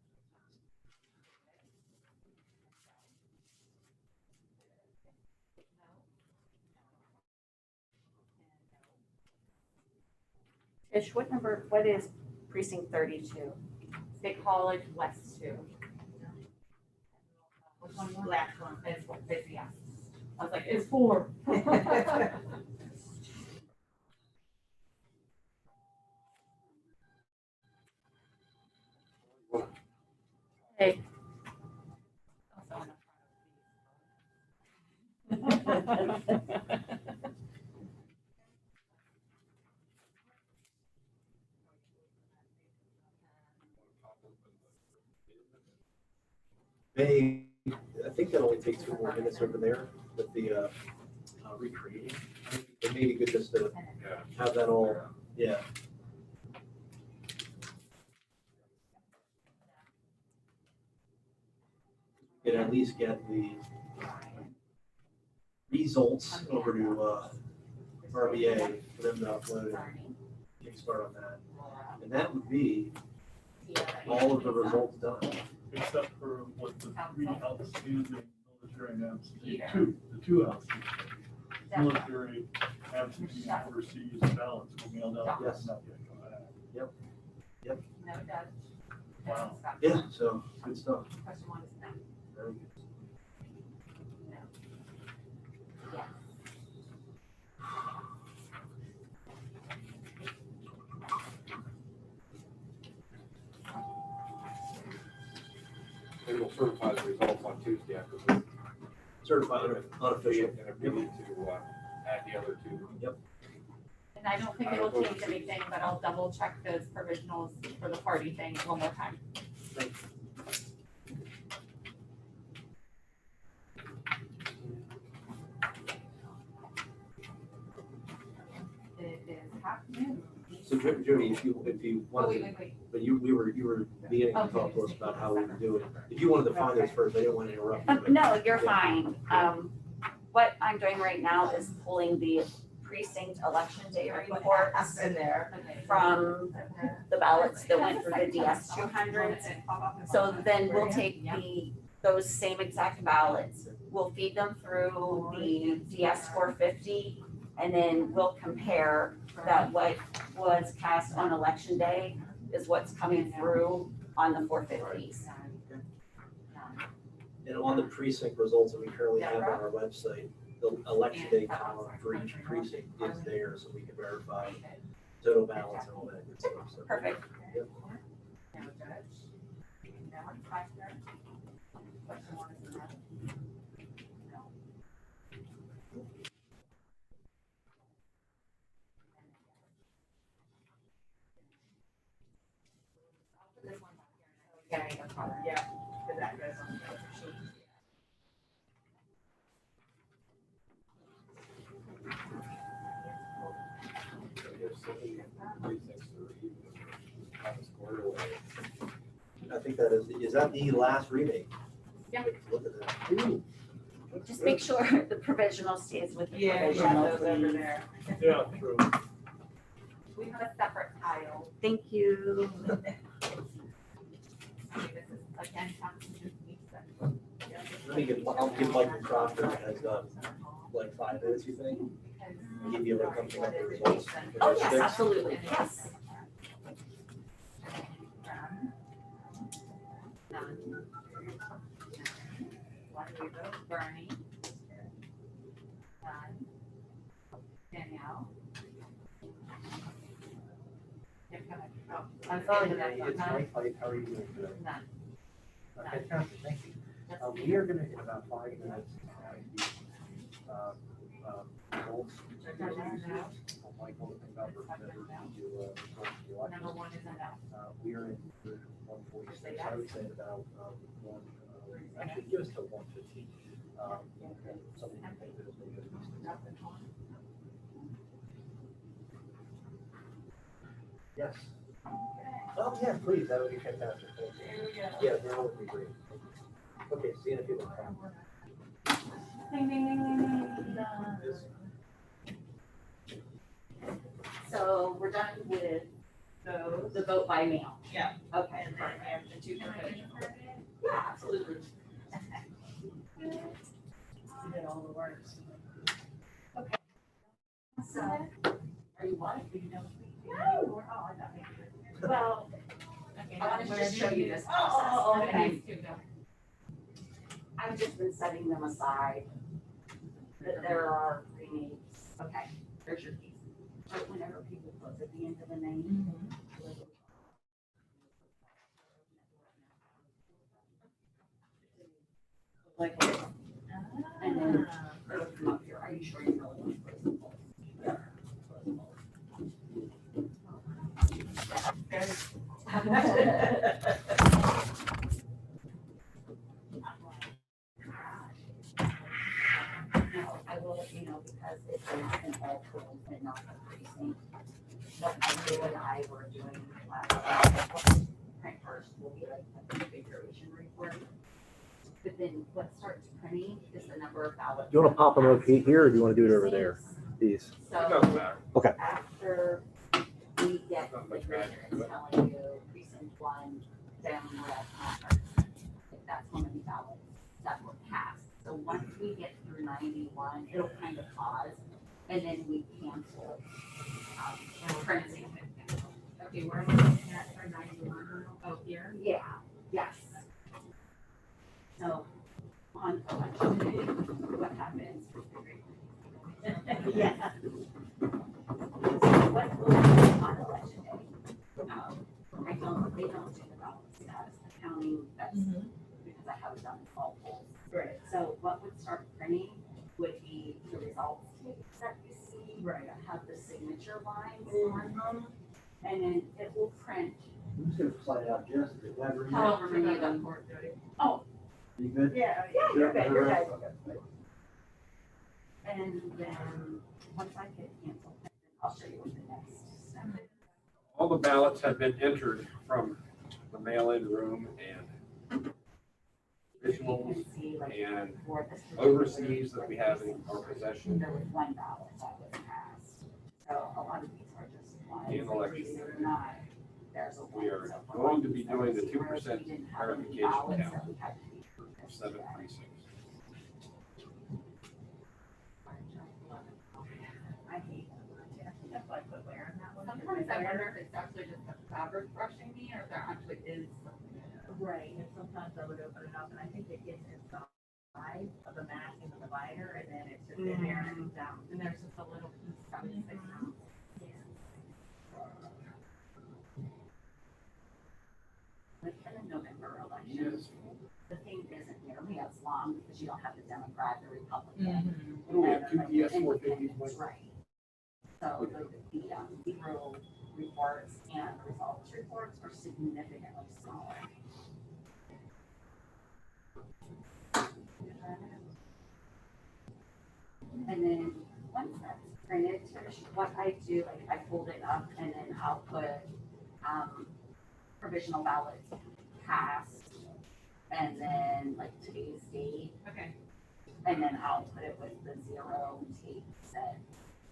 Ish, what is precinct 32? State College West 2. Which one? Last one. It's yes. I was like, it's 4. Hey. I think that only takes 2 more minutes over there with the recreating. It may be good just to have that all, yeah. You can at least get the results over to RBA for them to upload and kickstart on that. And that would be all of the results done. Except for what the 3 outstanding military and absentee, the 2 outstanding military absentee and overseas ballots were mailed out. Yes. Not yet come back. No judge. Wow. Yeah, so good stuff. Question 1 is no. Very good. No. Yes. They will certify the results on Tuesday after the. Certified, unofficial. And if we need to, add the other 2. And I don't think it'll change anything, but I'll double check those provisionals for the party thing one more time. It is half noon. So Jody, if you Oh, wanted, wait. but we were beginning to talk to us about how we would do it. If you wanted to find those first, I didn't want to interrupt you. but- No, you're Yeah. fine. What I'm doing right now is pulling the precinct election day reports In there. from the ballots that went through the DS 200s. So then we'll take those same exact ballots, we'll feed them through the DS 450, and then we'll compare that what was cast on election day is what's coming through on the 450s. And on the precinct results that we currently have on our website, the election day column for each precinct is there, so we can verify total balance and all that good stuff. So- Perfect. Yep. No judge. No inspector. Question 1 is no. No. I'll put this one back here. Yeah, because that goes on the other sheet. I think that is that the last reading? Yeah. Look at that. Just make sure the provisional stays with the Yeah, provisional, those over please. there. Yeah, true. We have a separate pile. Thank you. This is again, Constitution week 7. I'll give Michael Proctor has like 5 minutes, you think? He'd be able to come pick up the results. Oh, yes, absolutely, yes. None. One we vote Bernie. None. Danielle. They're coming. Oh, I'm sorry that that's It's not- Mike Light, how are you doing today? None. Fantastic, thank you. We are gonna, in about 5 minutes, have the, results. Michael, the thing about representatives to, results of the election. Number one is enough. We are in 146, I would say about, one, actually just to 150. And some of the things that have been good. Yes. Oh, yeah, please, that would be fantastic. Thank you. Yeah, that would be great. Okay, see you in a few minutes. Ding, ding, ding, ding, ding, ding. So we're done with the vote by mail. Yeah. Okay. And then we have the two provisional. Yeah, absolutely. You did all the words. So, are you what? Well, I wanted to just show you this process. Okay. I've just been setting them aside. That there are renames. Okay, there's your piece. But whenever people close at the end of the name. Like, And then it'll come up here. Are you sure you really want to close the poll? No, I will let you know because it's an all totals and not the precinct. What Andrew and I were doing last print first will be like a configuration report. But then what starts printing is the number of ballots. Do you want to pop them over here, or do you want to do it over there? These. It So doesn't matter. after we get the Not much commissioners magic, telling you precinct one, down red, that's how many ballots that were passed. So once we get through 91, it'll kind of pause, and then we cancel printing. okay, where am I looking at for 91? Oh, here? Yeah, yes. So on election day, what happens? Yeah. So what will happen on election day? They don't do the ballot status accounting, that's because I haven't done all polls. Right. So what would start printing would be the results tapes that you see. Right. That have the signature lines on them, and then it will print. I'm just gonna slide out just a bit. However many of them. Oh, You good? yeah, you're good, you're good. Okay. And then, once I hit cancel, I'll show you what the next step is. All the ballots have been entered from the mail-in room and You visuals can see like and for this. overseas that we have in our possession. There was one ballot that was passed. So a lot of these are just one, And election. they're not. There's a We are one, so for going to one, be there doing was the zero, 2% we didn't have any verification ballots count that we had to be approved of 7 today. precincts. I hate that. That's why I put where on that one. Sometimes I wonder if it's actually just the fabric brushing me or if there actually is something. Right, and sometimes I would open it up and I think it gets inside of the mask and the divider and then it's just in there and it's down. And there's just a little piece that sticks out. With the November election, the thing isn't nearly as long because you don't have the Democrat, the Republican. What do we have, two and DS the 450s, independents, right? So the zero reports and results reports are significantly smaller. And then once that's printed, what I do, like I fold it up and then I'll put provisional ballots passed and then like today's date. Okay. And then I'll put it with the zero tape that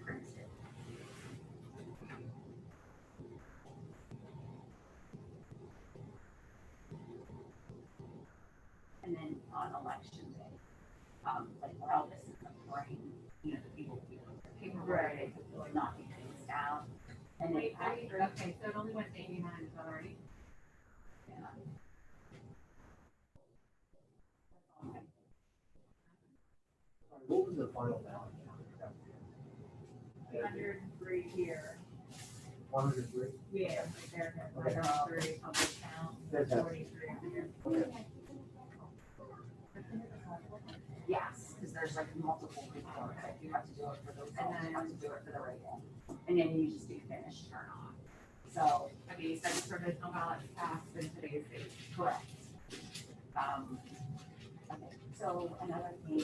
prints it. And then on election day, like while this is occurring, you know, the people will be able to paperwork, they could really knock things down. And Wait, they, okay, so it only went to 89, is that already? What was the final ballot count? 103 here. 103. Yeah, there, like, three public count, That's it. 43. Yes, because there's like multiple reports, like you have to do it for those, and then you have to do it for the radio. And then you just do finish, turn on. So, Okay, you said provisional ballots passed in today's date. correct. Okay, so another thing.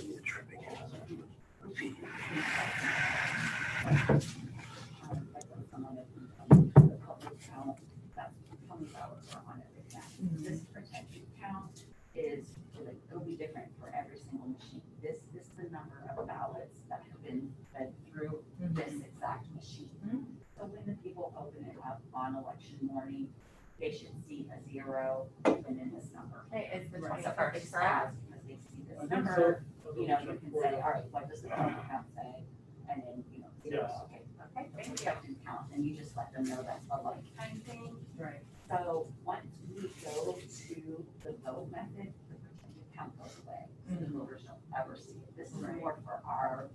The public count, that's how many ballots are on every count. This protected count is, like, it'll be different for every single machine. This is the number of ballots that have been fed through this exact machine. So when the people open it up on election morning, they should see a 0 and then this number. Okay, it's the Right. So 21st, it's correct? as, because they see this number, you know, you can say, all right, what does the public count say? And then, you know, Yes. okay, thank you, count, and you just let them know that's a lifetime thing. Right. So once we go to the vote method, the protected count goes away. So the voters don't ever see it. This is more for our,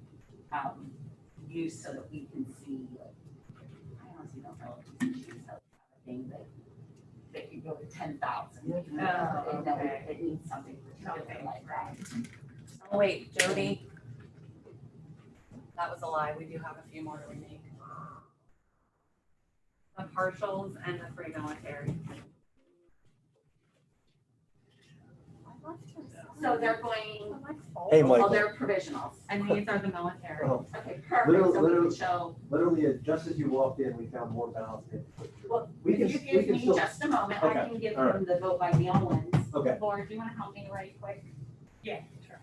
use so that we can see, like, I honestly don't know if these machines have a thing that they could go to 10,000. okay. It needs something particular like that. Oh, wait, Jody. That was a lie. We do have a few more to remake. The partials and the free military. So they're going, Hey, oh, Michael, they're provisionals. And these are the military. oh, Okay, perfect. So we can Literally- show, literally, just as you walked in, we found more ballots in. well, We if can- you we give can me still- just a moment, I Okay, can give all right. them the vote by mail ones. Okay. Laura, do you want to help me right quick? Yeah, sure.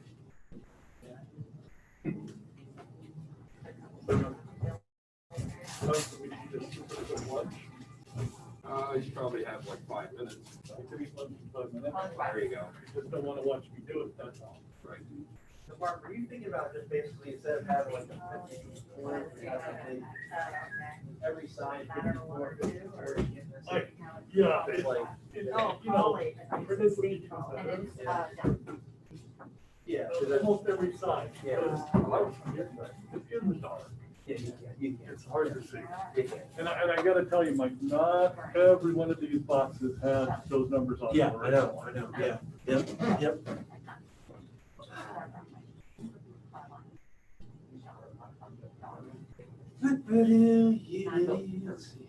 We need to just sort of lunch. You probably have like 5 minutes. I could eat lunch in 5 minutes. There you go. Just don't want to watch me do it, that's all. Right. So Mark, were you thinking about just basically instead of having like a 50 corner, you have something every side 54, 54, Like, yeah, it's it's like, you Oh, know, Polly. for this week, And then, yeah, so that's, almost every side. yeah, Hello? It's in the dark. yeah, you can. It's hard to see. You can. And I gotta tell you, Mike, not every one of these boxes has those numbers on. Yeah, them. I know, yeah, yep. Let's see.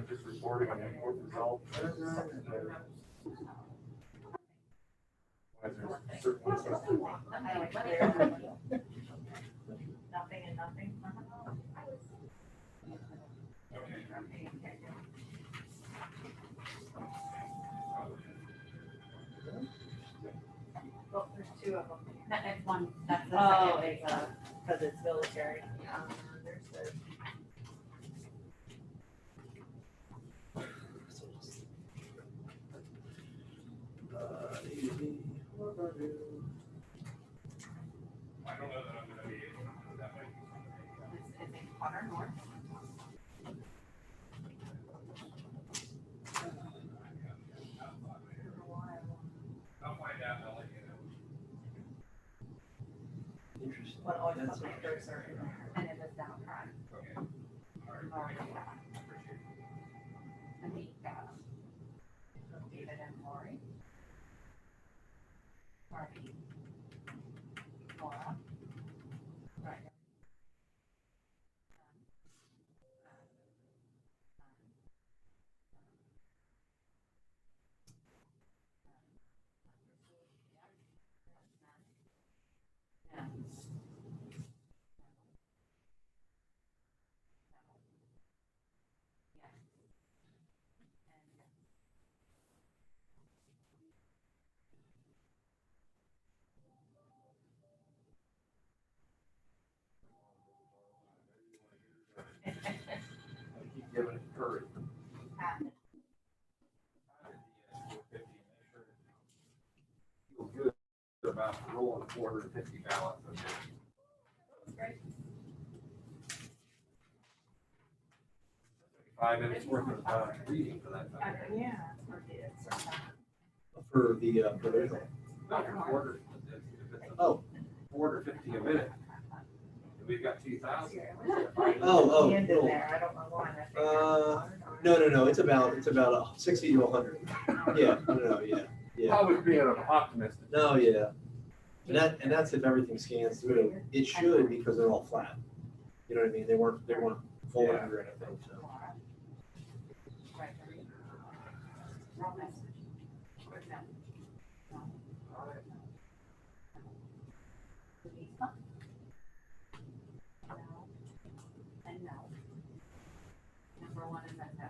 Just reporting on the court results. Nothing and nothing. Well, there's two of them. That's one, that's the Oh, second big, because it's military. There's the. I don't know that I'm gonna be able to do that way. it's in Potter North. I'll find out, I'll let you know. Interesting. Well, always That's put my cursor in there. And it was down front. Okay. All right. Already, Appreciate it. and the, David and Lori. Barbie. Laura. Right. I keep giving it courage. Feel good about rolling 450 ballots. Great. 5 minutes worth of reading for that. time. Yeah. For kids. For the provisional. No, quarter, if it's Oh, 4 to 50 a minute. We've got 2,000. Oh, Hand in oh. there, I don't know why. I figured- No, it's about 60 to 100. Yeah, no, yeah. I was being an optimist. No, yeah. And that's if everything scans through. It should because they're all flat. You know what I mean? They weren't folded or anything, so. And no. Number one is a no.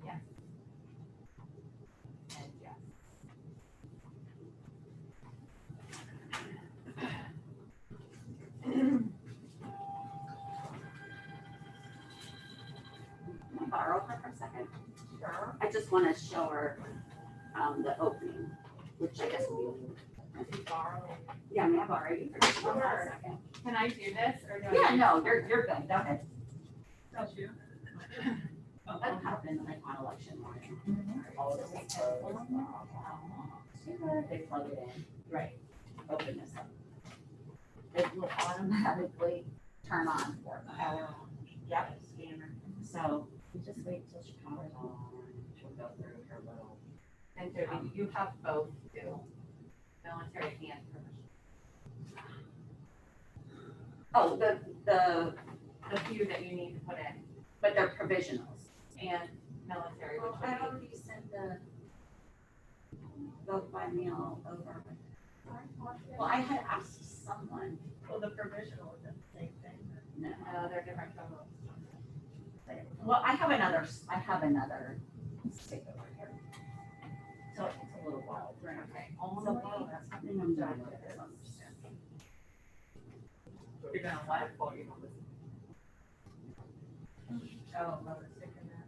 Yes. And yes. Can I borrow her for a second? Sure. I just want to show her, the opening, which I guess will be. Yeah, may I borrow you for just one second? Can I do this or no? Yeah, no, you're good, go ahead. Don't you? That happened like on election morning. All of this. They plug it in. Right. Open this up. It will automatically turn on for them. Yep. Scanner. So you just wait till she comes on. She'll go through her little. And Jody, you have both too, military and commercial. Oh, the, The few that you need to put in, but they're provisionals. and military, which I would be. already sent the vote by mail over. Well, I had asked someone. Well, the provisional is the same thing. No. No, they're different totals. Well, I have another stick over here. So it takes a little while. Okay. So that's something I'm doing with this. You're gonna let it fall, you know. Oh, well, it's sticking there.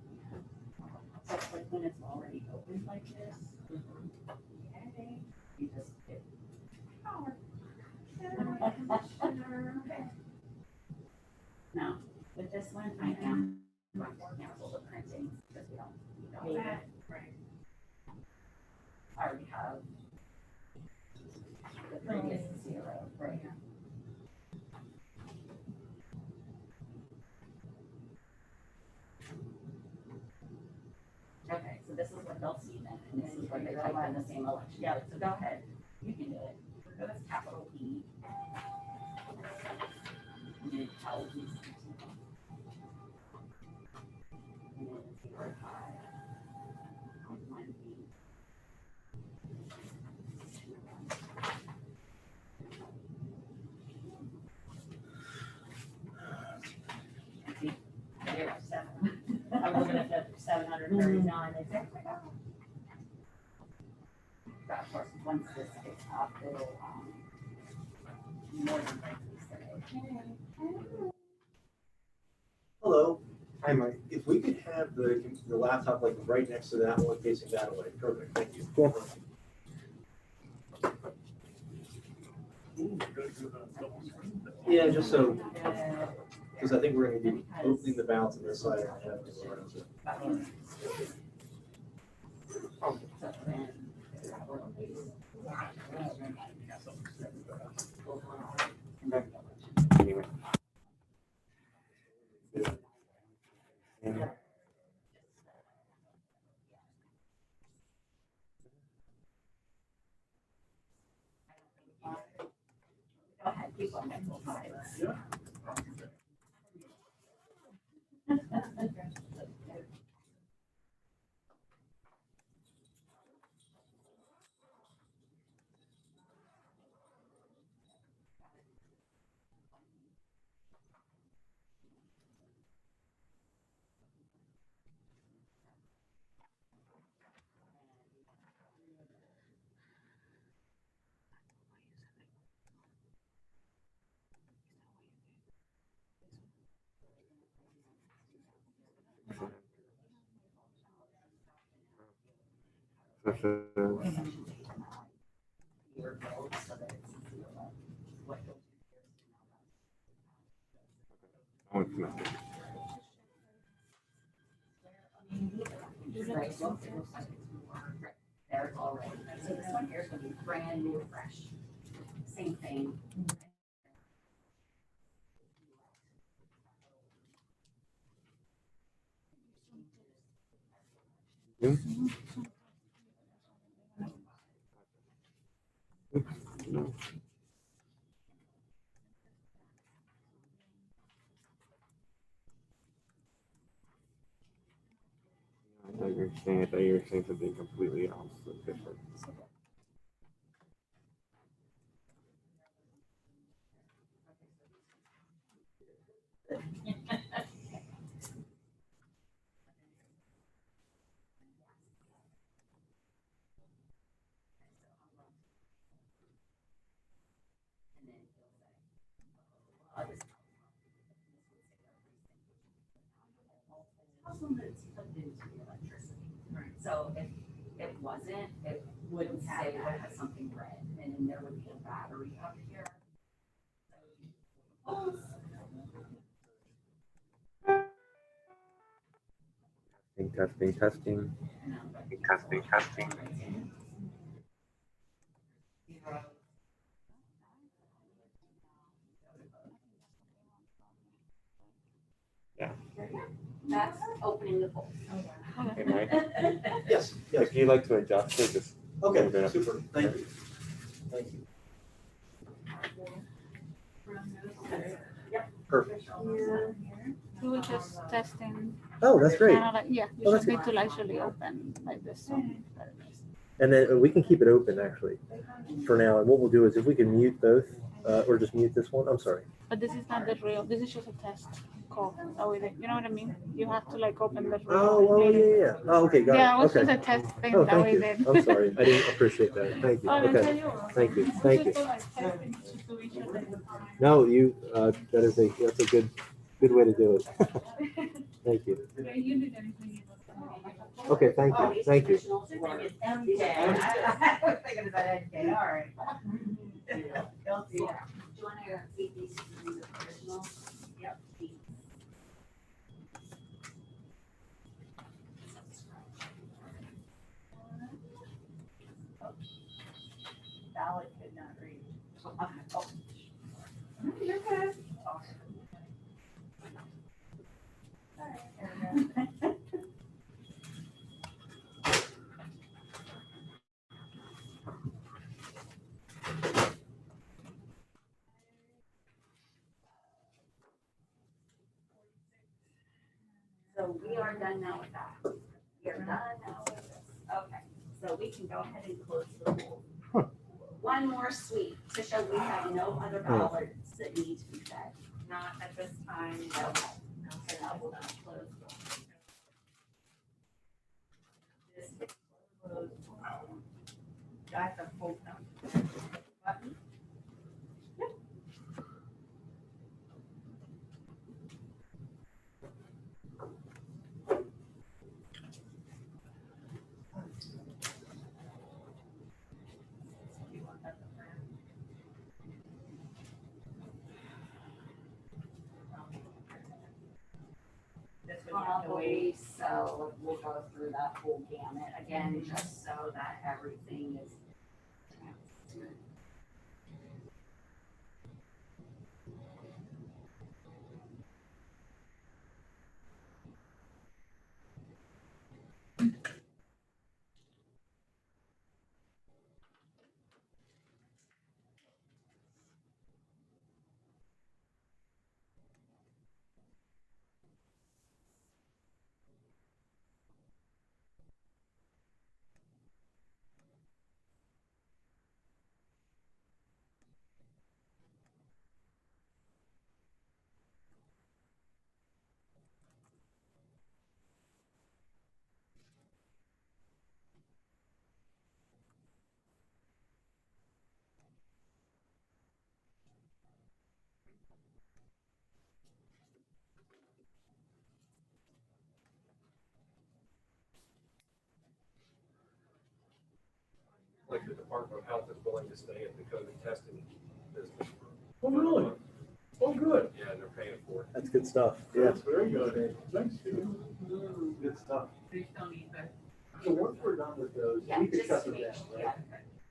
So it's like when it's already open like this. Okay. You just hit. No, with this one, I am going to cancel the printing because we don't need it. Right. I already have the previous 0 right here. Okay, so this is what they'll see then, and this is what they type in the same election. Yeah, so go ahead, you can do it. So that's capital E. And then tell these. And then 0, 5. And 1 B. See, there are 7. I'm looking at the 739. But of course, once this gets up, it'll, more than likely say. Hello. Hi, Mike. If we could have the laptop like right next to that one facing that way, perfect, thank you. Cool. Yeah, just so, because I think we're gonna be opening the ballots on this side and having to go around it. Go ahead, keep going. Yeah. There's already, so this one here is gonna be brand new, fresh. same thing. I thought you were saying something completely opposite, different. Problem that's plugged into the electricity. So if it wasn't, it wouldn't say it would have something red, and then there would be a battery up here. Testing. Yeah. That's opening the bolt. Hey, Mike, Yes, yes. if you'd like to adjust it, just. Okay, move it up. super, thank you. Thank you. Perfect. We will just testing. Oh, that's great. Yeah, Oh, you that's should be to actually open like this. So And then we can keep it open actually for now. And what we'll do is if we can mute both, or just mute this one, I'm sorry. but this is not the real, this is just a test call. That way, you know what I mean? You have to like open the real. Oh, yeah. Oh, okay, got it. Yeah, it was Okay. just a test thing Oh, that we thank you. did. I'm sorry. I didn't appreciate that. Thank you. Oh, no, Okay. you're welcome. Thank you. It's Thank you. just like testing to be sure that- No, that's a good way to do it. Thank you. Yeah, you did everything. Okay, thank Oh, you. these Thank you. provisionals are gonna get MK. I was thinking about MK, all right. Do you wanna keep these through the provisional? Yep. Ballot could not read. You're good. So we are done now with that. We are done now with this. Okay, so we can go ahead and close the poll. One more sweep to show we have no other ballots that need to be fed. Not at this time. No. So now we'll just close. This is closed. I have to hold them. Button. This would have to wait. Probably so. We'll go through that whole gamut again, just so that everything is transparent. Like the Department of Health is willing to stay at the COVID testing business. Oh, really? Oh, good. Yeah, and they're paying for it. That's good stuff. Yeah. That's very good. Thanks, Steve. Good stuff. They still need the. So once we're done with those, Yeah, we can just shut to them make, down, yeah, right?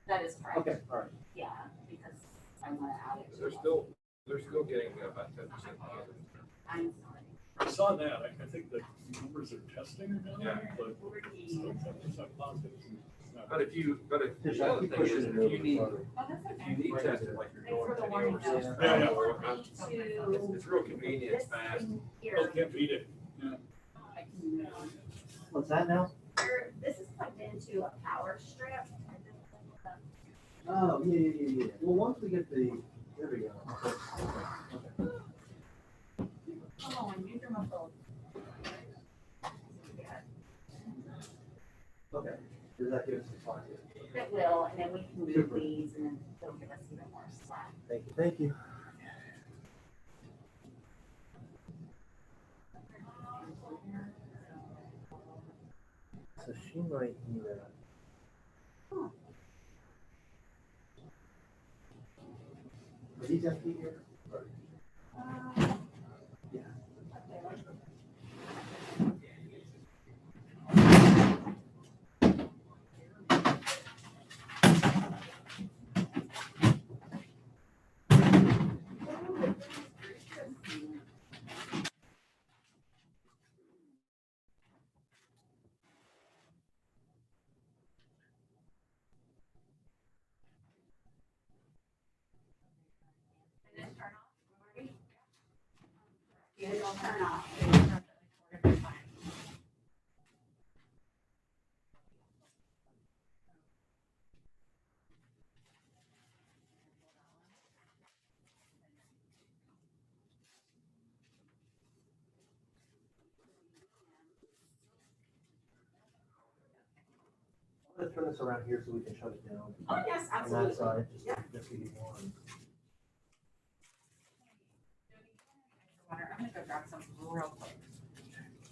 that is correct. Okay, all right. Yeah, because I want to add it. They're still getting about 10%. I'm sorry. I saw that, I think the numbers are testing are down Yeah. there, but still 10% positive. But the other thing is, if you need tested, like you're going to the overseas. Yeah, It's real convenient, it's fast. Still can't beat it. What's that now? This is plugged into a power strip. Oh, yeah. Well, once we get the, there we go. Come on, use your muscle. Okay, does that give us the slide? It will, and then we can move these and then it'll give us even more slack. Thank you. So she might need a. Are these empty here? Yeah. And then turn off. Ready? It'll turn off. Let's turn this around here so we can shut it down. Oh, yes, On absolutely. that side, Yeah. just so you want. Water, I'm gonna go grab some real quick.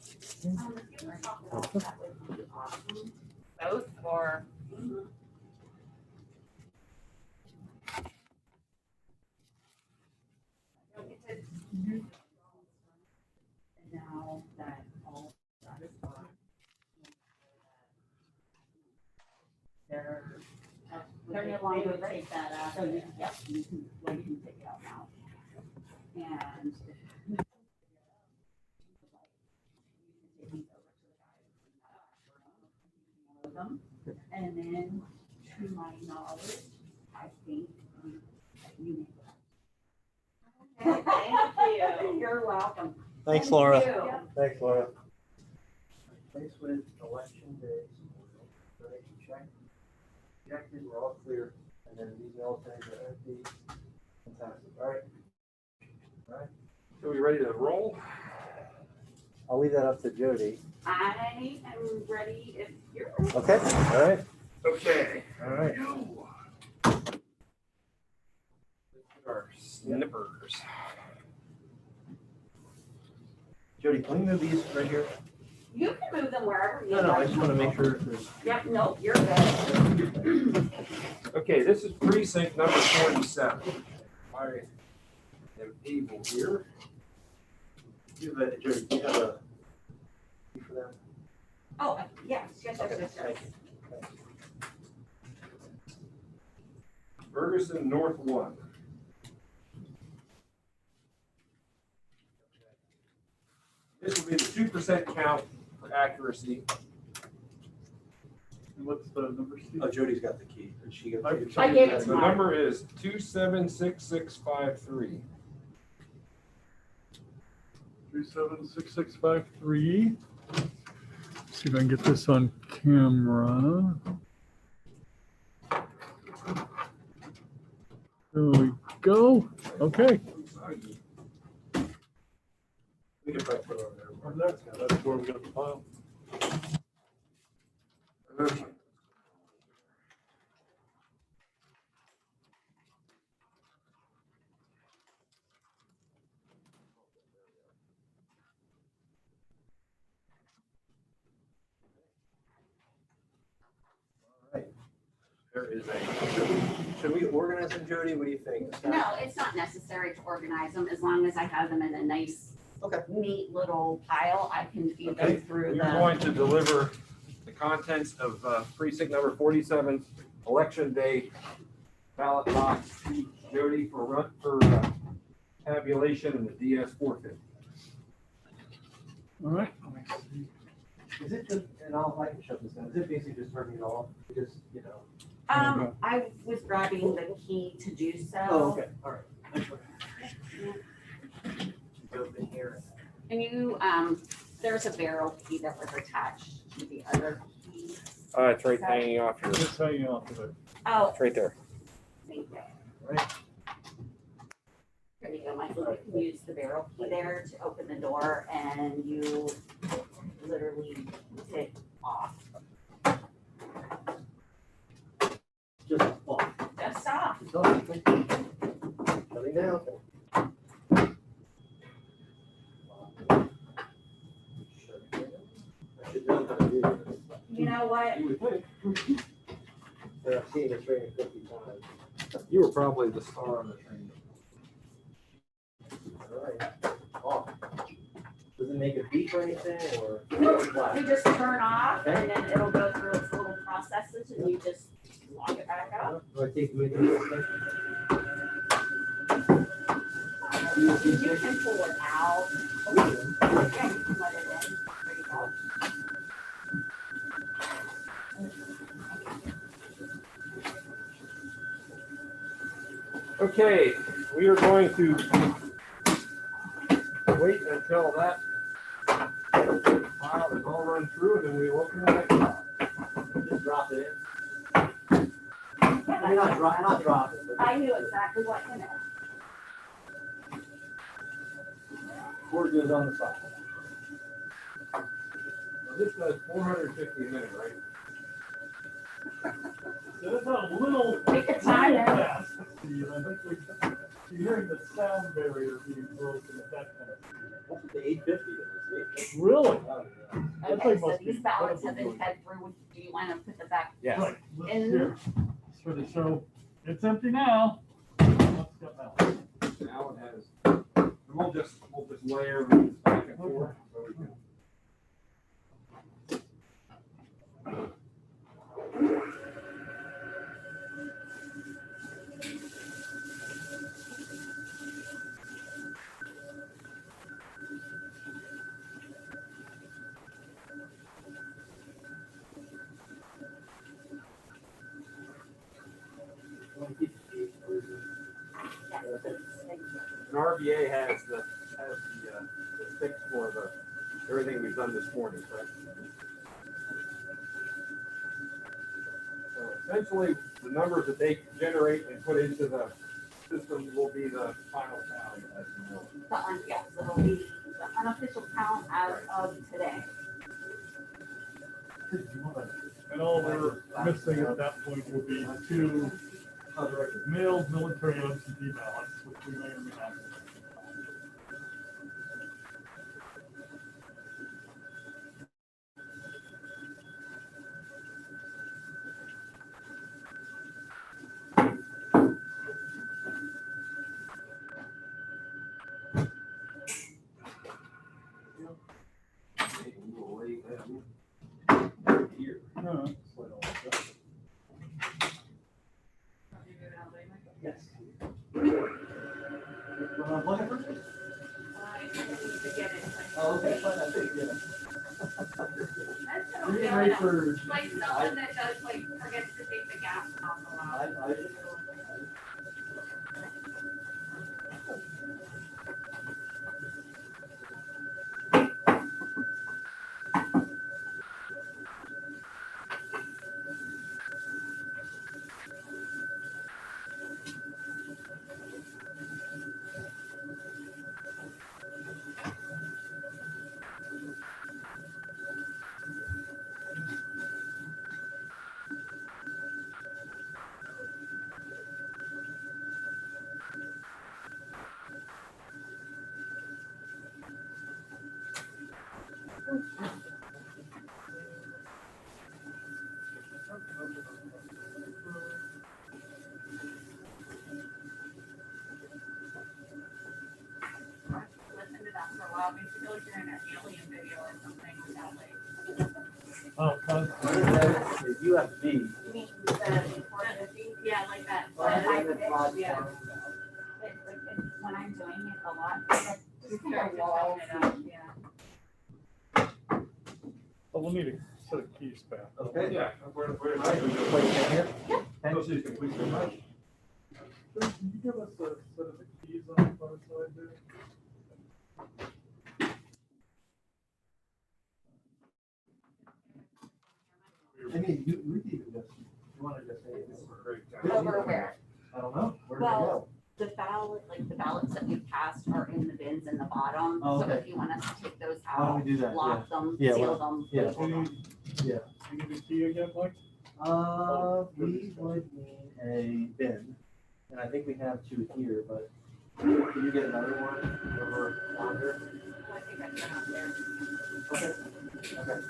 If you want to talk about that would be awesome. Both or? Don't get to- And now that all that is gone. They're no longer take that out. So you, yeah, you can take it out now. And. Them. And then, to my knowledge, I think you. Thank you. You're welcome. Thanks, Thank Laura. you. Thanks, Laura. Place with election days. Check. Checked, we're all clear, and then these all things are empty. Fantastic, all right. All right. So we ready to roll? I'll leave that up to Jody. I am ready if you're ready. Okay, all right, Okay. all right. Our snippers. Jody, can we move these right here? You can move them wherever you No, like. I just want to make sure there's. Yep, nope, you're good. Okay, this is precinct number 47. I am able here. You have a, Jody, do you have a key for them? Oh, yes, yes. Thank you. Ferguson North 1. This will be the 2% count for accuracy. And what's the number, Steve? Oh, Jody's got the key. Did she get I- the key? I gave it to The Mark. number is 276653. 376653. See if I can get this on camera. There we go. Okay. We can probably put it over there. That's where we got the file. Okay. There is a, should we organize them, Jody? What do you think? No, it's not necessary to organize them, as long as I have them in a nice, Okay. neat little pile, I can feed Okay, them through we're the. going to deliver the contents of precinct number 47, election day ballot box to Jody for tabulation and the DS 450. All right. Is it just, and I'll like to shut this down, is it basically just turning it off, just, you know? I was grabbing the key to do so. Oh, all right. Open here. And you, there's a barrel key that was attached to the other key. It's right hanging off here. Just hanging off of it. Oh, It's right there. thank you. Right. There you go, Michael. You can use the barrel key there to open the door and you literally take off. Just off. Just off. It's off. Shutting down. I should know how to do this. You know what? You would think. But I've seen this training 50 times. You were probably the star on the train. All right. Off. Does it make a beep or anything, or? You just turn off and then it'll go through its little processes and you just lock it back up. Do I take with me? You can pull it out. Yeah, you can let it in. There you go. Okay, we are going to wait until that file is all run through, and then we open the next file. Just drop it in. I mean, not drop it. But I knew exactly what to know. cord goes on the side. Now, this does 450 a minute, right? That's a little. Take the time there. fast. Steve. I think you're hearing the sound barrier being broken at that point. That's what the 850 is. Really? That Okay, thing so must be these ballots have been incredibly- fed through. Do you want to put the back? Yes. Right, let's In- hear. So it's empty now. Let's get that. Now it has, and we'll just layer these back and forth so we can. And RBA has the sticks for everything we've done this morning, correct? So essentially, the numbers that they generate and put into the system will be the final tally, as you know. Yes, it'll be the unofficial count as of today. And all we're missing at that point will be 2 mailed military absentee ballots, which we may or may not. Maybe we'll lay them here. Yes. I'm looking for it. Oh, okay, fine, I think, yeah. That's You're getting ready for. like someone that does like forgets to take the gas off the line. I just. Listen to that for a while. Makes you feel like you're in an alien video or something. That way. Oh, UFB. Yeah, like that. Yeah. When I'm doing it a lot, it's kind of walls. Oh, we'll need a set of keys back. Okay. Yeah. We're- Wait, here? Those two can please very much. Can you give us a set of the keys on the far side there? I mean, we could even just, you wanna just say it's Great. Over where? I don't know, where do they Well, go? the ballot, like the ballots that we passed are in the bins in the bottom. Oh, So okay. if you want us to take those Why don't out, we do that? lock them, Yeah, seal well, them, yeah. label them. You need a key again, Mike? We would need a bin, and I think we have two here, but can you get another one over yonder? I think I put out there. Okay, okay.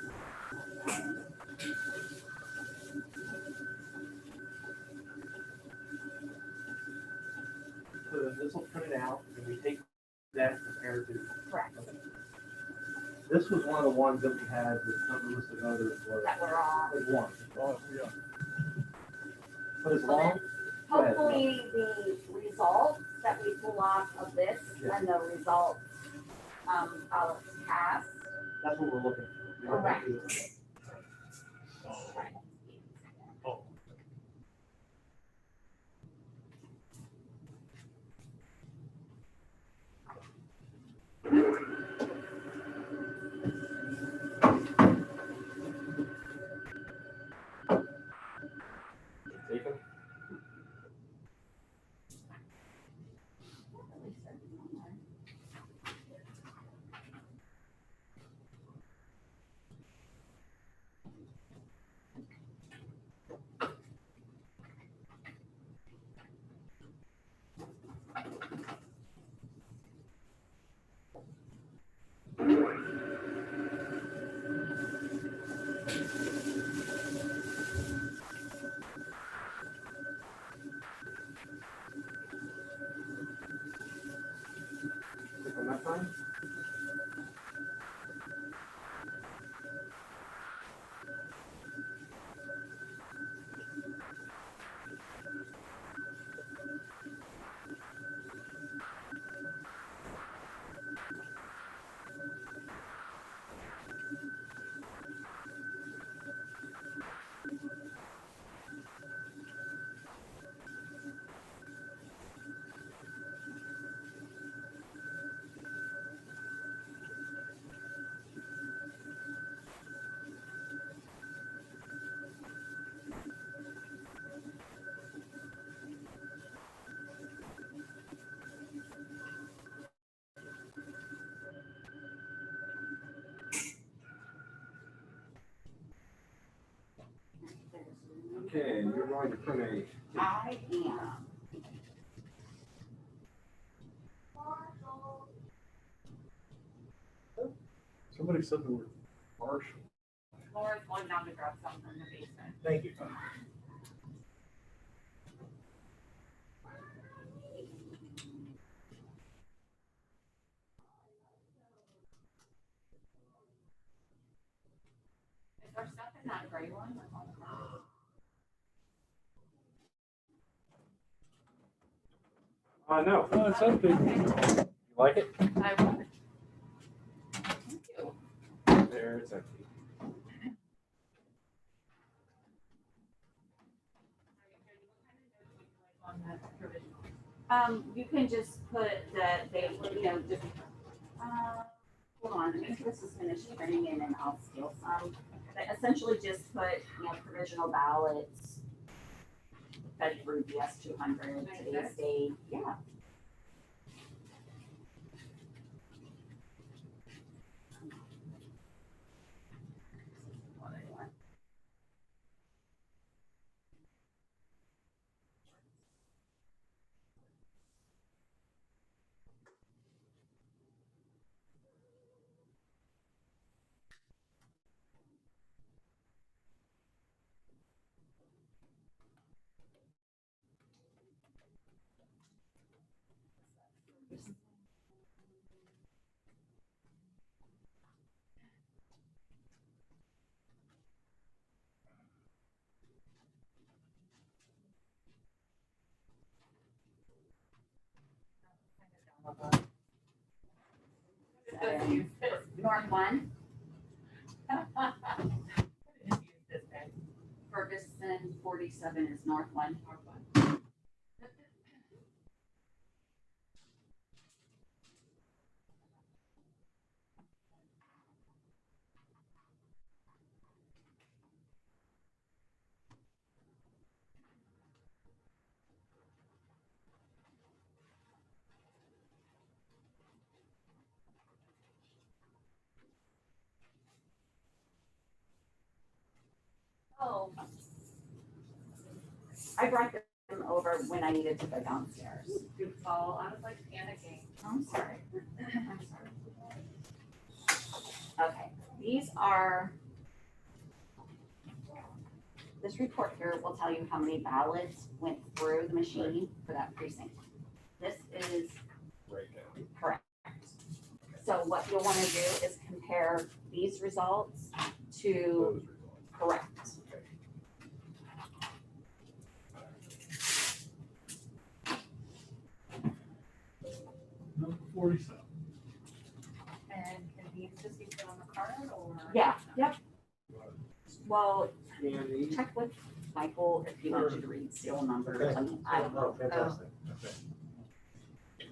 So then this will print it out, and we take that compared to. Correct. This was one of the ones that we had with some list of others were. That we're all. Was one, Oh, yeah. but as long. Go ahead. Hopefully, the results that we pull off of this Yeah. and the results, ballots cast. That's what we're looking for. Correct. Oh. Taken? Click on that time. Okay, and you're going to print I am. Somebody said the word Marshall. Laura's going down to grab something in the basement. Thank you. Is there stuff in that gray one? No. Oh, it's empty. You like it? I will. Thank you. There, it's empty. On that provisional. You can just put that they, just, hold on, after this is finished turning in and I'll steal some. But essentially just put, provisional ballots, fed through DS 200, today's date, yeah. North one. Ferguson 47 is North one. Oh. I brought them over when I needed to go downstairs. Well, I was like panicking. I'm sorry. I'm sorry. Okay, these are, this report here will tell you how many ballots went through the machine for that precinct. This is correct. So what you'll want to do is compare these results to correct. Number 47. And can these just be put on the card or? Yeah, yep. Well, check with Michael if you want you to read serial numbers. I mean, I don't know. Fantastic.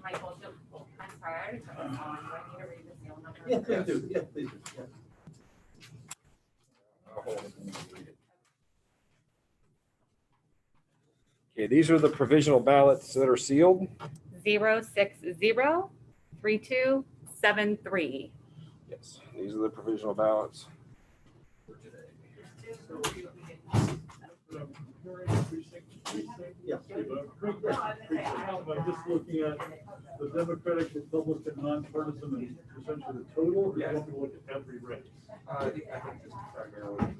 Michael, I'm sorry, I already put this on. Do I need to read the seal number? Yeah, please do, yeah, please do, yeah. Okay, these are the provisional ballots that are sealed. 0603273. Yes, these are the provisional ballots. Yeah. I'm just looking at the Democratic, Republican, nonpartisan, and essentially the total, or do you want me to look at every race? I think just primarily.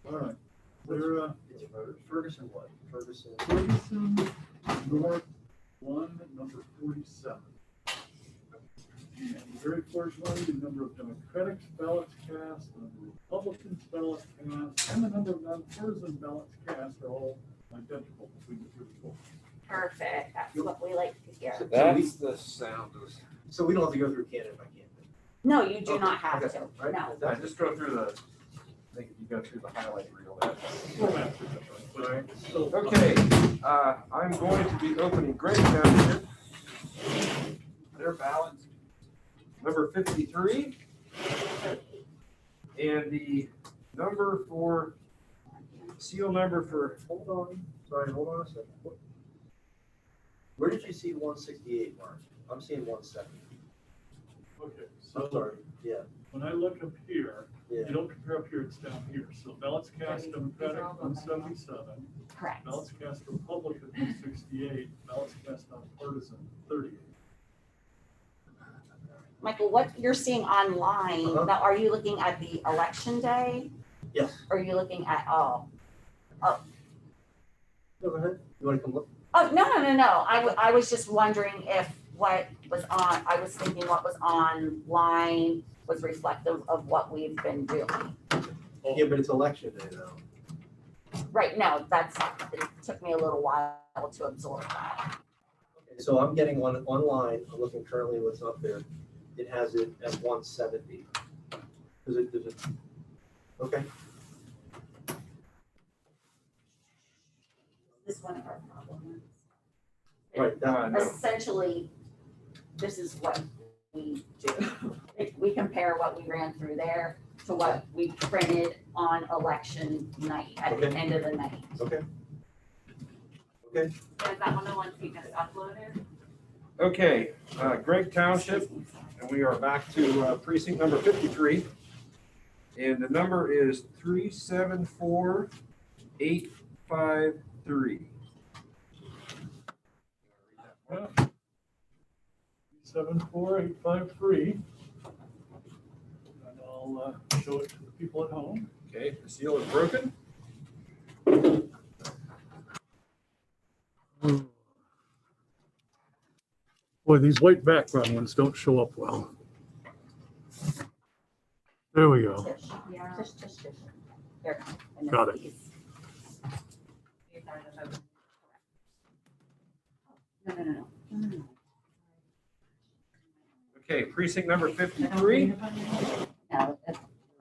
All right. There, Ferguson what? Ferguson. Ferguson, North, one, number 47. And the very first one, the number of Democratic ballots cast, the number of Republican ballots cast, and the number of nonpartisan ballots cast are all identical between the two polls. Perfect. That's what we like to hear. That's the sound of. So we don't have to go through candidate by candidate? No, you do Okay, not have okay, to. right. No. I just go through the, I think if you go through the highlight reel, that. All right. So, Okay, I'm going to be opening Gray Township. Their ballot, number 53. And the number for, seal number for, Hold on a second. Where did you see 168, Mark? I'm seeing 170. okay, I'm so sorry, yeah, when I look up here, yeah. you don't compare up here, it's down here. So ballots cast Democratic, 177. Correct. Ballots cast Republican, 168. Ballots cast nonpartisan, 38. Michael, what you're seeing online, Uh-huh. now are you looking at the election day? Yes. Or are you looking at all? Go ahead. You want to come look? Oh, no. I was just wondering if what was on, I was thinking what was online was reflective of what we've been doing. Yeah, but it's election day though. Right, no, it took me a little while to absorb that. Okay, so I'm getting one online. I'm looking currently what's up there. It has it at 170. Does it, okay. This is one of our problems. Right, that, Essentially, this is what we do. We compare what we ran through there to what we printed on election night, at the Okay. end of the night. okay. Okay. Is that one of the ones you just uploaded? okay, Gregg Township, and we are back to precinct number 53. And the number is 374853. 74853. And I'll show it to the people at home. Okay, the seal is broken. Boy, these white background ones don't show up well. There we go. Yeah. Just. Here. and then Got it. these. These are the votes. No. Okay, precinct number 53. Now,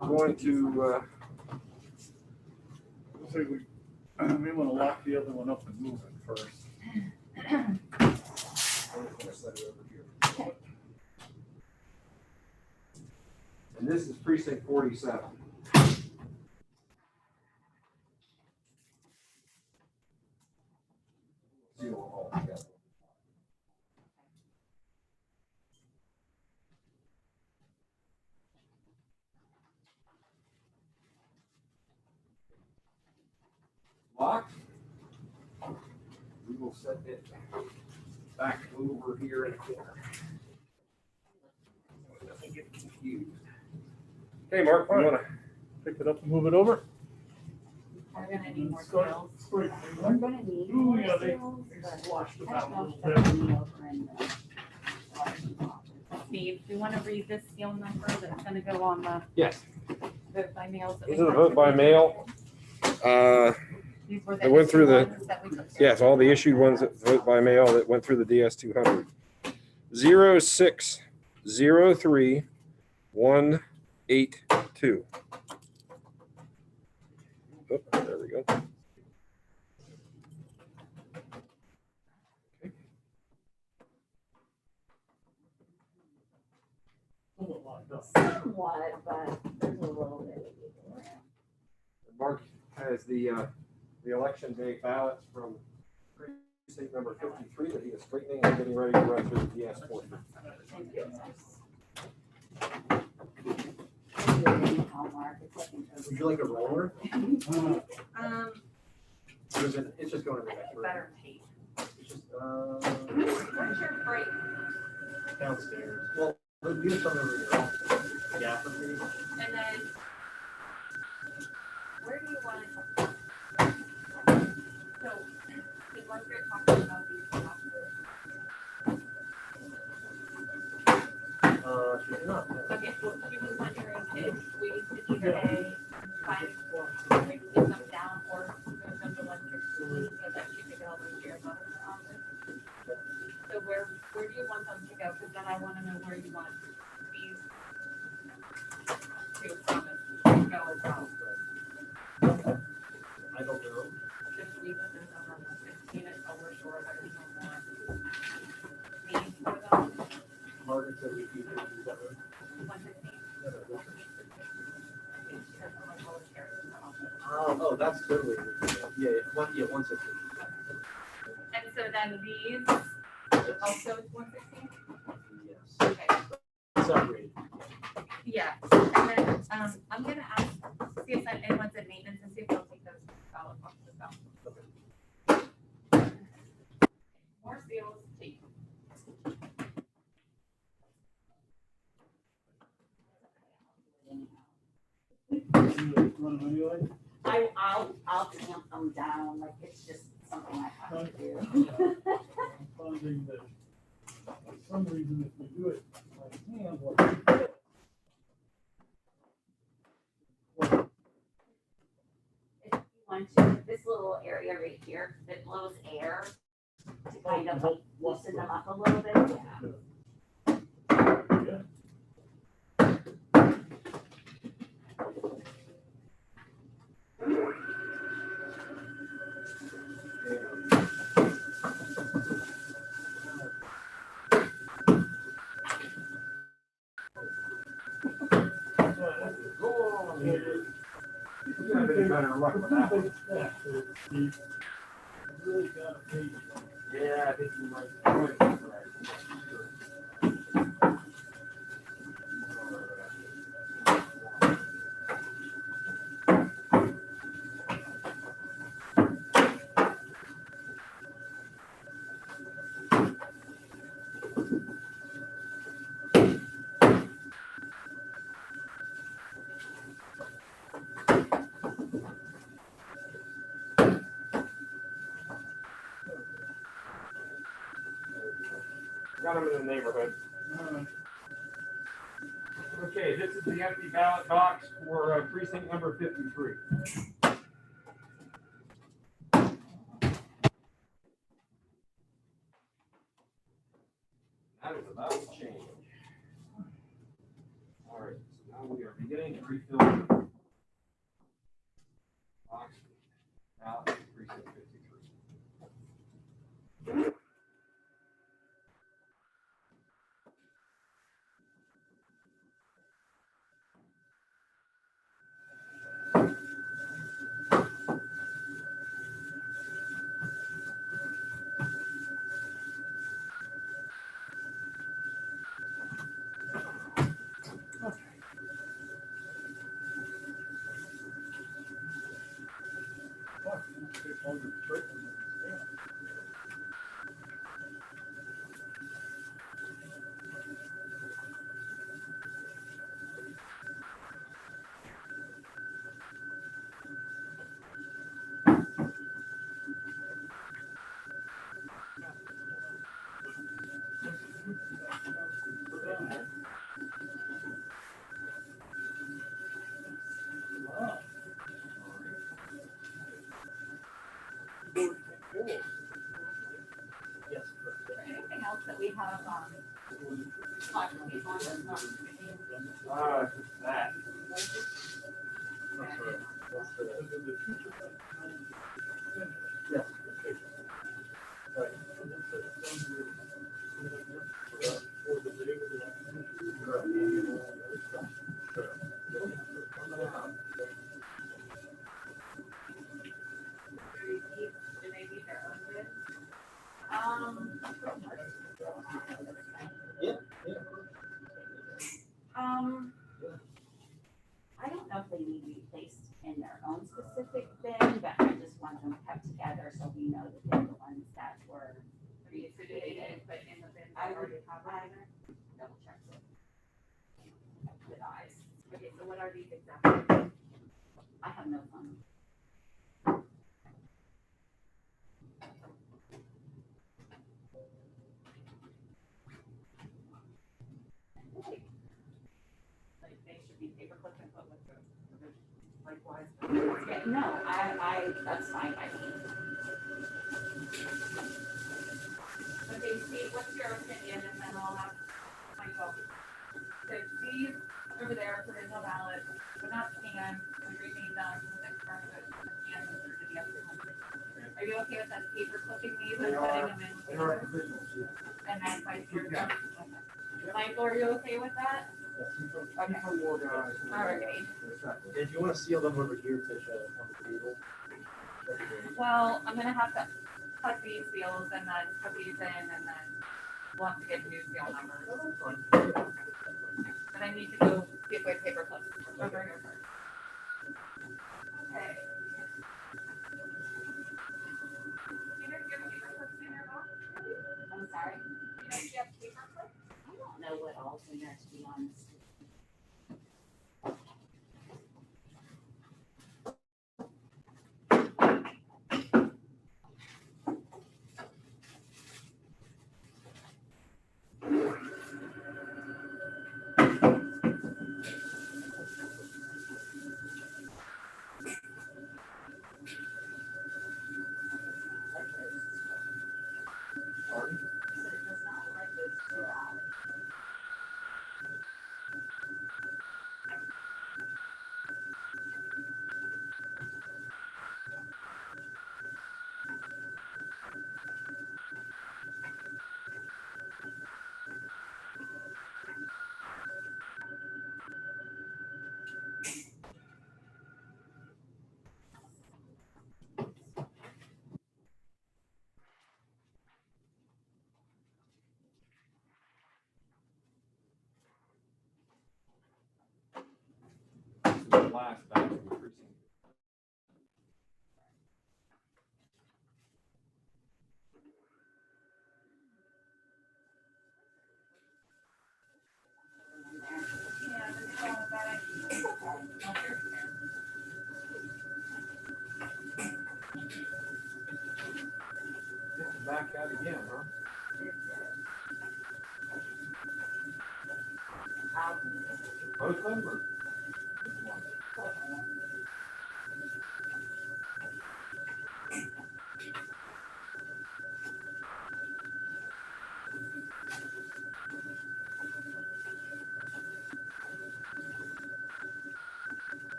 We're going to, So we want to lock the other one up and move it first. and this is precinct 47. See them all together. Locked. We will set it back over here in the corner. Doesn't get confused. Okay, Mark, you wanna? Pick it up and move it over? We're gonna need more Start- skills. start- We're gonna need Ooh, more yeah, they skills, but squashed I about don't a know little if bit. that's me over in the Washington office. Steve, do you wanna read this seal number that's gonna go on the Yes. vote by mail? This is a vote by mail. These were I went through the- ones that we took care of. Yes, all the issued ones that vote by mail that went through the DS 200. 0603182. Oh, there we go. Somewhat locked up. Somewhat, but there's a little bit of wiggle around. Mark has the election day ballots from precinct number 53 that he is straightening and getting ready to run through the DS 40. Thank you. Would you like a roller? Um, Or is it, it's just going in the next room? Better tape. It's just, Where's your break? downstairs. Well, you have some over your office. Yeah, for me. And then, where do you want it? So, the ones we're talking about these doctors. She did not. Okay, well, she was wondering if we could either find, like, get them down or move them to 116 so that she could get all the chairs out of her office. So where do you want them to go? Because then I want to know where you want these two comments to go as well. I don't know. Just leave it as on 116 until we're sure that we don't want these for them. Margaret said we keep it, is that right? 116. Oh, that's totally, yeah, 160. And so then these also is 116? Yes. Okay. Separated. Yeah, and then, I'm gonna ask, see if anyone's in maintenance and see if they'll take those ballot boxes out. More seals, tape. I'll tamp them down, like it's just something I have to do. I'm finding that for some reason, if we do it by hand, like If you want to, this little area right here that blows air to kind of loosen them up a little bit, yeah. You have any better luck with that one? Really got a page. Yeah, I think you might. Got them in the neighborhood. Okay, this is the empty ballot box for precinct number 53. That is about to change. Blank refill. Box. Ballot, precinct 53. Yes. Anything else that we have, talked to people on this one? That. Yes. Right. Do they need their own bid? Yeah, yeah. I don't know if they need to be placed in their own specific bin, but I just want them kept together so we know that they're the ones that were Created, but in the bin, I they would- already have I- it. double check it. With eyes. Okay, so what are these exactly? I have no fun. Like, they should be paper clip and put with the, likewise. Yeah, no, that's fine by me. Okay, Steve, what's your opinion, and then I'll have Michael. So these over there, provisional ballot, would not scan, we rename them, next part of it, scan them through to the other. Are you okay with us paper clipping these and putting them in? They are provisionals, yeah. And then vice versa? Okay. Michael, are you okay with that? Okay. Alrighty. If you wanna seal them over here, Tisha, on the table. that'd be great. Well, I'm gonna have to cut these seals and then put these in and then we'll have to get new seal numbers. But I need to go get my paper clips over here first. Okay. Peter, do you have paper clips in your box? I'm sorry. Do you have paper clips? I don't know what all's in there, to be honest. Pardon? So it does not look like those two ballots. This is the last batch of the precinct. Yeah, this is all that Back out again, huh? Both of them or just one?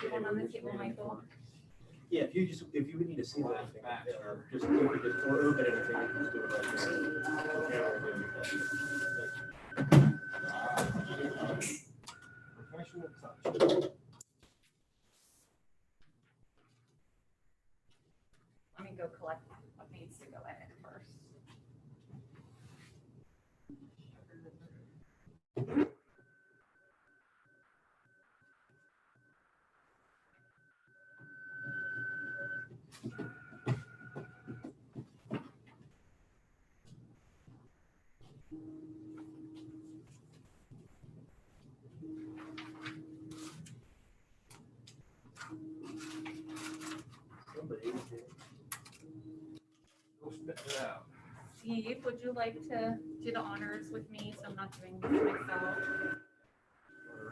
the one on the table, Michael? Yeah, if you would need to see that, just, you could just, or open anything, you can just do it right there. Professional touch. Let me go collect what needs to go in it first. We'll spit it out. Steve, would you like to do the honors with me, so I'm not doing this myself?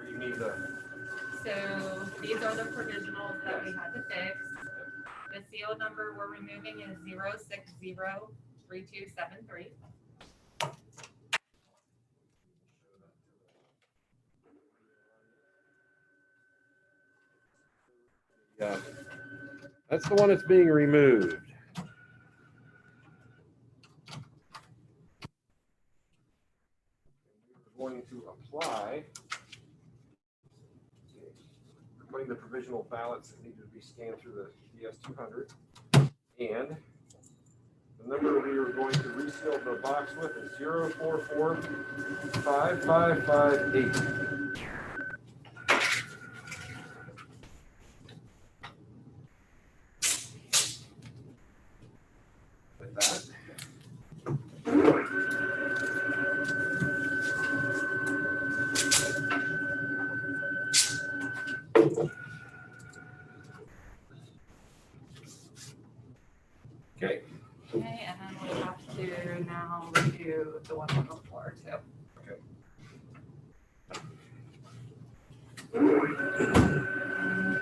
Read me the, So these are the provisionals that we had to fix. The seal number we're removing is 0603273. yeah, that's the one that's being removed. We're going to apply. We're putting the provisional ballots that need to be scanned through the DS200. And the number we are going to reseal the box with is 0445558. With that. Okay. Okay, and then we'll have to now review the one on the floor too. Okay.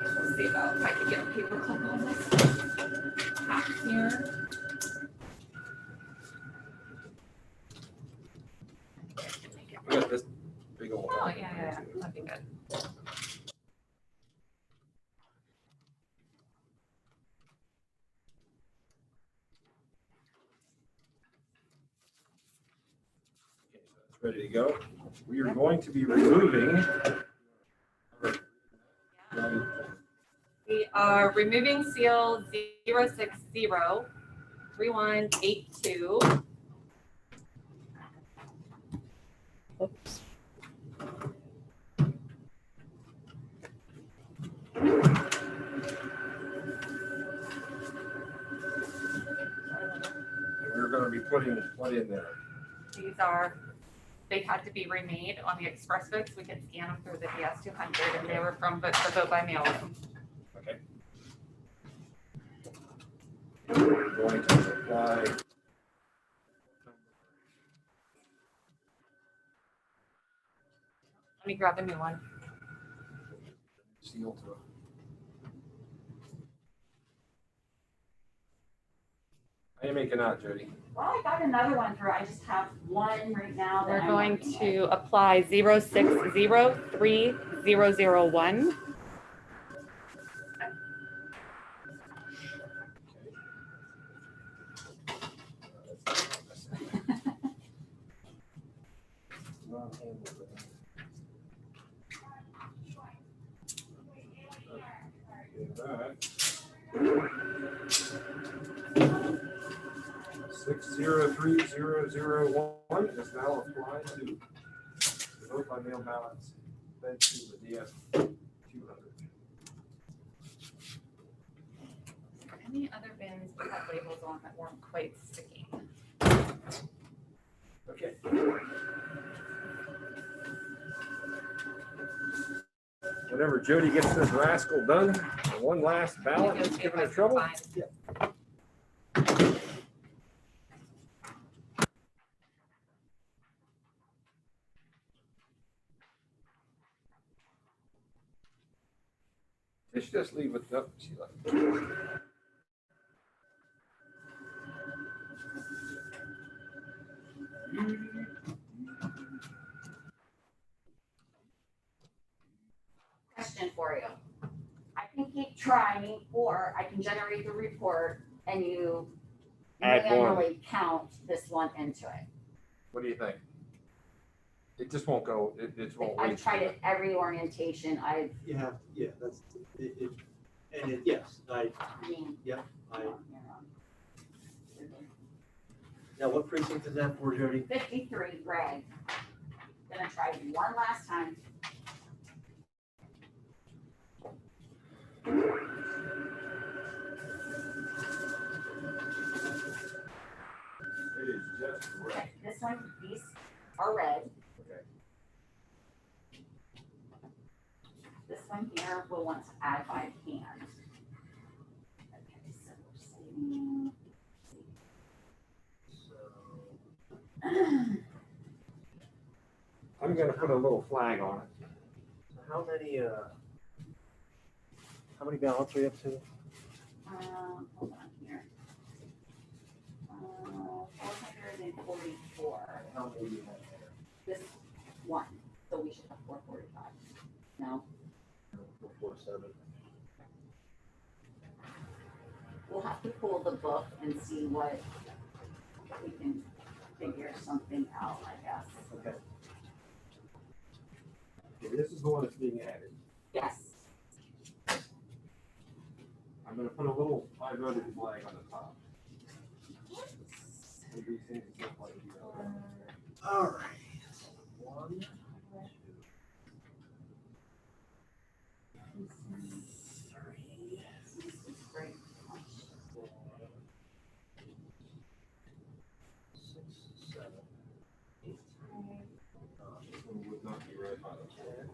Let's see about if I can get a paper clip on this top here. We got this big old. Oh, yeah, that'd be good. Ready to go. We are going to be removing. We are removing seal 0603182. Oops. We're going to be putting what in there? These are, they had to be remade on the Express Books. We could scan them through the DS200 and they were from the vote by mail. Okay. We're going to apply. Let me grab a new one. Seal to it. How you making out, Jody? Well, I got another one through. I just have one right now. We're going to apply 0603001. That 603001 is now applied to the vote by mail ballots fed to the DS200. Any other bins that have labels on that weren't quite sticking? Okay. Whenever Jody gets this rascal done, the one last ballot that's giving her trouble. Yeah. Did she just leave with nothing? She left. Question for you. I try me, or I can generate the report and you Add one. manually count this one into it. What do you think? It just won't go, it won't I've reach. tried it every orientation, Yeah, that's, yes, I mean. I, now what precinct is that for, Jody? 53, Greg. Gonna try one last time. It is just red. Okay, this one, these are red. Okay. This one here, we'll want to add by hand. Okay, so we're saving. I'm gonna put a little flag on it. How many ballots are you up to? Hold on here. 444. How many do you have This one, so we should have 445. No, there? 447. we'll have to pull the book and see what we can figure something out, I guess. Okay. Okay, this is the one that's being added. Yes. I'm gonna put a little I voted flag on the top. So these things look like, you know, All right. 1, 2, 3, This is great. 4, 6, 7, 8, this one would not be read by the 10.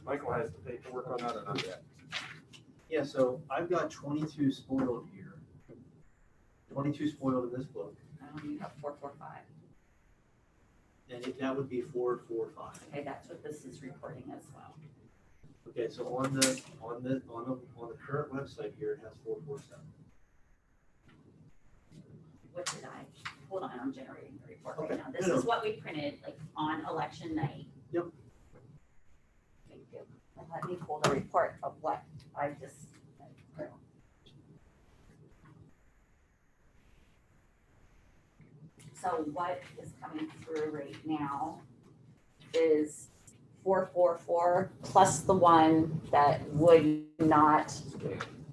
Michael has the paperwork on that or not yet? Yeah, so I've got 22 spoiled here. 22 spoiled in this book, You have 445. and that would be 445. Okay, that's what this is reporting as well. Okay, so on the current website here, it has 447. What did I, hold on, I'm generating the report Okay, right now. This no, is no. what we printed like on election night. Yep. Thank you. And let me pull the report of what I just went through. So what is coming through right now is 444 plus the one that would not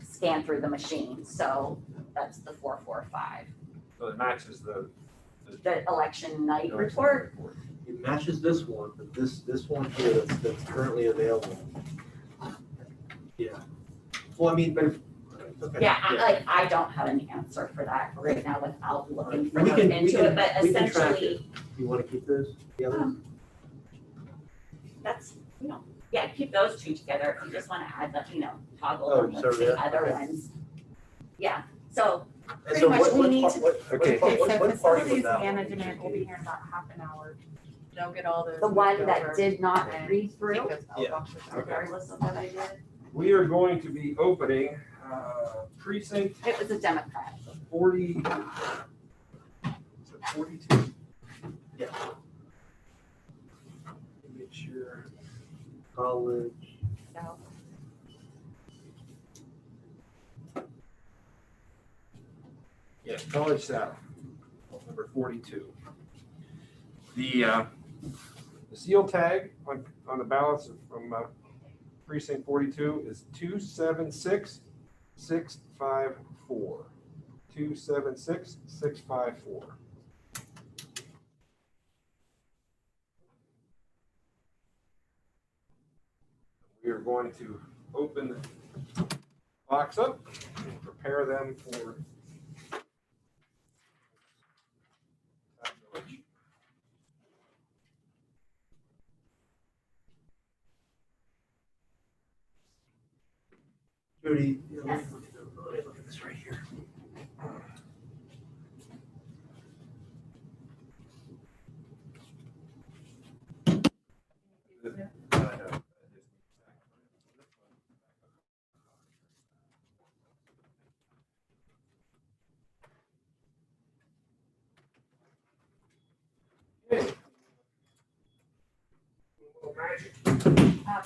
scan through the machine. So that's the 445. So it matches the. The election night report. It matches this one, but this one here that's currently available. Yeah. Well, I mean, but if, okay. Yeah, I don't have an answer for that right now without looking We further can- into it, but we can track essentially, You want to keep those together? that's, yeah, keep those two together. If you just want to add the, toggle Oh, them with so the that- other okay. ones. Yeah, so And pretty so much what- we what need part- to. what- Okay. what part of Facilities that one management will be should here in about half an hour. They'll get all those. The one moved that over did not and read through, take those Yeah. mailboxes out. regardless of what I did, We are going to be opening precinct it was a Democrat. 40. Is it 42? Yeah. Make sure. College. So Yes, College South, number 42. The seal tag on the ballots from precinct 42 is 276654. 276654. We are going to open the box up and prepare them for tabulation. Jody, Yes. look at this right here.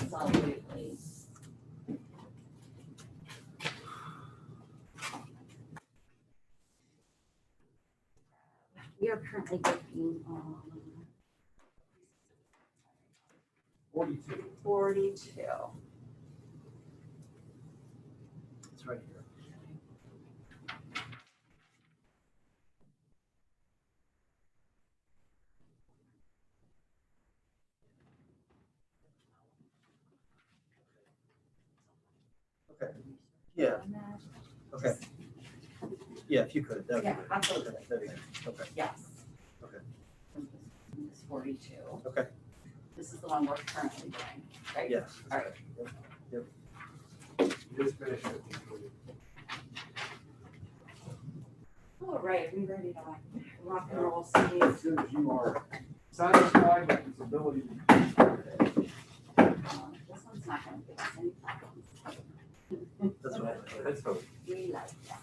Absolutely. We are currently working on 42. 42. It's right here. Okay. Yeah. Okay. Yeah, if you could, that would be Yeah, great. absolutely. Okay, there you go. Okay. Yes. Okay. It's 42. Okay. This is the one we're currently doing, right? Yes. All right. Yep. Just finish it. All right, we ready to rock and roll, Steve? As soon as you are satisfied with this ability to. This one's not gonna give us any problems. That's right. Let's hope. We like that.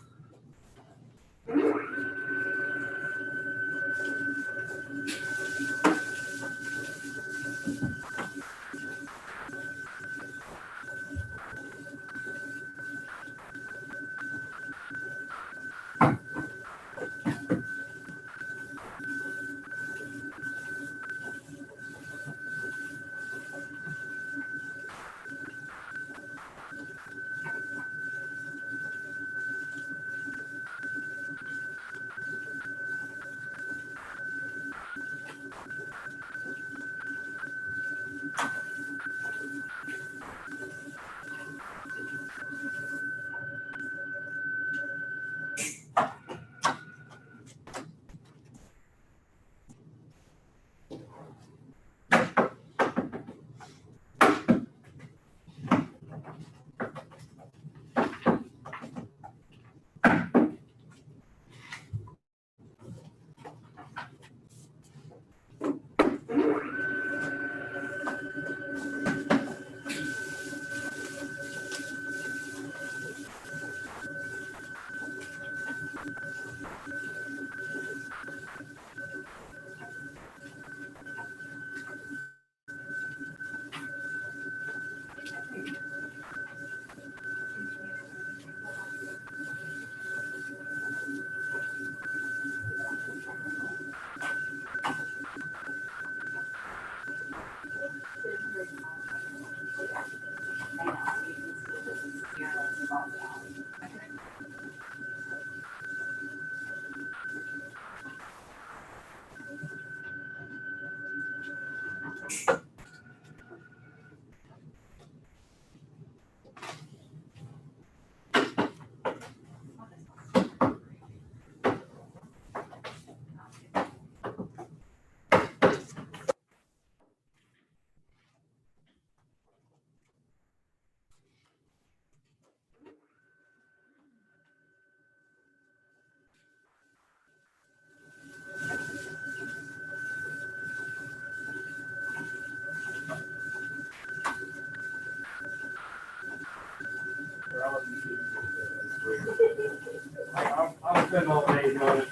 I'll spend all day on it.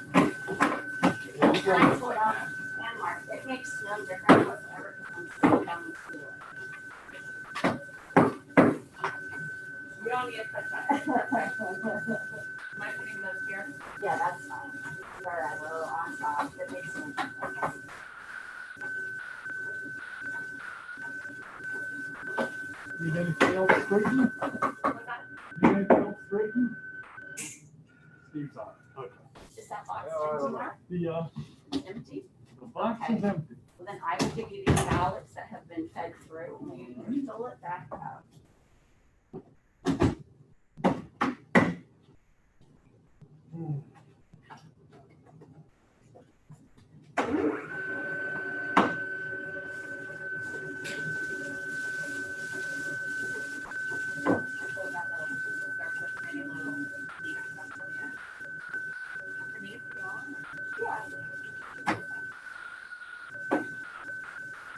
It makes no difference whatsoever because I'm still down the school. We don't need to touch that. Am I putting those here? Yeah, that's fine. Where I will on top, it makes no difference. Need anything else straightened? What's that? Need anything else straightened? Steve's on it, okay. Is that box empty, Mark? Empty? The box Okay. is empty. Well, then I will give you these ballots that have been fed through, and you can fill it back out.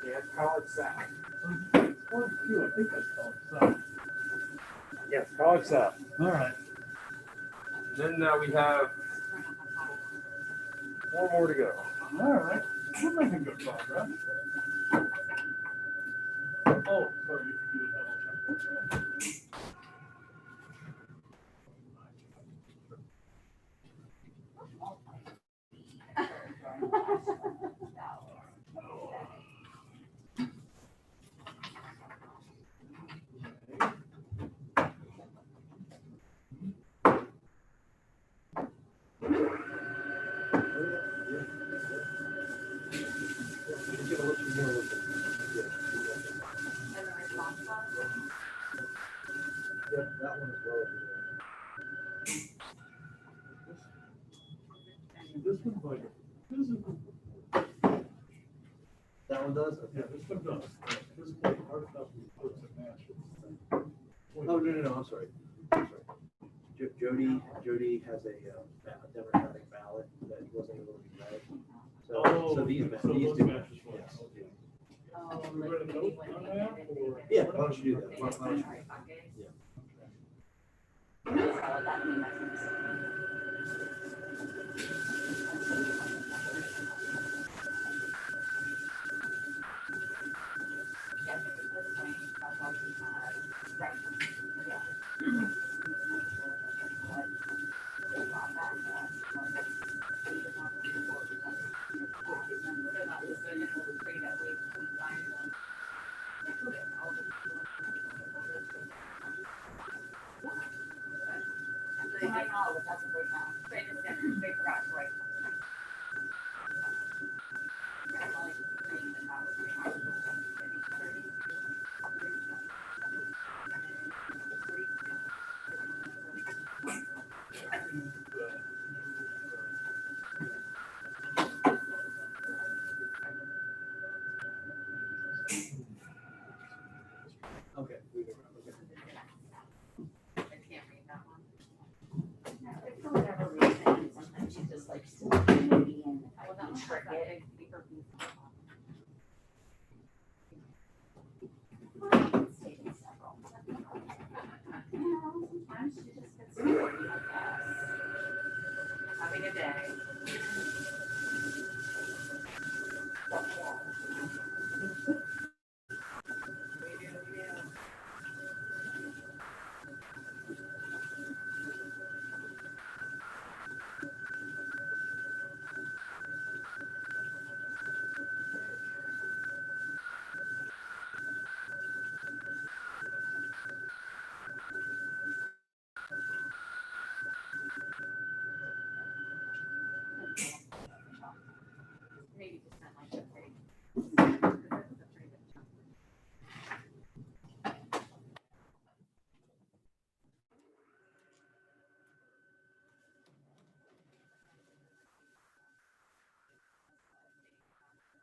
Yeah, College South. 42, I think that's called, so. Yes, College South. All right. Then we have 4 more to go. All right, we're making good progress. Oh, sorry, you can do Yep, that one as well over This one's like a physical. there. That one does? Yeah, Okay. this one does. This like hard copy puts it matches. Oh, no, I'm sorry. I'm sorry. Jody has a Democratic ballot that wasn't able to be read. So these so do. those matches one. Yes. Okay. Oh, You read a note on that, or? Yeah, why don't you do that? Why don't you? To my knowledge, that's a great map. They forgot to write. Okay. I can't read that one. For whatever reason, sometimes you just like still maybe in, I Well, that can one has trick that it. big paper piece on top. Stayed in several. You know, sometimes you just get scared, I guess. Having a day. Maybe just not like that big.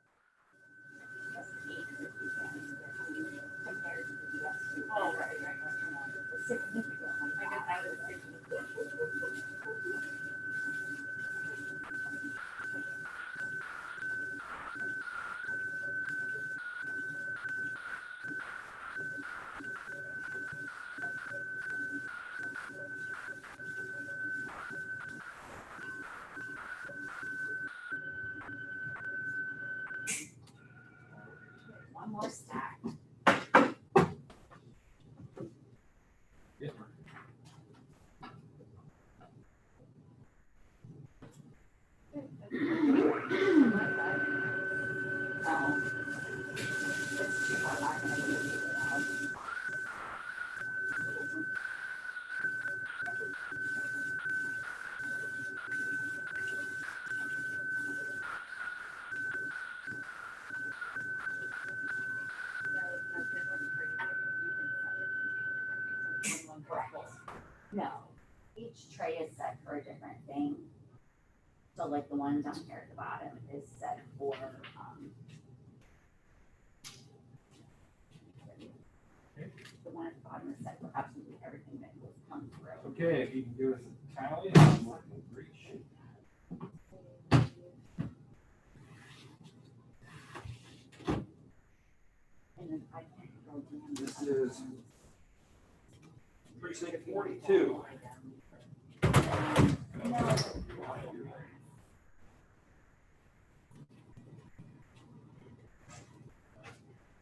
Because that's a pretty big chunk. Compared to the US. Oh, right. Significantly. I guess I was thinking. One more stack. Oh. It's too far back. I can't figure it out. Correct. No, each tray is set for a different thing. So like the one down here at the bottom is set for, the one at the bottom is set for absolutely everything that was come through. Okay, if you can give us a tally, I'm working in great shape. And then I can go down. This is precinct 42. No.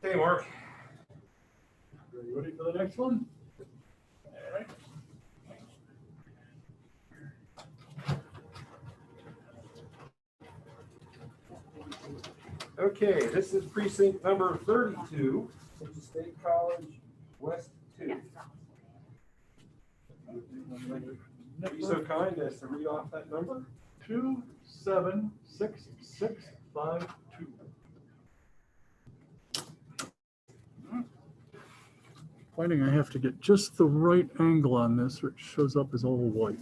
Hey, Mark. You ready for the next one? All right. Okay, this is precinct number 32, Central State College West 2. Be so kind as to read off that number. 276652. finding I have to get just the right angle on this or it shows up as all white.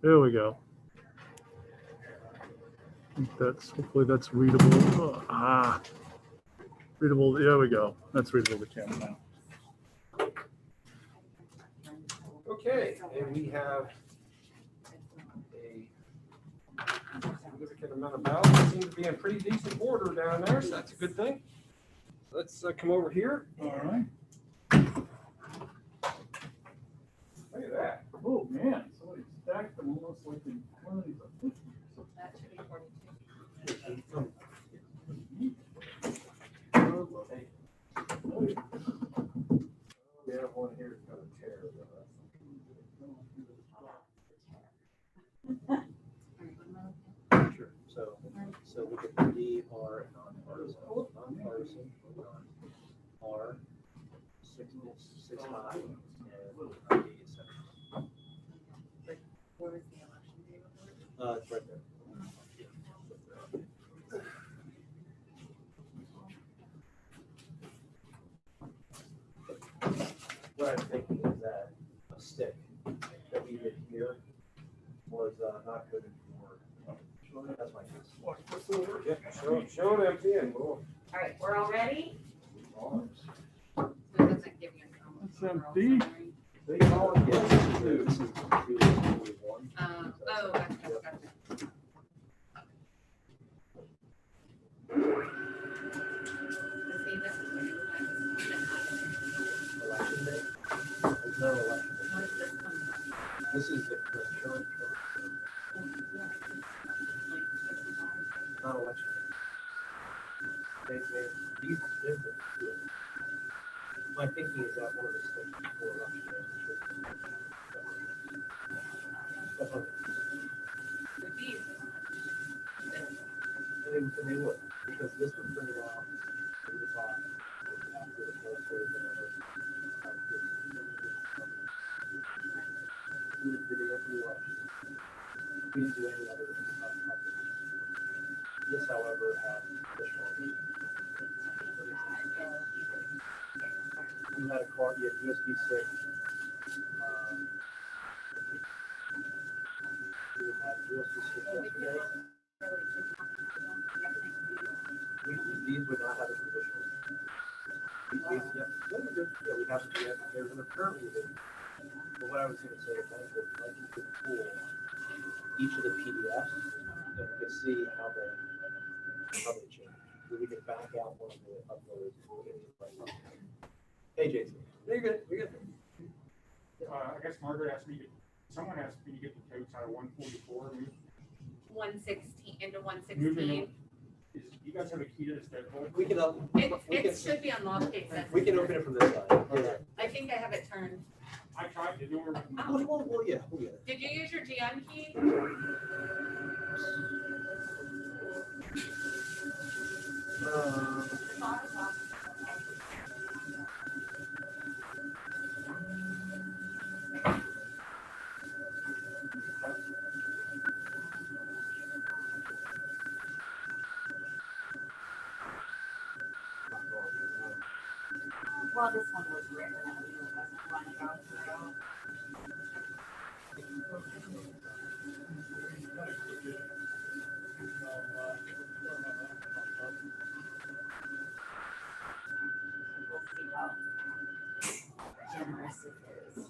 There we go. I think hopefully that's readable. Readable, there we go. That's readable to camera now. Okay, and we have a significant amount of ballots. Seem to be in pretty decent order down there, so that's a good thing. Let's come over here. All right. Look at that. Oh, man, somebody stacked them almost like in quantities of 50. That should be 42. We have one here that's got a tear. Sure, so we could D, R, and nonpartisan, R, 6.5, and D is 7. Where was the election day? It's right there. What I'm thinking is that a stick that we did here was not good for, that's my guess. Yeah, show it empty and we'll. All right, we're all ready? So it doesn't give you a It's empty. They call it, yes, two. This is really one. gotcha. See, this is what it was. Election day? There's no election day. What is this one from? This is the current, not election day. These different. My thinking is that one of the sticks before election day. That's what. With these. And they would, because this would bring it off in the box after the poll or whatever. We did the day after the election. We didn't do any other. This, however, had additional. You had a card, you had USB 6. You had USB 6 yesterday. These would not have a provisional. Yeah, we have to, there's an currently, but what I was gonna say is that like you could pull each of the PDFs and you could see how they change. So we could back out one of the uploads. Hey, Jason. You're good, you're good. I guess Margaret asked me, someone asked me to get the totes out of 144. 116 into Moving 116. You guys have a key to this deadbolt? We can, It should be unlocked. It says. we can open it from this side. Yeah. I think I have it turned. I tried the door. Well, yeah, we'll get it. Did you use your GM key? Well, this one was written, I mean, it wasn't one to go through. We'll see how generous it is.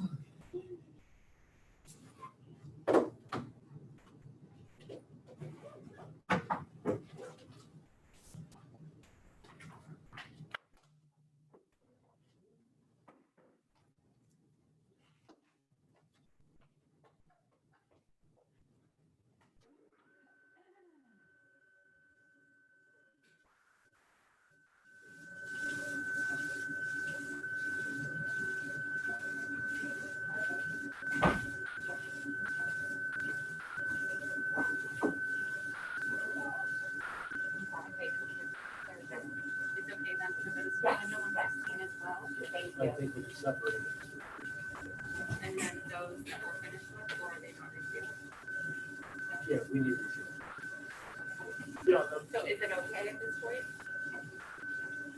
It's okay then for those who have no one vaccine as well. Thank I you. think we can separate it. And then those that we're finished with, or are they not received? Yeah, we need to see. Yeah, So is it okay at this point?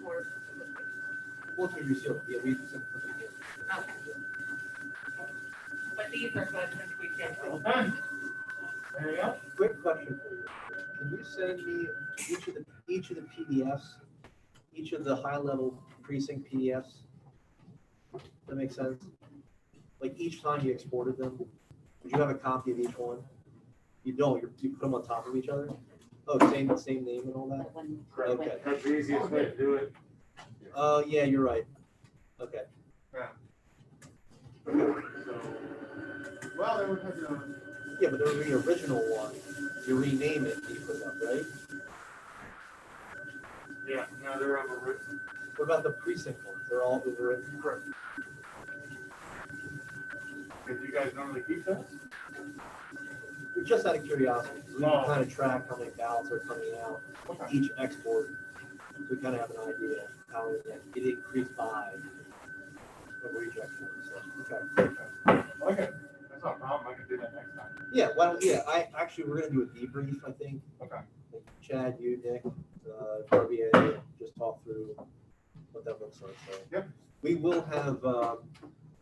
Or? Once we reseal, yeah, we sent it to you. Okay. But these are good since we did. Okay. Anything else? Quick question for you. Can you send me each of the PDFs, each of the high-level precinct PDFs? That makes sense? Like each time you exported them, would you have a copy of each one? You don't, you put them on top of each other? Oh, same name and all that? Okay. That's the easiest way to do it. Yeah, you're right. Okay. Yeah. So, well, they would have to. Yeah, but the original one, you rename it, and you put it up, right? Yeah, no, they're overwritten. What about the precinct ones? They're all overwritten? Correct. Did you guys normally keep those? Just out of curiosity, we Oh. can kind of track how many ballots are coming out, each export. So we kind of have an idea of how it increased by a reject form, so, okay. Okay, that's not a problem, I can do that next time. Yeah, we're gonna do a debrief, I think. Okay. Like Chad, you, Nick, RBA, just talk through what that looks like, so. Yep. We will have,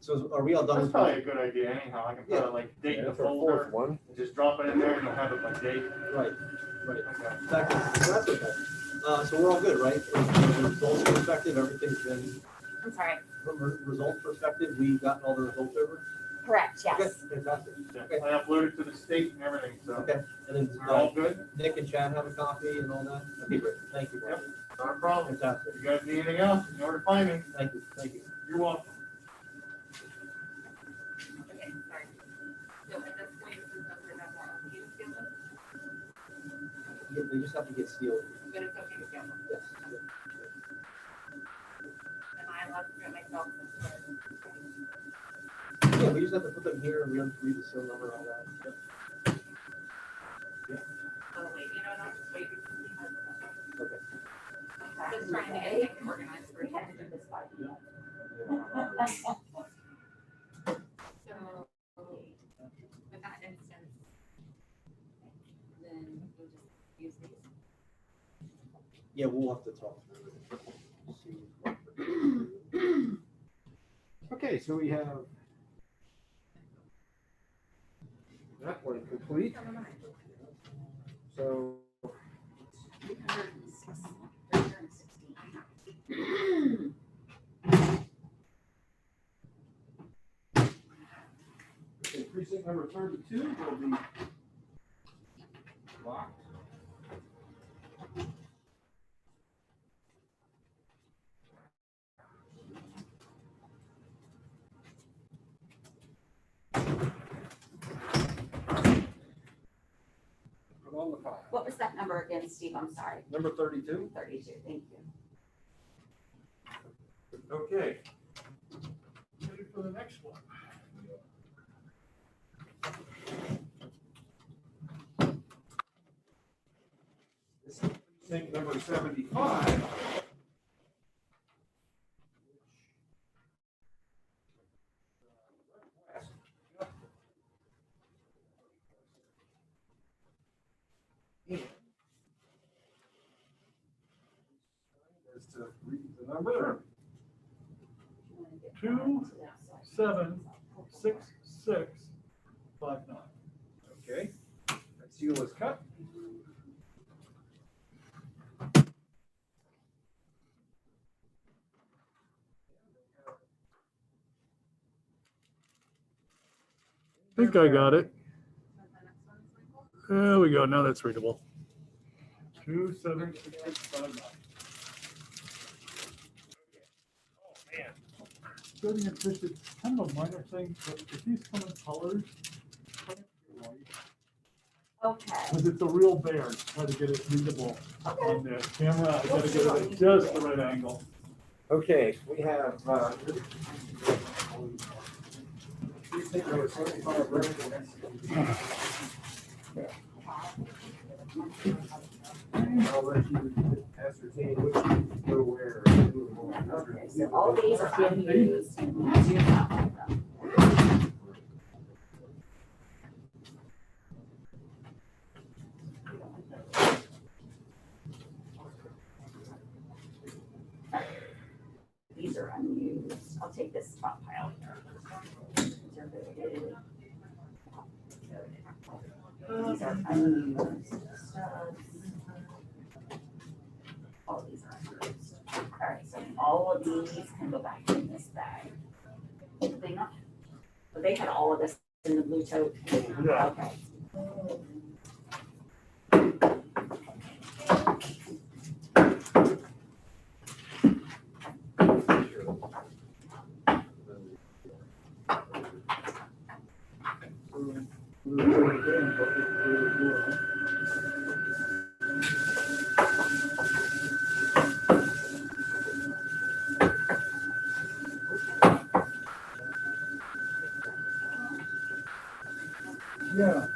so are we all done That's with? probably a good idea anyhow, I can put Yeah. a like date in the That's our folder, fourth one. and just drop it in there and you'll have it by date. Right. Okay. That's okay. So we're all good, right? From a results perspective, everything's been, I'm sorry. from a results perspective, we got all the results over? Correct, Okay, yes. fantastic. Yeah, Okay. I uploaded to the state and everything, so. Okay, and then We're all good? Nick and Chad have a copy and all that? Okay, great. Thank you, Brian. Not a problem. Fantastic. If you guys need anything else, you know where to find me. Thank you, thank you. You're welcome. Okay, sorry. So at this point, since we're not more on you, Yeah, they just have to get sealed. but it's okay to go. Yes. Am I allowed to do it myself? Yeah, we just have to put them here and we have to read the seal number and all that. Oh, wait, you know, what, I'll just wait. Because he has it. Okay. Just trying to get things organized for We you. had to do this by the So, with that instance, then we'll just use these. Yeah, we'll have to talk through it. See. Okay, so we have that one complete. So okay, precinct number 32 will be locked. Put on the file. What was that number again, Steve? I'm sorry. Number 32. 32, thank you. Okay. Ready for the next one. This is precinct number 75. Is to read the number. 27669. Okay. That seal is cut. I think I got it. There we go. Now that's readable. 27669. Building and fish, it's kind of a minor thing, but if these come in colors, Okay. because it's a real bear, try to get it readable on the camera. I gotta get it at just the right angle. Okay, we have, precinct number 75 residents. I'll let you ascertain which go where. Okay, so all these are unused. Do not want them. These are I mean, all these are unused. All right, so all of these can go back in this bag. Did they not? But they had all of this in the blue tote. Yeah. Okay. Yeah.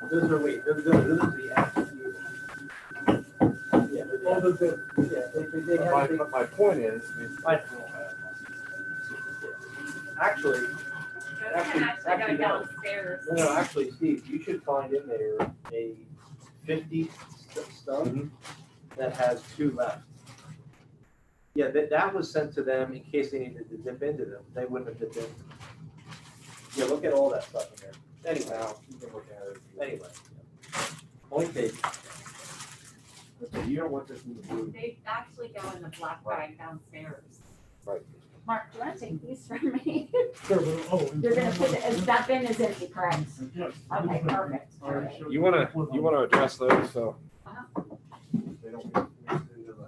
Those are, wait, those are the active. Yeah, they have. My point is, Actually, Those can actually go downstairs. no, actually, Steve, you should find in there a 50 stub that has 2 left. Yeah, that was sent to them in case they needed to dip into them. They wouldn't have dipped in. Yeah, look at all that stuff in there. Anyhow, you can look at it. Anyway. Point taken. okay, you don't want this in the blue. They actually go in the black bag downstairs. Right. Mark, do you want to take these from me? Sure, but, You're gonna put it, that bin is empty, correct? Yes. Okay, perfect. All right. You wanna address those, so. They don't get mixed into the.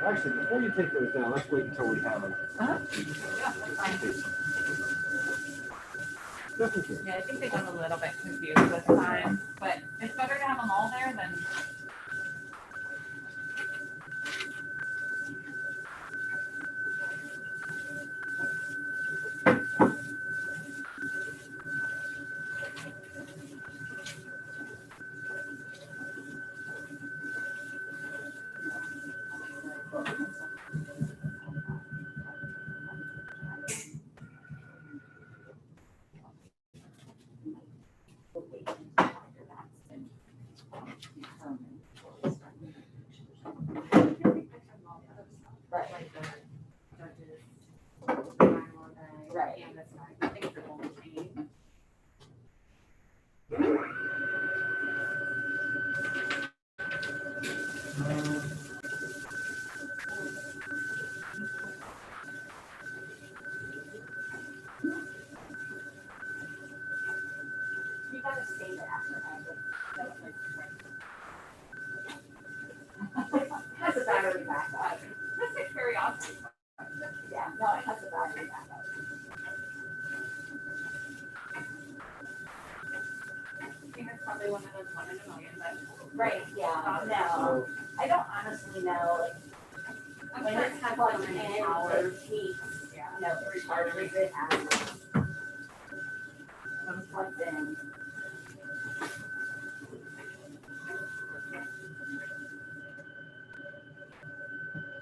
Actually, before you take those down, let's wait until we have them. Yeah, that's fine. Just in case. Yeah, I think they got a little bit confused this time, but it's better to have them all there than. Right. Like the judges. Right. And this one, I think it's only change. You gotta save it after I has a battery backup. Just a curiosity. Yeah, no, it has a battery backup. I think it's probably one of those 1 in a million, but Right, yeah, no, I don't honestly know, I'm like, sure when it it's has plugged so in, many it hours. keeps, Yeah. you know, it recharges it as when it's plugged in.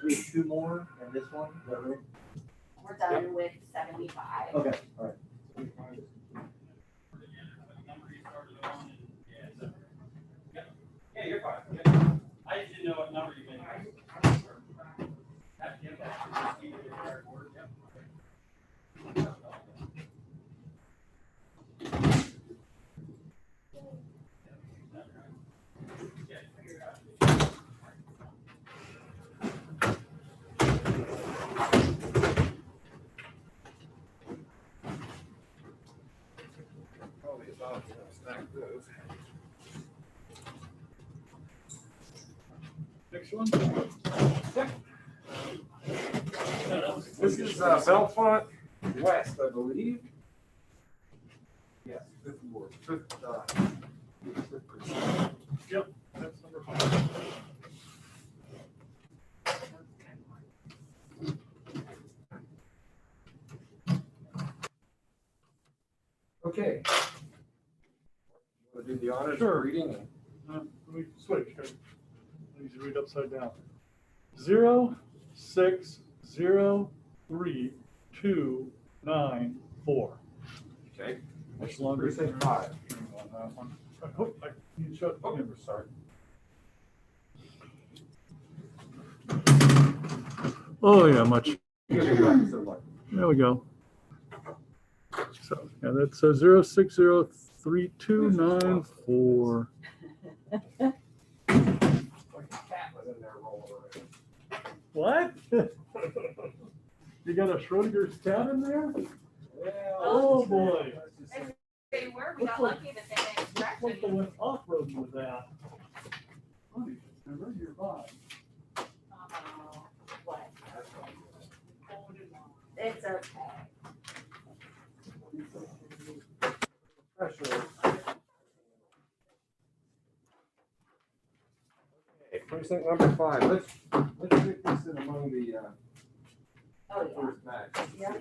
We have 2 more and this one, is that right? We're done with 75. Okay, all right. Yeah, you're fine. I just didn't know what number you meant. Probably about to stack those. Next one? This is Bellefonte West, I believe. Yes, fifth ward, fifth. Yep, that's number 5. Okay. Want to do the honors Sure. of reading? Let me switch. I need to read upside down. 0, 6, 0, 3, 2, 369-4. Okay. Much longer. Precinct 5. On that one. You shut the camera, sorry. Oh, yeah, much. There we go. So, yeah, that's 0603294. What? You got a Schrodinger's cat in there? Oh, boy. They were, we got lucky that they didn't scratch What the any. went off-road with that? Funny, I read your vibe. What? It's okay. Pressure. Okay, precinct number 5. Let's pick this in among the Oh, yeah. first match. Yeah.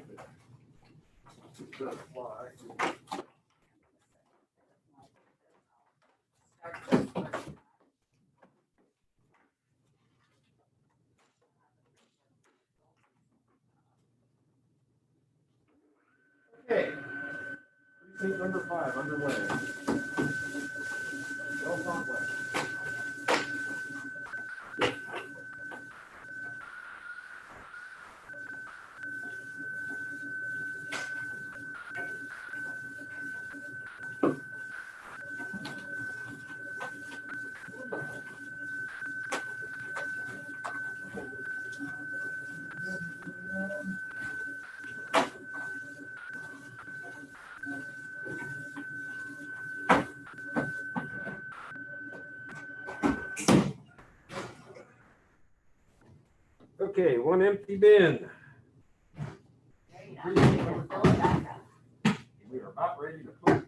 Okay. Precinct number 5 underway. Don't talk less. Okay, one empty bin. We are about ready to put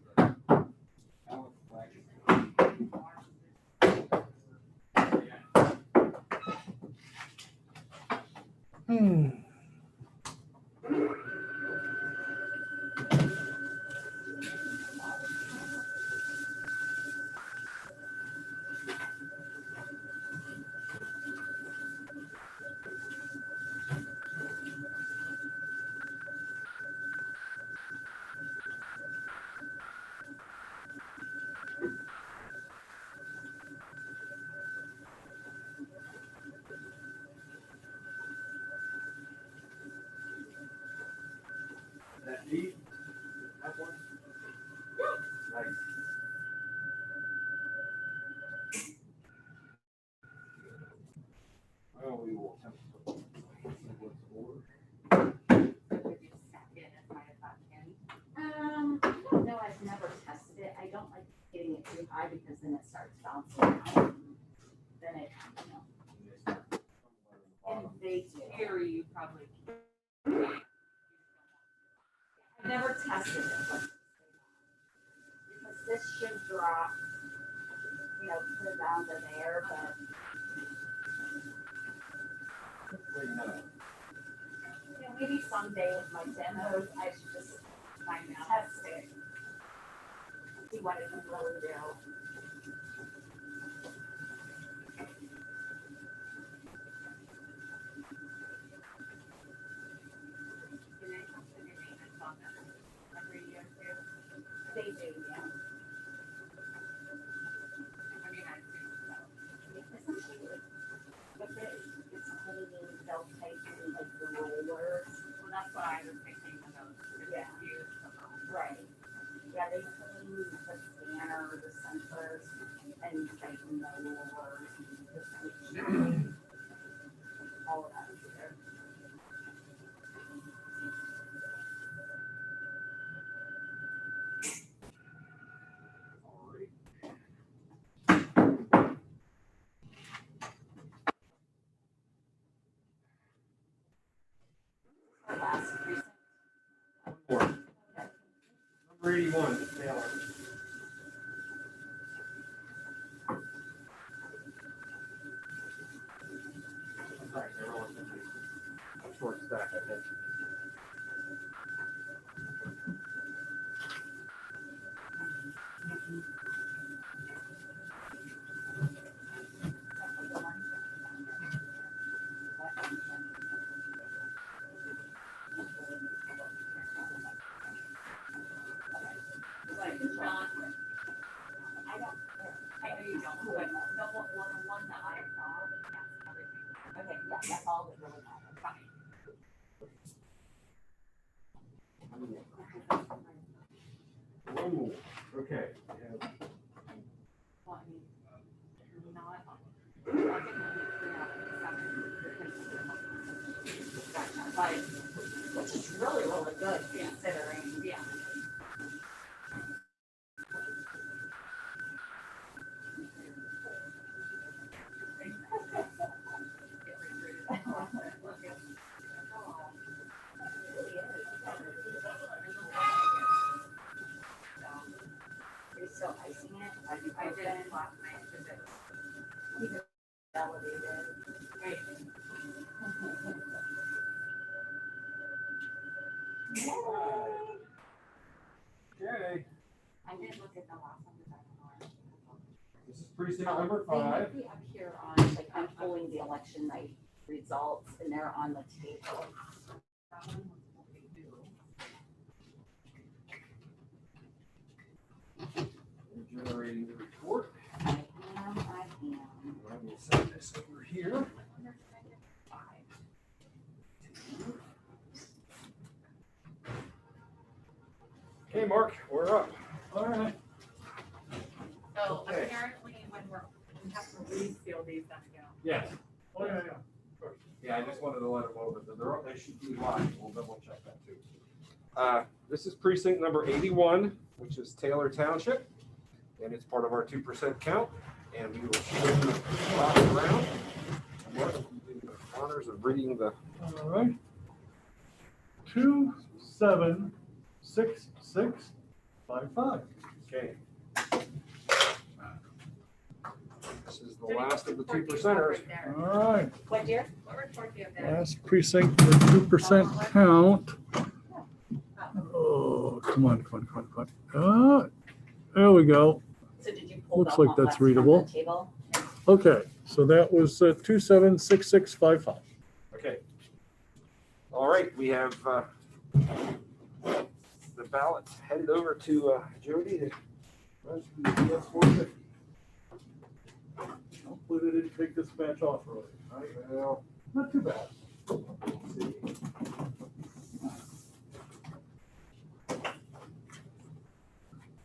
that deep. That one. Nice. Well, we will attempt to put what's ordered. I don't know, I've never tested it. I don't like getting it too high because then it starts bouncing out. Then it, you know. And they do. Theory, you probably. I've never tested it. Because this should drop, you know, clear down to there, but. You know, maybe someday with my demos, I should just test it. See what it can really do. They do, yeah. I mean, I do, so. Essentially, with it, it's cleaning, they'll tighten like the rollers. Well, that's what I was thinking about. Yeah. Right. Yeah, they clean the scanner, the sensors, and tighten the rollers and just make sure all of that is there. Our last precinct. Number 81, Taylor. Sorry, they're relatively short stack, I think. That's all that really matters. One more, okay. Well, I mean, you're not on. I'll give them the 3 out of 7. Which is really, really good considering. Yeah. You're still icing it? I did it last night because it Elevated. Right. Okay, I didn't look at the last one because I don't know. this is precinct number They 5. might be up here on, like, I'm pulling the election night results and they're on the table. We're generating the report. I am. I will send this over here. Okay, Mark, we're up. All right. So Okay. apparently when we have to reseal these then again. Yes. Oh, yeah. Yeah, I just wanted to let them over. They should be live. We'll double check that too. This is precinct number 81, which is Taylor Township, and it's part of our 2% count. And we will shift the box around. Mark, you do the honors of reading the. All right. 276655. Okay. This is the last of the 2%ers. All right. What dear? What report do you have there? Last precinct for 2% count. Oh, come on. There we go. So did you pull Looks the like whole that's list from readable. the table? Okay, so that was 276655. Okay. All right, we have the ballots headed over to Jody to run through the DS 450. Hopefully they didn't take this batch off early. Right, well, Not too bad. let's see.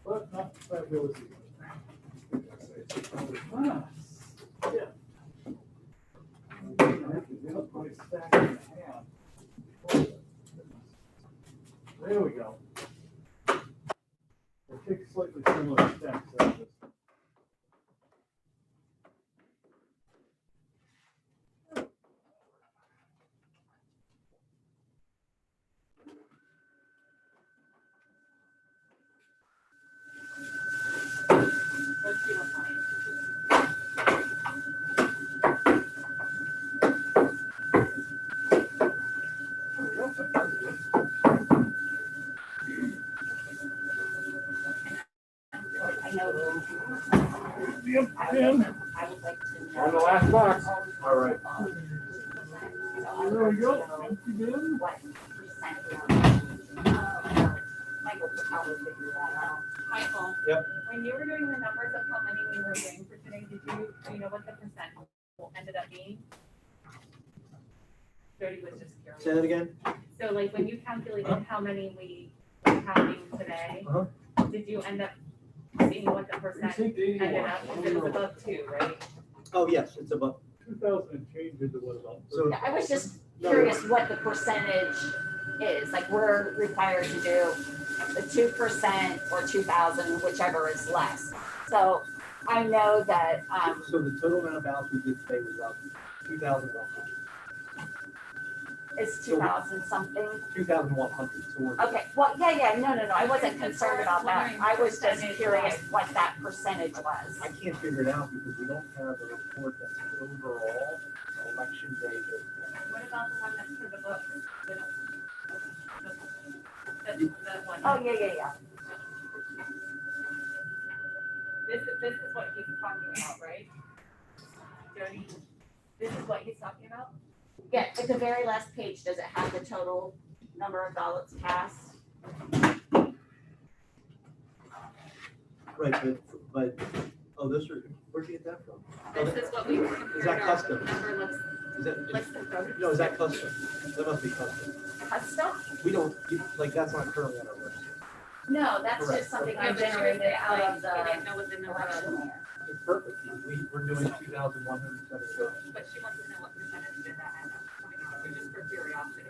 But not fabulous either. Yeah. There we go. They take slightly similar steps. Let's see what's on it. I know. Yep, I would like to know. On the last box. All right. There we go. What percent? Michael could probably figure that out. Michael. Yep. When you were doing the numbers of how many we were doing for today, do you know what the percent ended up being? Jody was just curious. Say that again? So like when you calculated how many we were counting today, did you end up seeing what the percent Precinct 81. ended up? Because it was above 2, right? Oh, yes, it's above. 2000 and change into what about? So I was just curious what the percentage is, like we're required to do the 2% or 2,000, whichever is less. So I know that, So the total amount of ballots we did today was up 2,100. it's 2,000 something. 2,100, so we're. Okay, well, yeah, no, I wasn't concerned about that. I was just curious what that percentage was. I can't figure it out because we don't have a report that's overall election day. What about the one that's for the book? That one. Oh, yeah. This is what he's talking about, right? Jody, this is what he's talking about? Yeah, at the very last page, does it have the total number of ballots cast? Right, but, oh, where'd you get that from? This is what we compared Is that our custom? number looks Is that, List of voters. no, is that custom? That must be custom. Custom? We don't, like, that's not currently on our list. No, that's Correct. just something No, I but she was generated out like, of the we didn't know what the number was, election. It's perfect. We're doing 2,170. but she wants to know what percentage did that end up coming out, to, just for curiosity.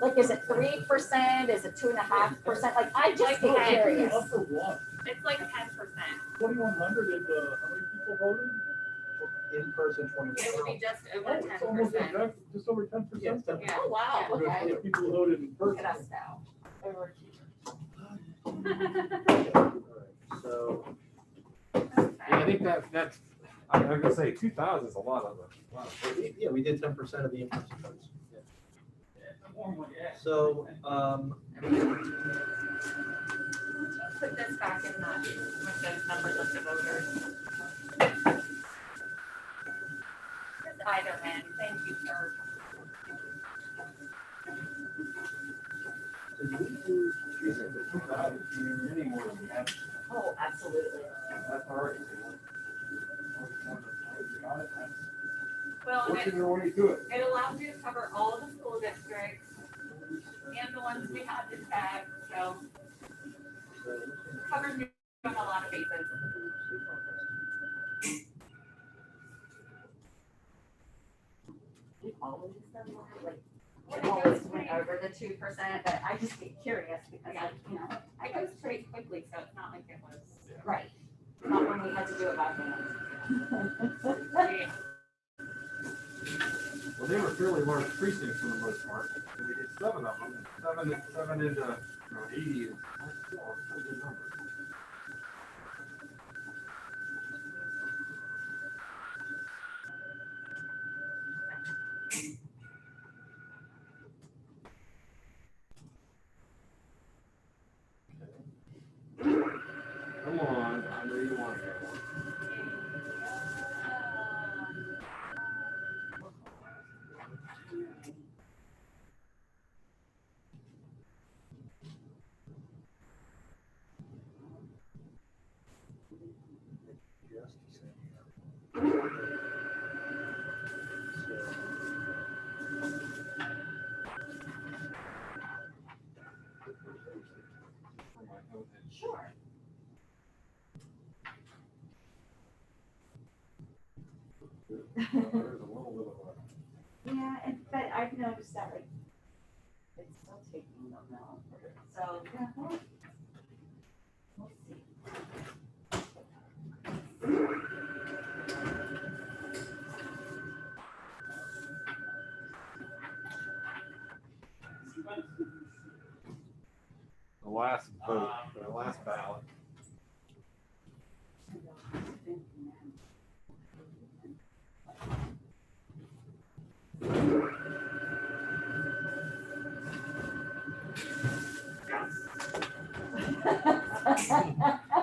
Like, is it 3%? Is it 2.5%? Like, I just get Okay. curious. Up for what? It's like 10%. 2,100 is, how many people voted? In person, 21. It would be just Oh, over it's almost 10%. exact, just over 10%. Yes, that's- Yeah. Oh, wow, For the okay. people who voted in Look person. at us now. So, Yeah, I think that's, I'm gonna say 2,000 is a lot of them. Wow. yeah, we did 10% of the in-person votes. So, Put this back in that, with the numbers of the voters. Just either end, thank you, sir. so do we do 2,000, any more than that. Oh, absolutely. That's all right. Well, and Working your way to it. it allows you to cover all the school districts and the ones we have to tag, so covers me on a lot of bases. We always done that, like, we always went over the 2%, but I just get curious because I, you know, It goes pretty quickly, so it's not like it was. right. Not when we had to do it by hand. Yeah. Well, they were fairly large precincts for the most part, and we did 7 of them, and 7 into 80 is still a pretty good number. Come on, I know you want that one. Sure. There's a little bit of a. Yeah, but I've noticed that, like, it's still taking them now. So, yeah. We'll see. The last vote, the last ballot.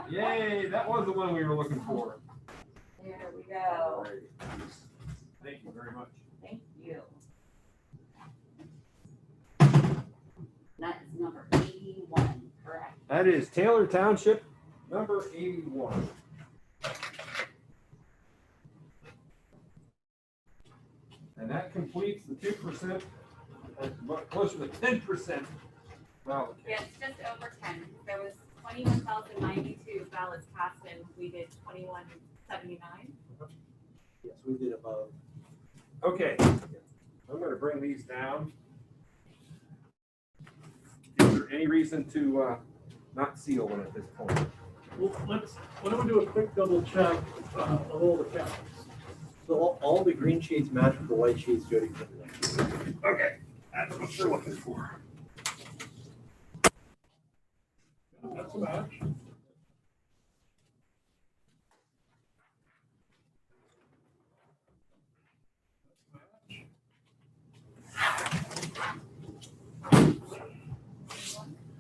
Yay, that was the one we were looking for. There we go. Thank you very much. Thank you. That is number 81, correct? That is Taylor Township, number 81. And that completes the 2%, closer to 10%. Well, Yeah, it's just over 10. There was 21,092 ballots cast and we did 2179. yes, we did above. okay. I'm gonna bring these down. Is there any reason to not seal one at this point? Well, why don't we do a quick double check of all the counts? So all the green sheets match with the white sheets Jody printed. Okay, that's what you're looking for. That's a match.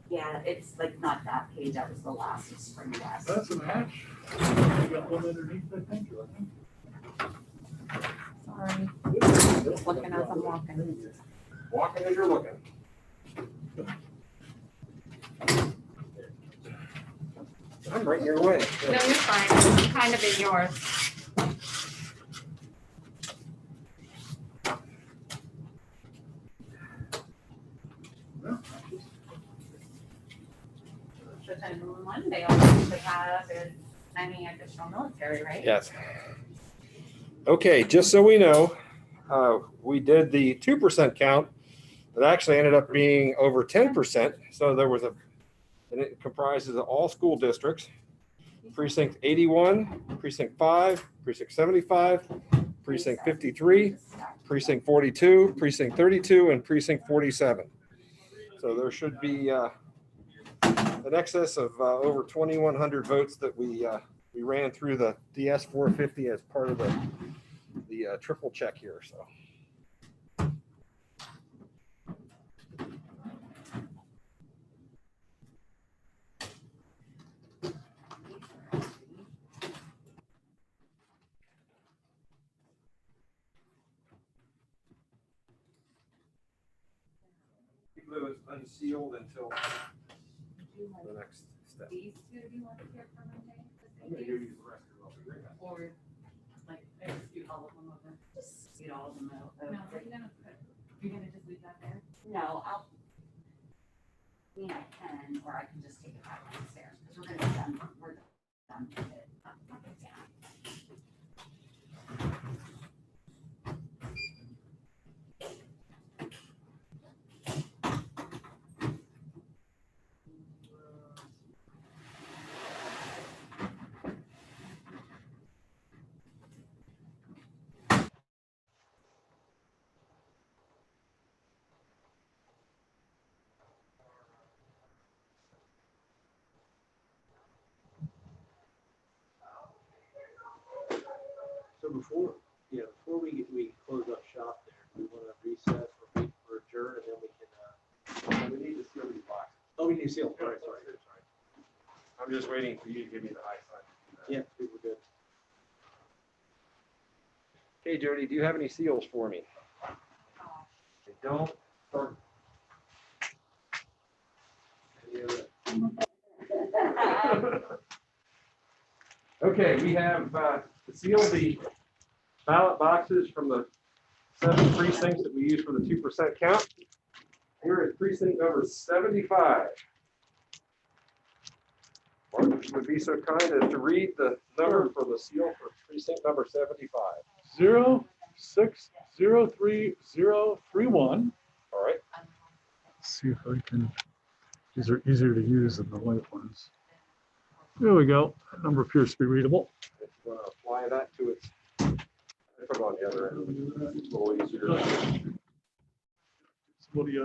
Yeah, it's like not that page, that was the last spring last. That's a match. You got one underneath, I think. Sorry. Looking as I'm walking. Walking as you're looking. I'm right in your way. No, you're fine. I'm kind of in yours. and Monday, all we have is any additional military, right? Yes. Okay, just so we know, we did the 2% count. It actually ended up being over 10%. So there was and it comprises of all school districts, precinct 81, precinct 5, precinct 75, precinct 53, precinct 42, precinct 32, and precinct 47. So there should be an excess of over 2,100 votes that we ran through the DS 450 as part of the triple check here. So. Keep those unsealed until the next step. These two, do you want to hear from Monday? I'm gonna give you the rest of the agreement. Or like, I just do all of them over, just get all of them out. No, you're gonna just leave that there? No, I mean, I can, or I can just take it back downstairs, because we're gonna be done, we're done with it. So before we close up shop there, we want to recess or wait for adjourn, and then we can, We need to seal these boxes. oh, we need to seal, all right, sorry. I'm just waiting for you to give me the high sign. Yeah, we were good. Okay, Jody, do you have any seals for me? They don't. Start. Any other- Okay, we have sealed the ballot boxes from the 7 precincts that we use for the 2% count. Here is precinct number 75. Mark would be so kind as to read the number for the seal for precinct number 75. 0603031. All right. See if I can, these are easier to use than the white ones. There we go. That number appears to be readable. If you want to apply that to its, put it on the other end. It's a little easier. Bloody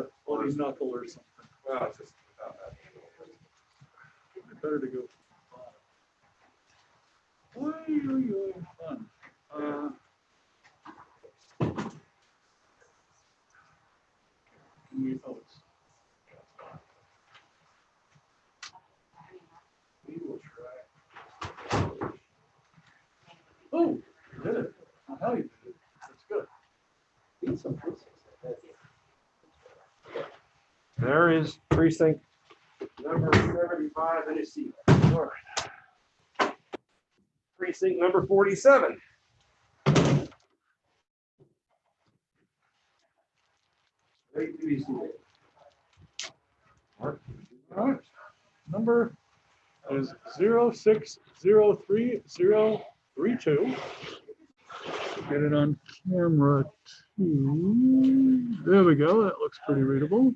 knuckle or something. Well, it's just about that. Better to go. Fun. We will try. Oh, you did it. How you did it. That's good. Need some precincts. There is precinct number 75 in a seat. All right. Precinct number 47. Ready to be seated. All right. Number is 0603032. Get it on camera too. There we go. That looks pretty readable.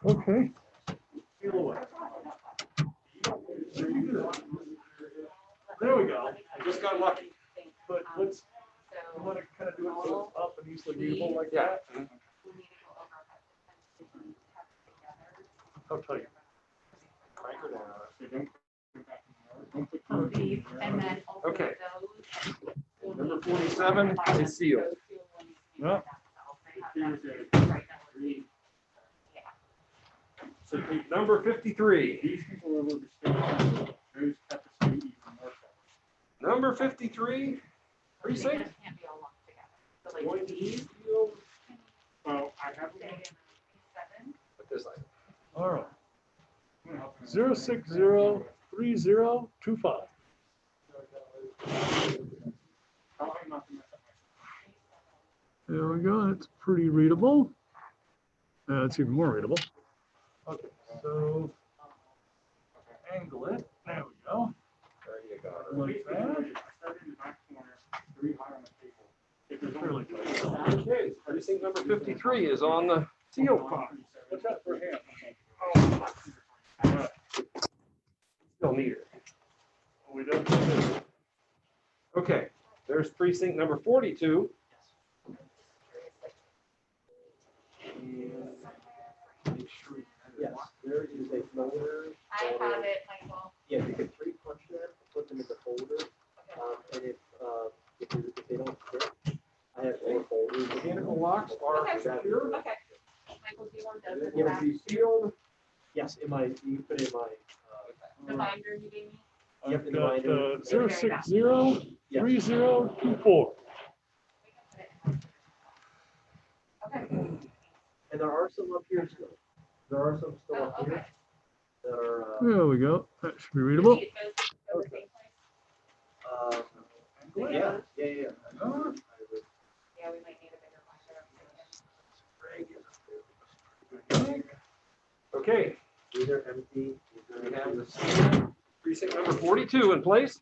Okay. Feel away. There we go. I just got lucky. But let's, you want to kind of do it so it's up and easily readable like Yeah. that? I'll tell you. Crank her down. And then also Okay. those. Number 47 is sealed. Yeah. So number 53. These people are overstating. Those have to stay even more. Number 53 precinct. Can't be all lumped together. So like Going to be these, sealed. Well, I have. stay in 7. With this item. All right. 0603025. There we go. That's pretty readable. That's even more readable. Okay, so angle it. There we go. There you go. Like that. Start in the back corner, very high on the table. If there's Really only tight. Okay, precinct number 53 is on the seal pile. What's that for him? Still need it. We don't. Okay, there's precinct number 42. Yes, there is a folder. I have it, Michael. Yeah, you can punch them, put them in the folder, and if they don't fit, I have four folders. Mechanical locks are Okay. secure. Okay. Michael, do you want those in the Will back? be sealed. Yes, you can put it in my, The binder you gave me? Yep, I've in the got binder. 060-3024. Okay. And there are some up here still. There are some still Oh, up here okay. that are, There we go. That should be readable. It goes to the same place? yeah. Yeah, we might need a bigger binder. Okay, These are empty. we have the seal. Precinct number 42 in place.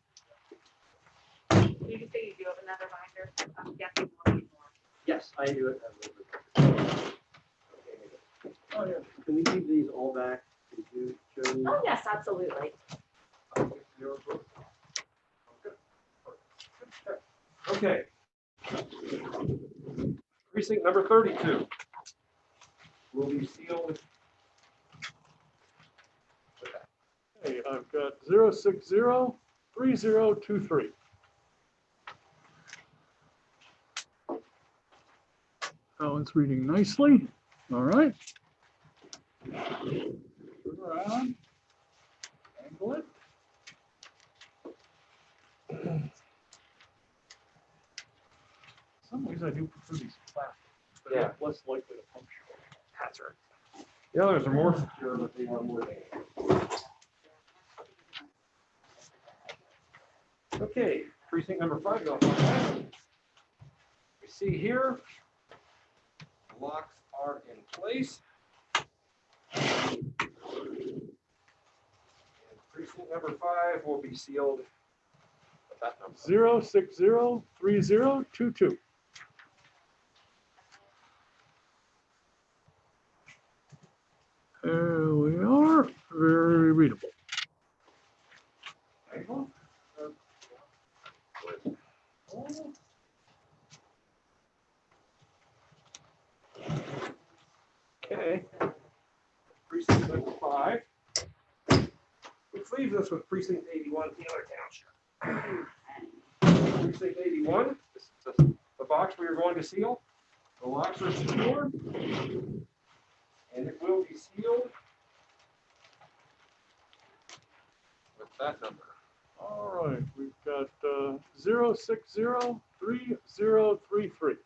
You just say you do have another binder. I'm guessing we'll need more. Yes, I do it. Oh, yeah. Can we keep these all back? Could you show me? Oh, yes, absolutely. Okay. Precinct number 32 will be sealed. Hey, I've got 060-3023. That one's reading nicely. All right. Turn around. Angle it. Some ways I do prefer these plastic, but Yeah. it's less likely to puncture. That's right. The others are more secure, but they are more dangerous. Okay, precinct number 5. We see here, the locks are in place. And precinct number 5 will be sealed with that number. 060-3022. There we are, very readable. Okay. Precinct number 5. Which leaves us with precinct 81, Taylor Township. Precinct 81, this is the box we are going to seal. The locks are secure. And it will be sealed with that number. All right, we've got 060-3033.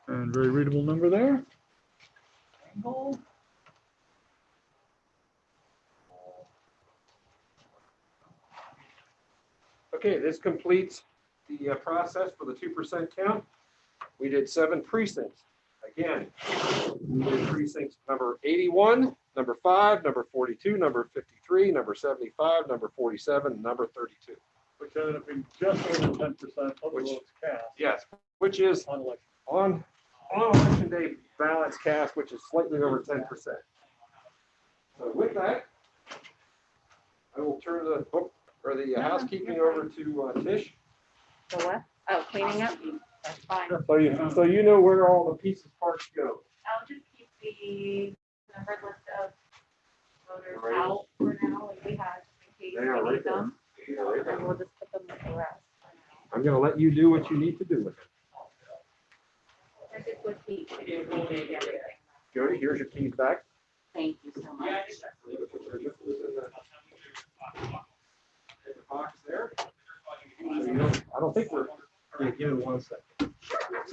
And very readable number there. Angle. Okay, this completes the process for the 2% count. We did 7 precincts. Again, we did precincts number 81, number 5, number 42, number 53, number 75, number 47, and number 32. Which ended up being just over 10% of the votes cast Yes, which is on election. on election day ballots cast, which is slightly over 10%. So with that, I will turn the book or the housekeeping over to Tish. The what? Oh, cleaning up? That's fine. So you know where all the pieces parts go. I'll just keep the numbered list of voters Right. out for now, like we had, in case They are we right need them. They are right there. And we'll just put them with the rest. I'm gonna let you do what you need to do with it. I just would keep everything. Jody, here's your keys back. Thank you so much. In the box there. I don't think we're. Yeah, give it 1 second.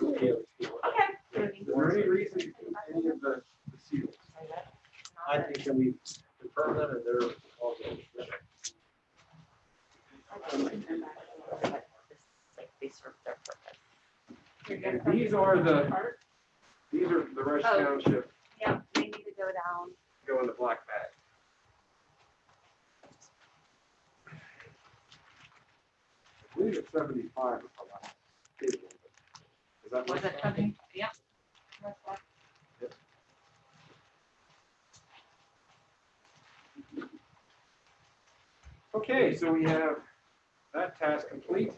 Okay. Is there any reason to keep any of the seals? I think that we confirm them and they're all good. They serve their purpose. And these are the Rush Oh. Township. Yeah, down. go in the black bag. I believe it's 75 if I'm not mistaken. Is that Was right? it something? Yeah. Okay, so we have that task complete.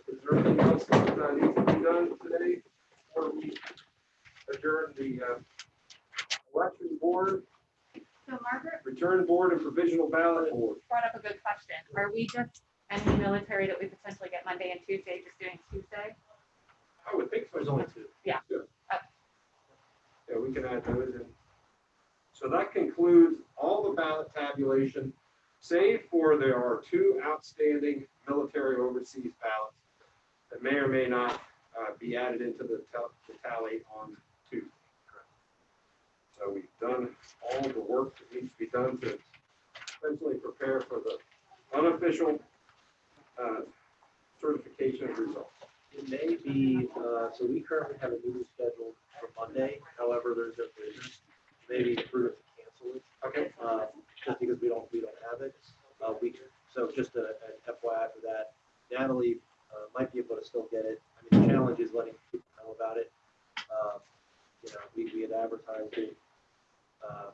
Is there anything else that needs to be done today before we adjourn the election board, So Margaret return board, and provisional ballot board? brought up a good question. Are we just, any military that we potentially get Monday and Tuesday, just doing Tuesday? I would think so. There's only two. Yeah. Yeah, we can add those in. So that concludes all the ballot tabulation, save for there are two outstanding military overseas ballots that may or may not be added into the tally on Tuesday. So we've done all the work that needs to be done to essentially prepare for the unofficial certification of results. It may be, so we currently have a meeting scheduled for Monday, however, there's maybe prudent to cancel it. Okay. Just because we don't have it. So just an FYI for that, Natalie might be able to still get it. I mean, the challenge is letting people know about it. We had advertised it. I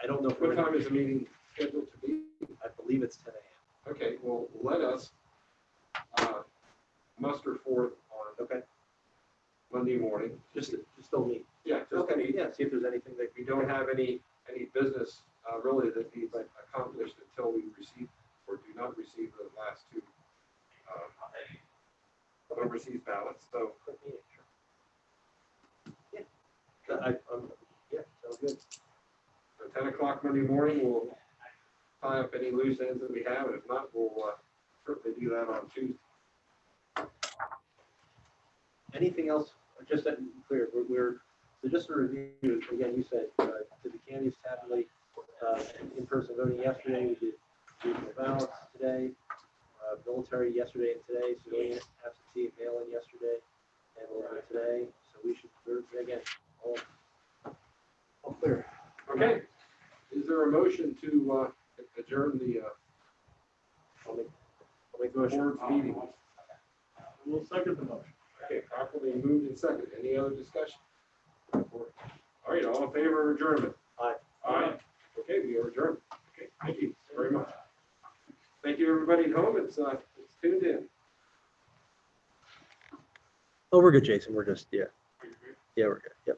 don't know. What time is the meeting scheduled to be? I believe it's 10 a.m. Okay, well, let us muster forth on Monday morning. Just still meet. Yeah, just to meet. Yeah, see if there's anything that We don't have any business really that needs accomplished until we receive or do not receive the last two overseas ballots. So yeah, sounds good. So 10 o'clock Monday morning, we'll tie up any loose ends that we have, and if not, we'll certainly do that on Tuesday. Anything else? Just to be clear, so just to review, again, you said, did the candidates tabulate in-person voting yesterday? We did regional ballots today, military yesterday and today, civilian absentee mail-in yesterday, and a little bit today. So we should, again, all clear. Okay. Is there a motion to adjourn the I'll make a motion. board's meeting? We'll second the motion. Okay, properly moved and seconded. Any other discussion? All right, all in favor of adjournment? Aye. Aye. Okay, we are adjourned. Okay, thank you very much. Thank you, everybody at home. It's tuned in. Oh, we're good, Jason. We're just, yeah, we're good. Yep.